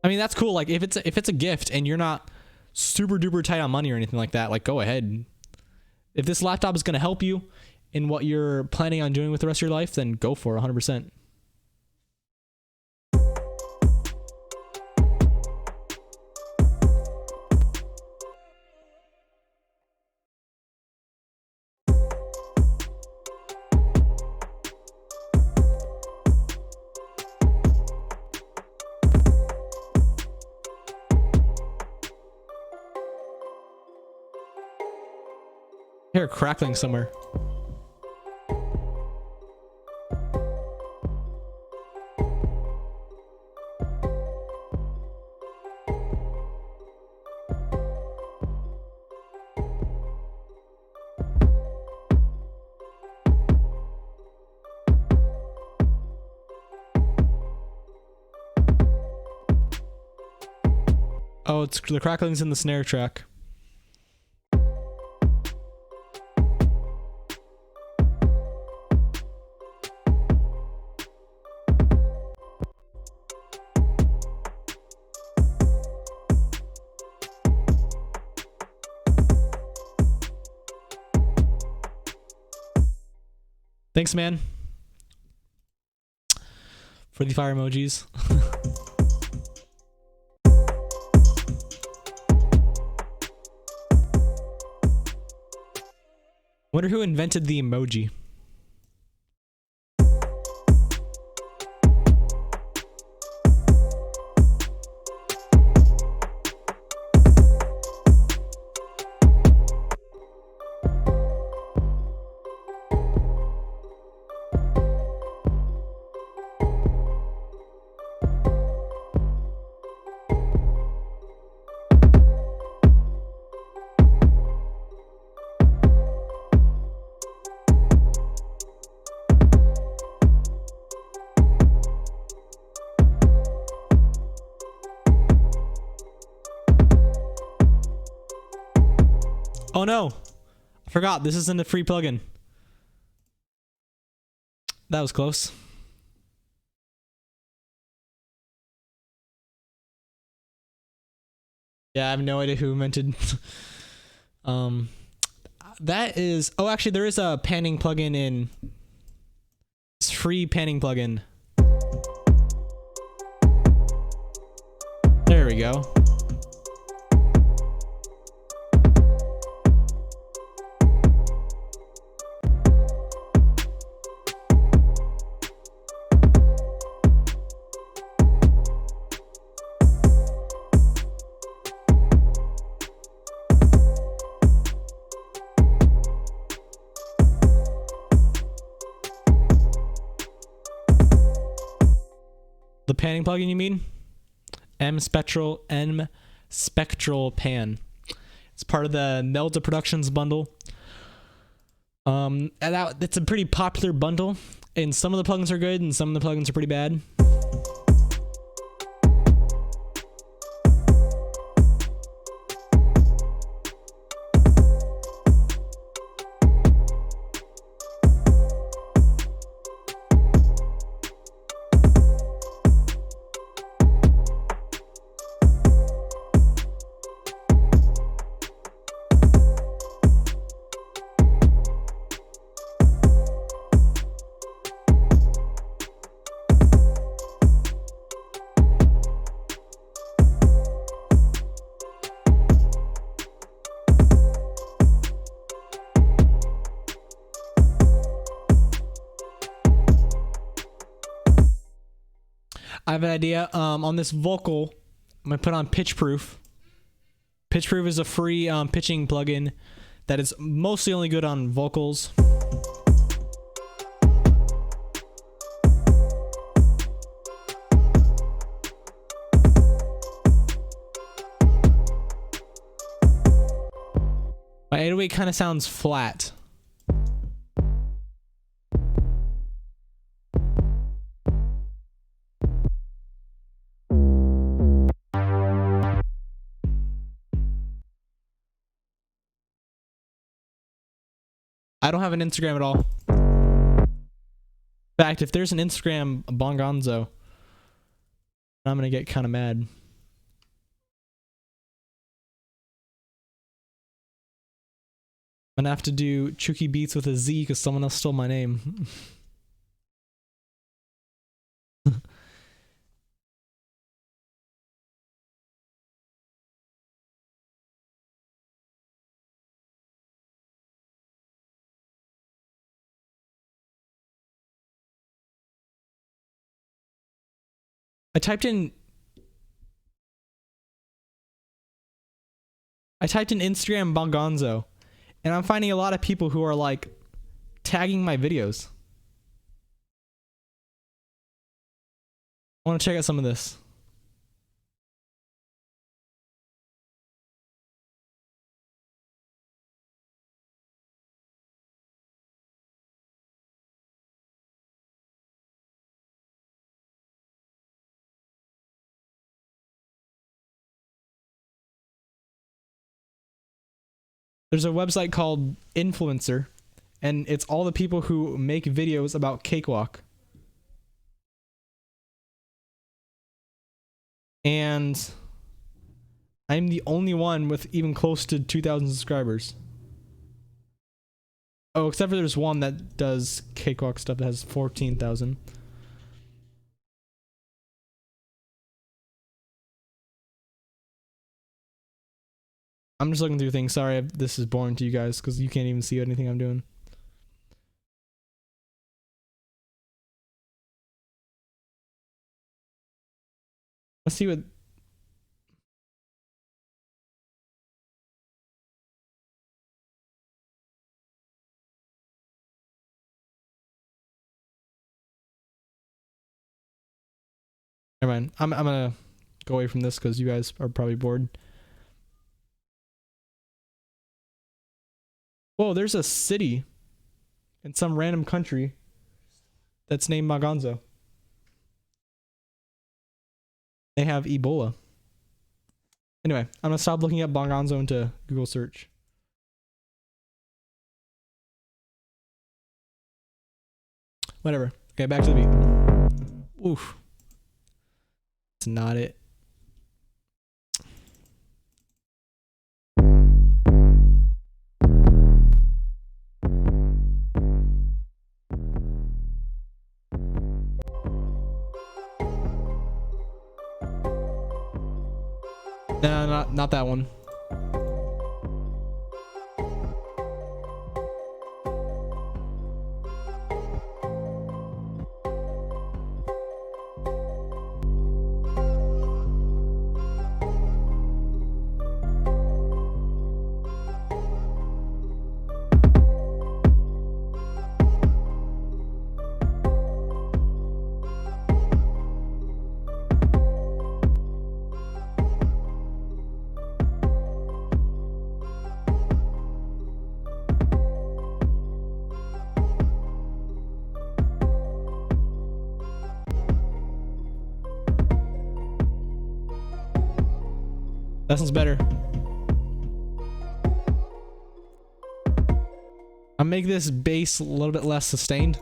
I mean, that's cool. Like if it's a gift and you're not super duper tight on money or anything like that, like go ahead. If this laptop is going to help you in what you're planning on doing with the rest of your life, then go for it 100%. I hear crackling somewhere. Oh, it's the crackling's in the snare track. Thanks, man, for the fire emojis. Wonder who invented the emoji. no. I forgot. This isn't a free plugin. That was close. Yeah, I have no idea who invented. That is. Oh, actually, there is a panning plugin in. It's free panning plugin. There we go. The panning plugin, you mean? M Spectral Pan. It's part of the Nelda Productions bundle. And it's a pretty popular bundle, and some of the plugins are good and some of the plugins are pretty bad. I have an idea. On this vocal, I'm gonna put on Pitch Proof. Pitch Proof is a free pitching plugin that is mostly only good on vocals. My 808 kind of sounds flat. I don't have an Instagram at all. In fact, if there's an Instagram Bongonzo, I'm gonna get kind of mad. I'm gonna have to do Chucky Beats with a Z because someone else stole my name. I typed in Instagram Bongonzo, and I'm finding a lot of people who are like tagging my videos. I want to check out some of this. There's a website called Influencer, and it's all the people who make videos about Cakewalk. And I'm the only one with even close to 2,000 subscribers. Oh, except for there's one that does Cakewalk stuff that has 14,000. I'm just looking through things. Sorry if this is boring to you guys because you can't even see anything I'm doing. Let's see what... Never mind. I'm gonna go away from this because you guys are probably bored. Whoa, there's a city in some random country that's named Bongonzo. They have Ebola. Anyway, I'm gonna stop looking at Bongonzo into Google search. Whatever. Okay, back to the beat. Oof. It's not it. No, not that one. That sounds better. I'll make this bass a little bit less sustained.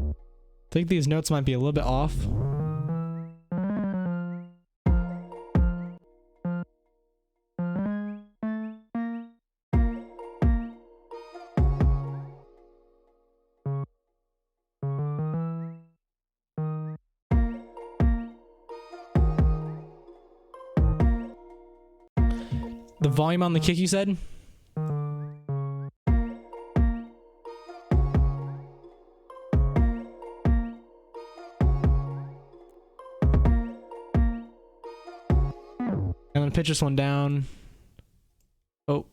I think these notes might be a little bit off. The volume on the kick, you said? I'm gonna pitch this one down. Oh.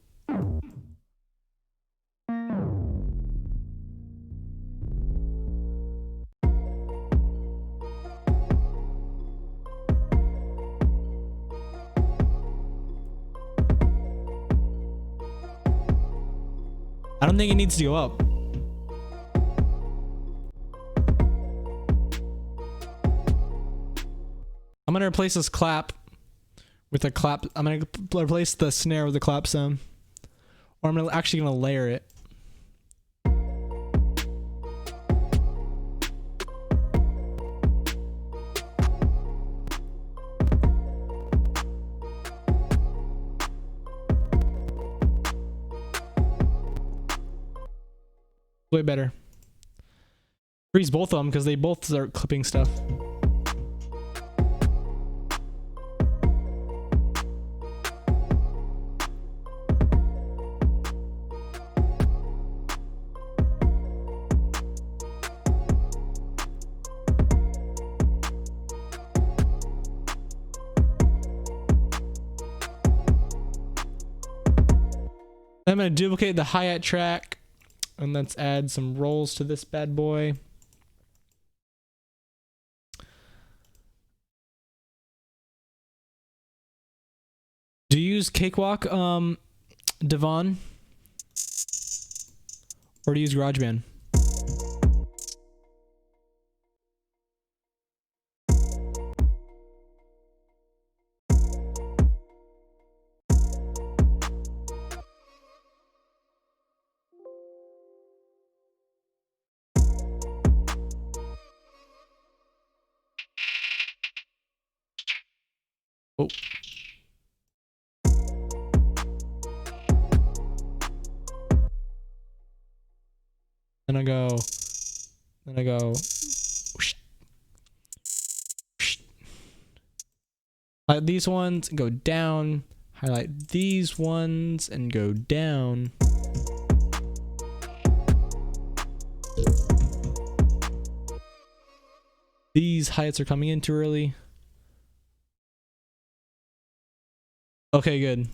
I don't think it needs to go up. I'm gonna replace this clap with a clap. I'm gonna replace the snare with a clap sound, or I'm actually gonna layer it. Way better. Freeze both of them because they both start clipping stuff. I'm going to duplicate the hi-hat track. And let's add some rolls to this bad boy. Do you use Cakewalk, Devon? Or do you use GarageBand? Oh. Then I go. Highlight these ones and go down. Highlight these ones and go down. These heights are coming in too early. Okay, good.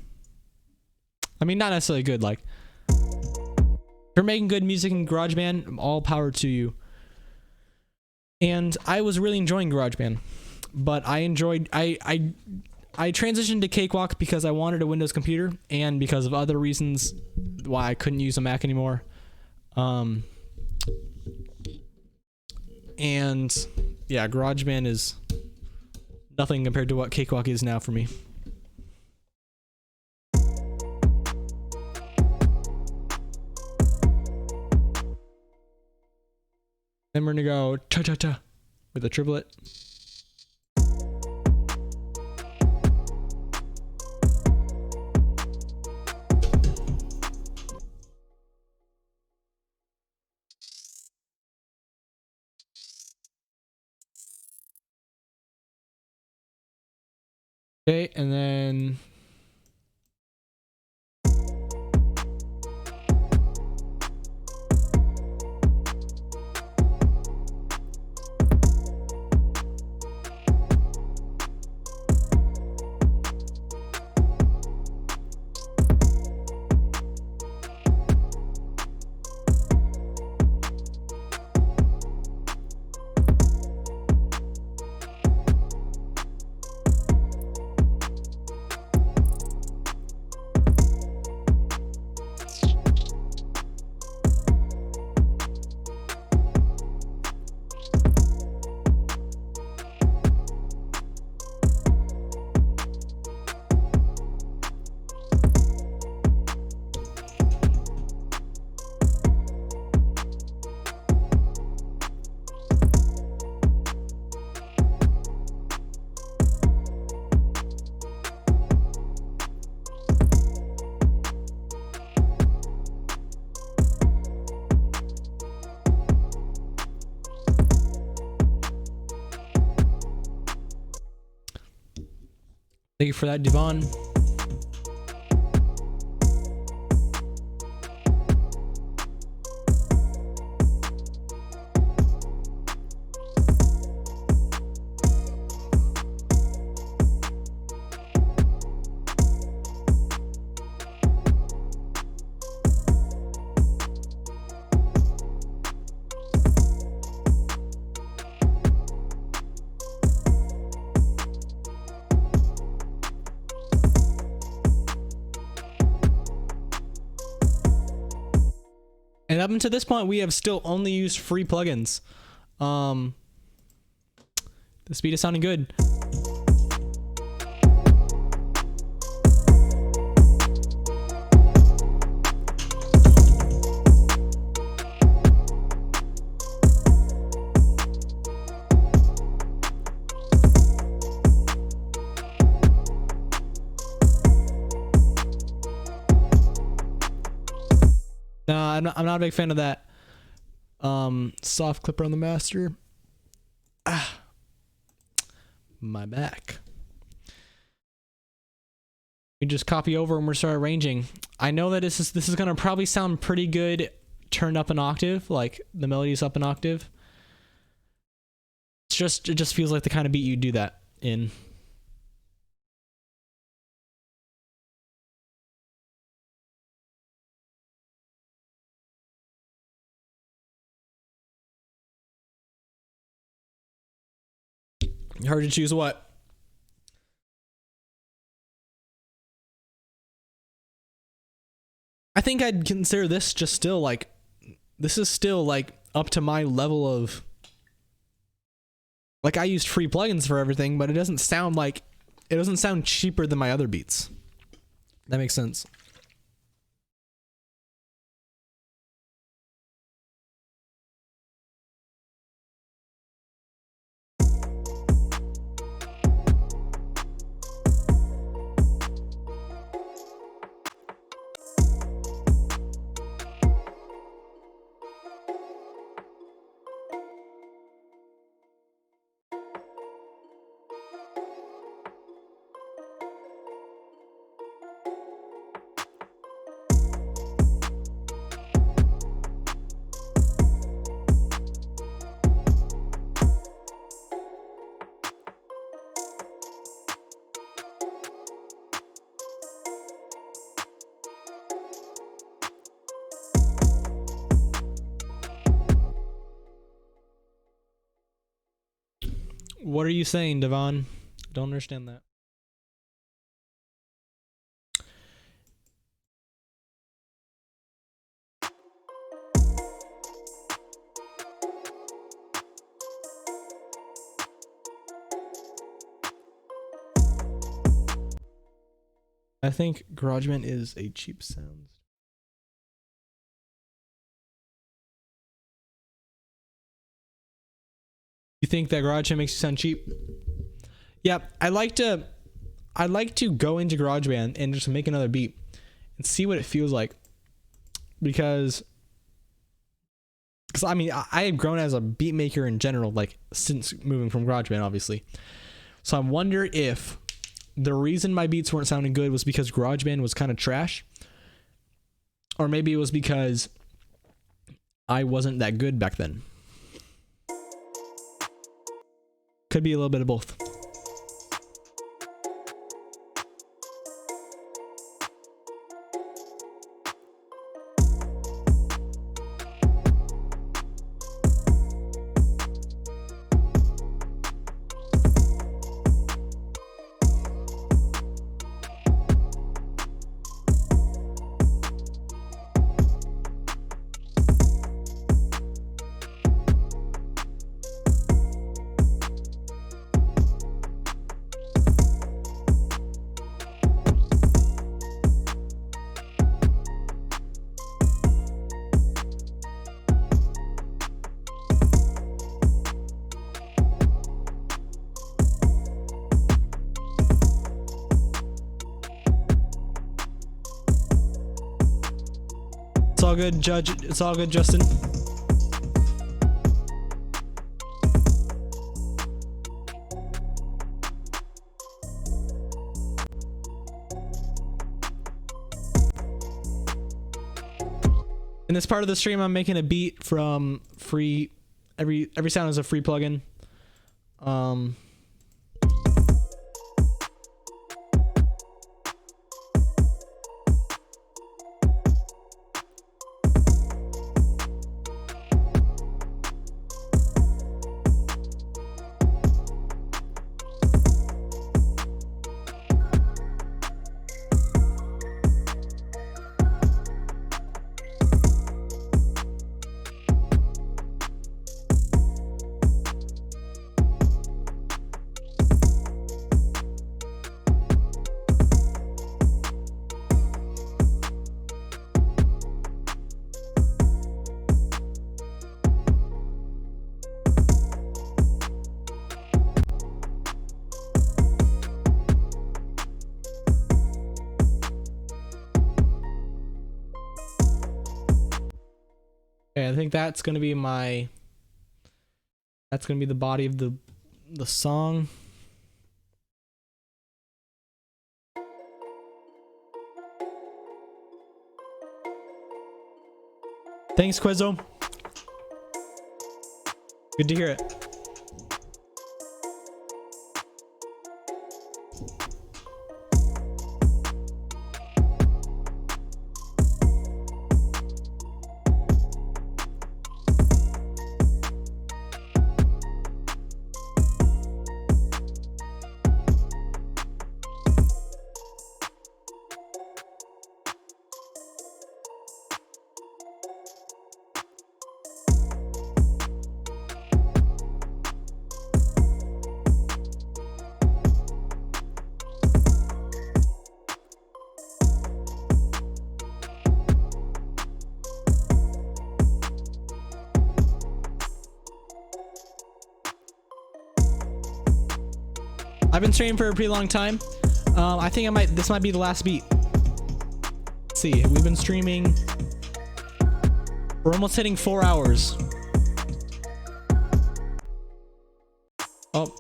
I mean, not necessarily good. Like, if you're making good music in GarageBand, all power to you. And I was really enjoying GarageBand, but I transitioned to Cakewalk because I wanted a Windows computer and because of other reasons why I couldn't use a Mac anymore. And yeah, GarageBand is Nothing compared to what Cakewalk is now for me. Then we're gonna go cha-cha-cha with a triplet. Okay, and then thank you for that, Devon. And up until this point, we have still only used free plugins. The speed is sounding good. No, I'm not a big fan of that soft clipper on the master. Ah, my back. We just copy over and we're start arranging. I know that this is gonna probably sound pretty good turned up an octave, like the melody's up an octave. It just feels like the kind of beat you do that in. Hard to choose what? I think I'd consider this just still like, this is still like up to my level of, like I used free plugins for everything, but it doesn't sound cheaper than my other beats. That makes sense. What are you saying, Devon? Don't understand that. I think GarageBand is a cheap sound. You think that GarageBand makes you sound cheap? Yeah, I like to go into GarageBand and just make another beat and see what it feels like, because I mean I have grown as a beat maker in general, like since moving from GarageBand, obviously. So I wonder if the reason my beats weren't sounding good was because GarageBand was kind of trash, or maybe it was because I wasn't that good back then. Could be a little bit of both. It's all good, Judge. It's all good, Justin. In this part of the stream, I'm making a beat from free. Every sound is a free plugin. Okay, I think that's gonna be my. That's gonna be the body of the song. Thanks, Quizzo. Good to hear it. I've been streaming for a pretty long time. I think this might be the last beat. Let's see, we've been streaming. We're almost hitting 4 hours. Oh.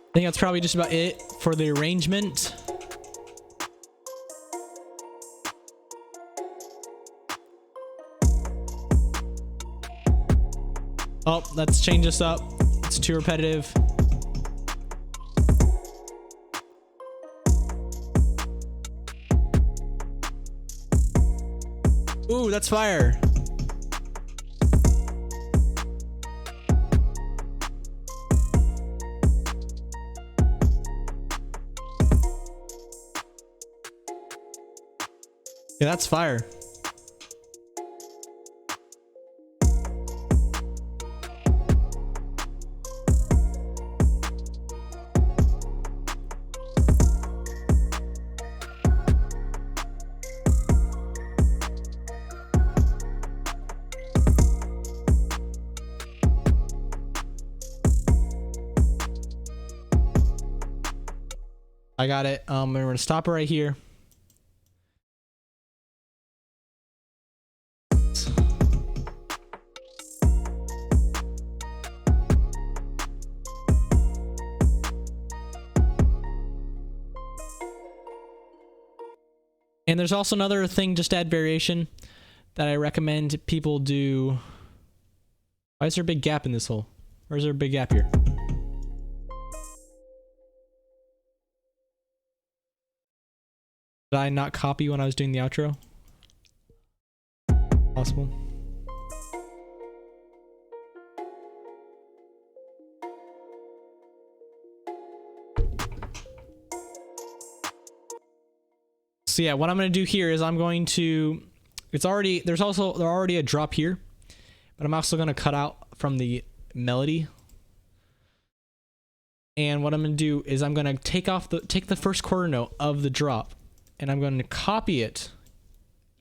I think that's probably just about it for the arrangement. Oh, let's change this up. It's too repetitive. Ooh, that's fire. Yeah, that's fire. I got it. We're gonna stop it right here. And there's also another thing, just to add variation, that I recommend people do. Why is there a big gap in this hole? Or is there a big gap here? Did I not copy when I was doing the outro? Possible. So yeah, what I'm going to do here is I'm going to, there's already a drop here, but I'm also going to cut out from the melody. And what I'm going to do is I'm going to take the first quarter note of the drop, and I'm going to copy it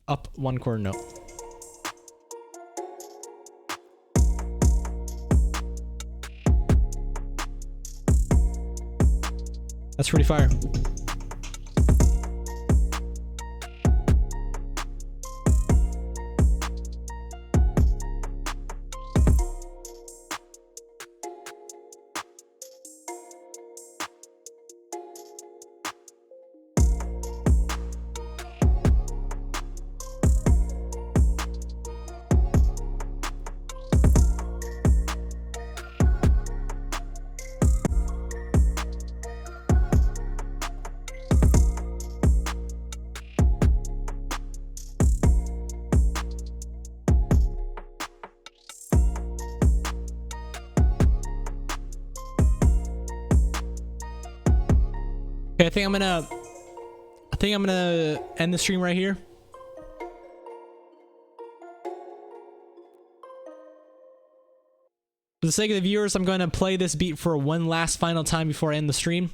up one quarter note. That's pretty fire. Okay, I think I'm gonna end the stream right here. For the sake of the viewers, I'm going to play this beat for one last final time before I end the stream.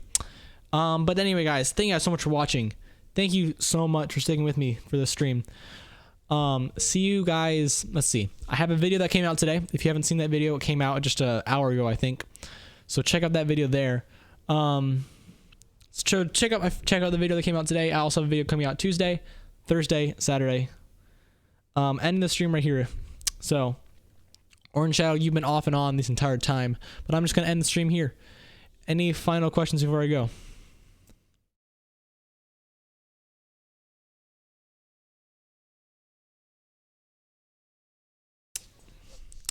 But anyway, guys, thank you guys so much for watching. Thank you so much for sticking with me for this stream. See you guys. Let's see. I have a video that came out today. If you haven't seen that video, it came out just an hour ago, I think. So check out that video there. So check out the video that came out today. I also have a video coming out Tuesday, Thursday, Saturday. Ending the stream right here. So, Orange Shadow, you've been off and on this entire time, but I'm just gonna end the stream here. Any final questions before I go?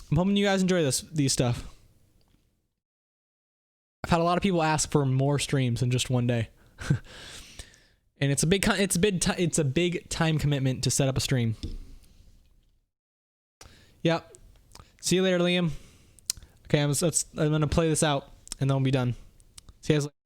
I'm hoping you guys enjoy these stuff. I've had a lot of people ask for more streams in just one day. And it's a big time commitment to set up a stream. Yep. See you later, Liam. Okay, I'm gonna play this out and then we'll be done. See you guys later.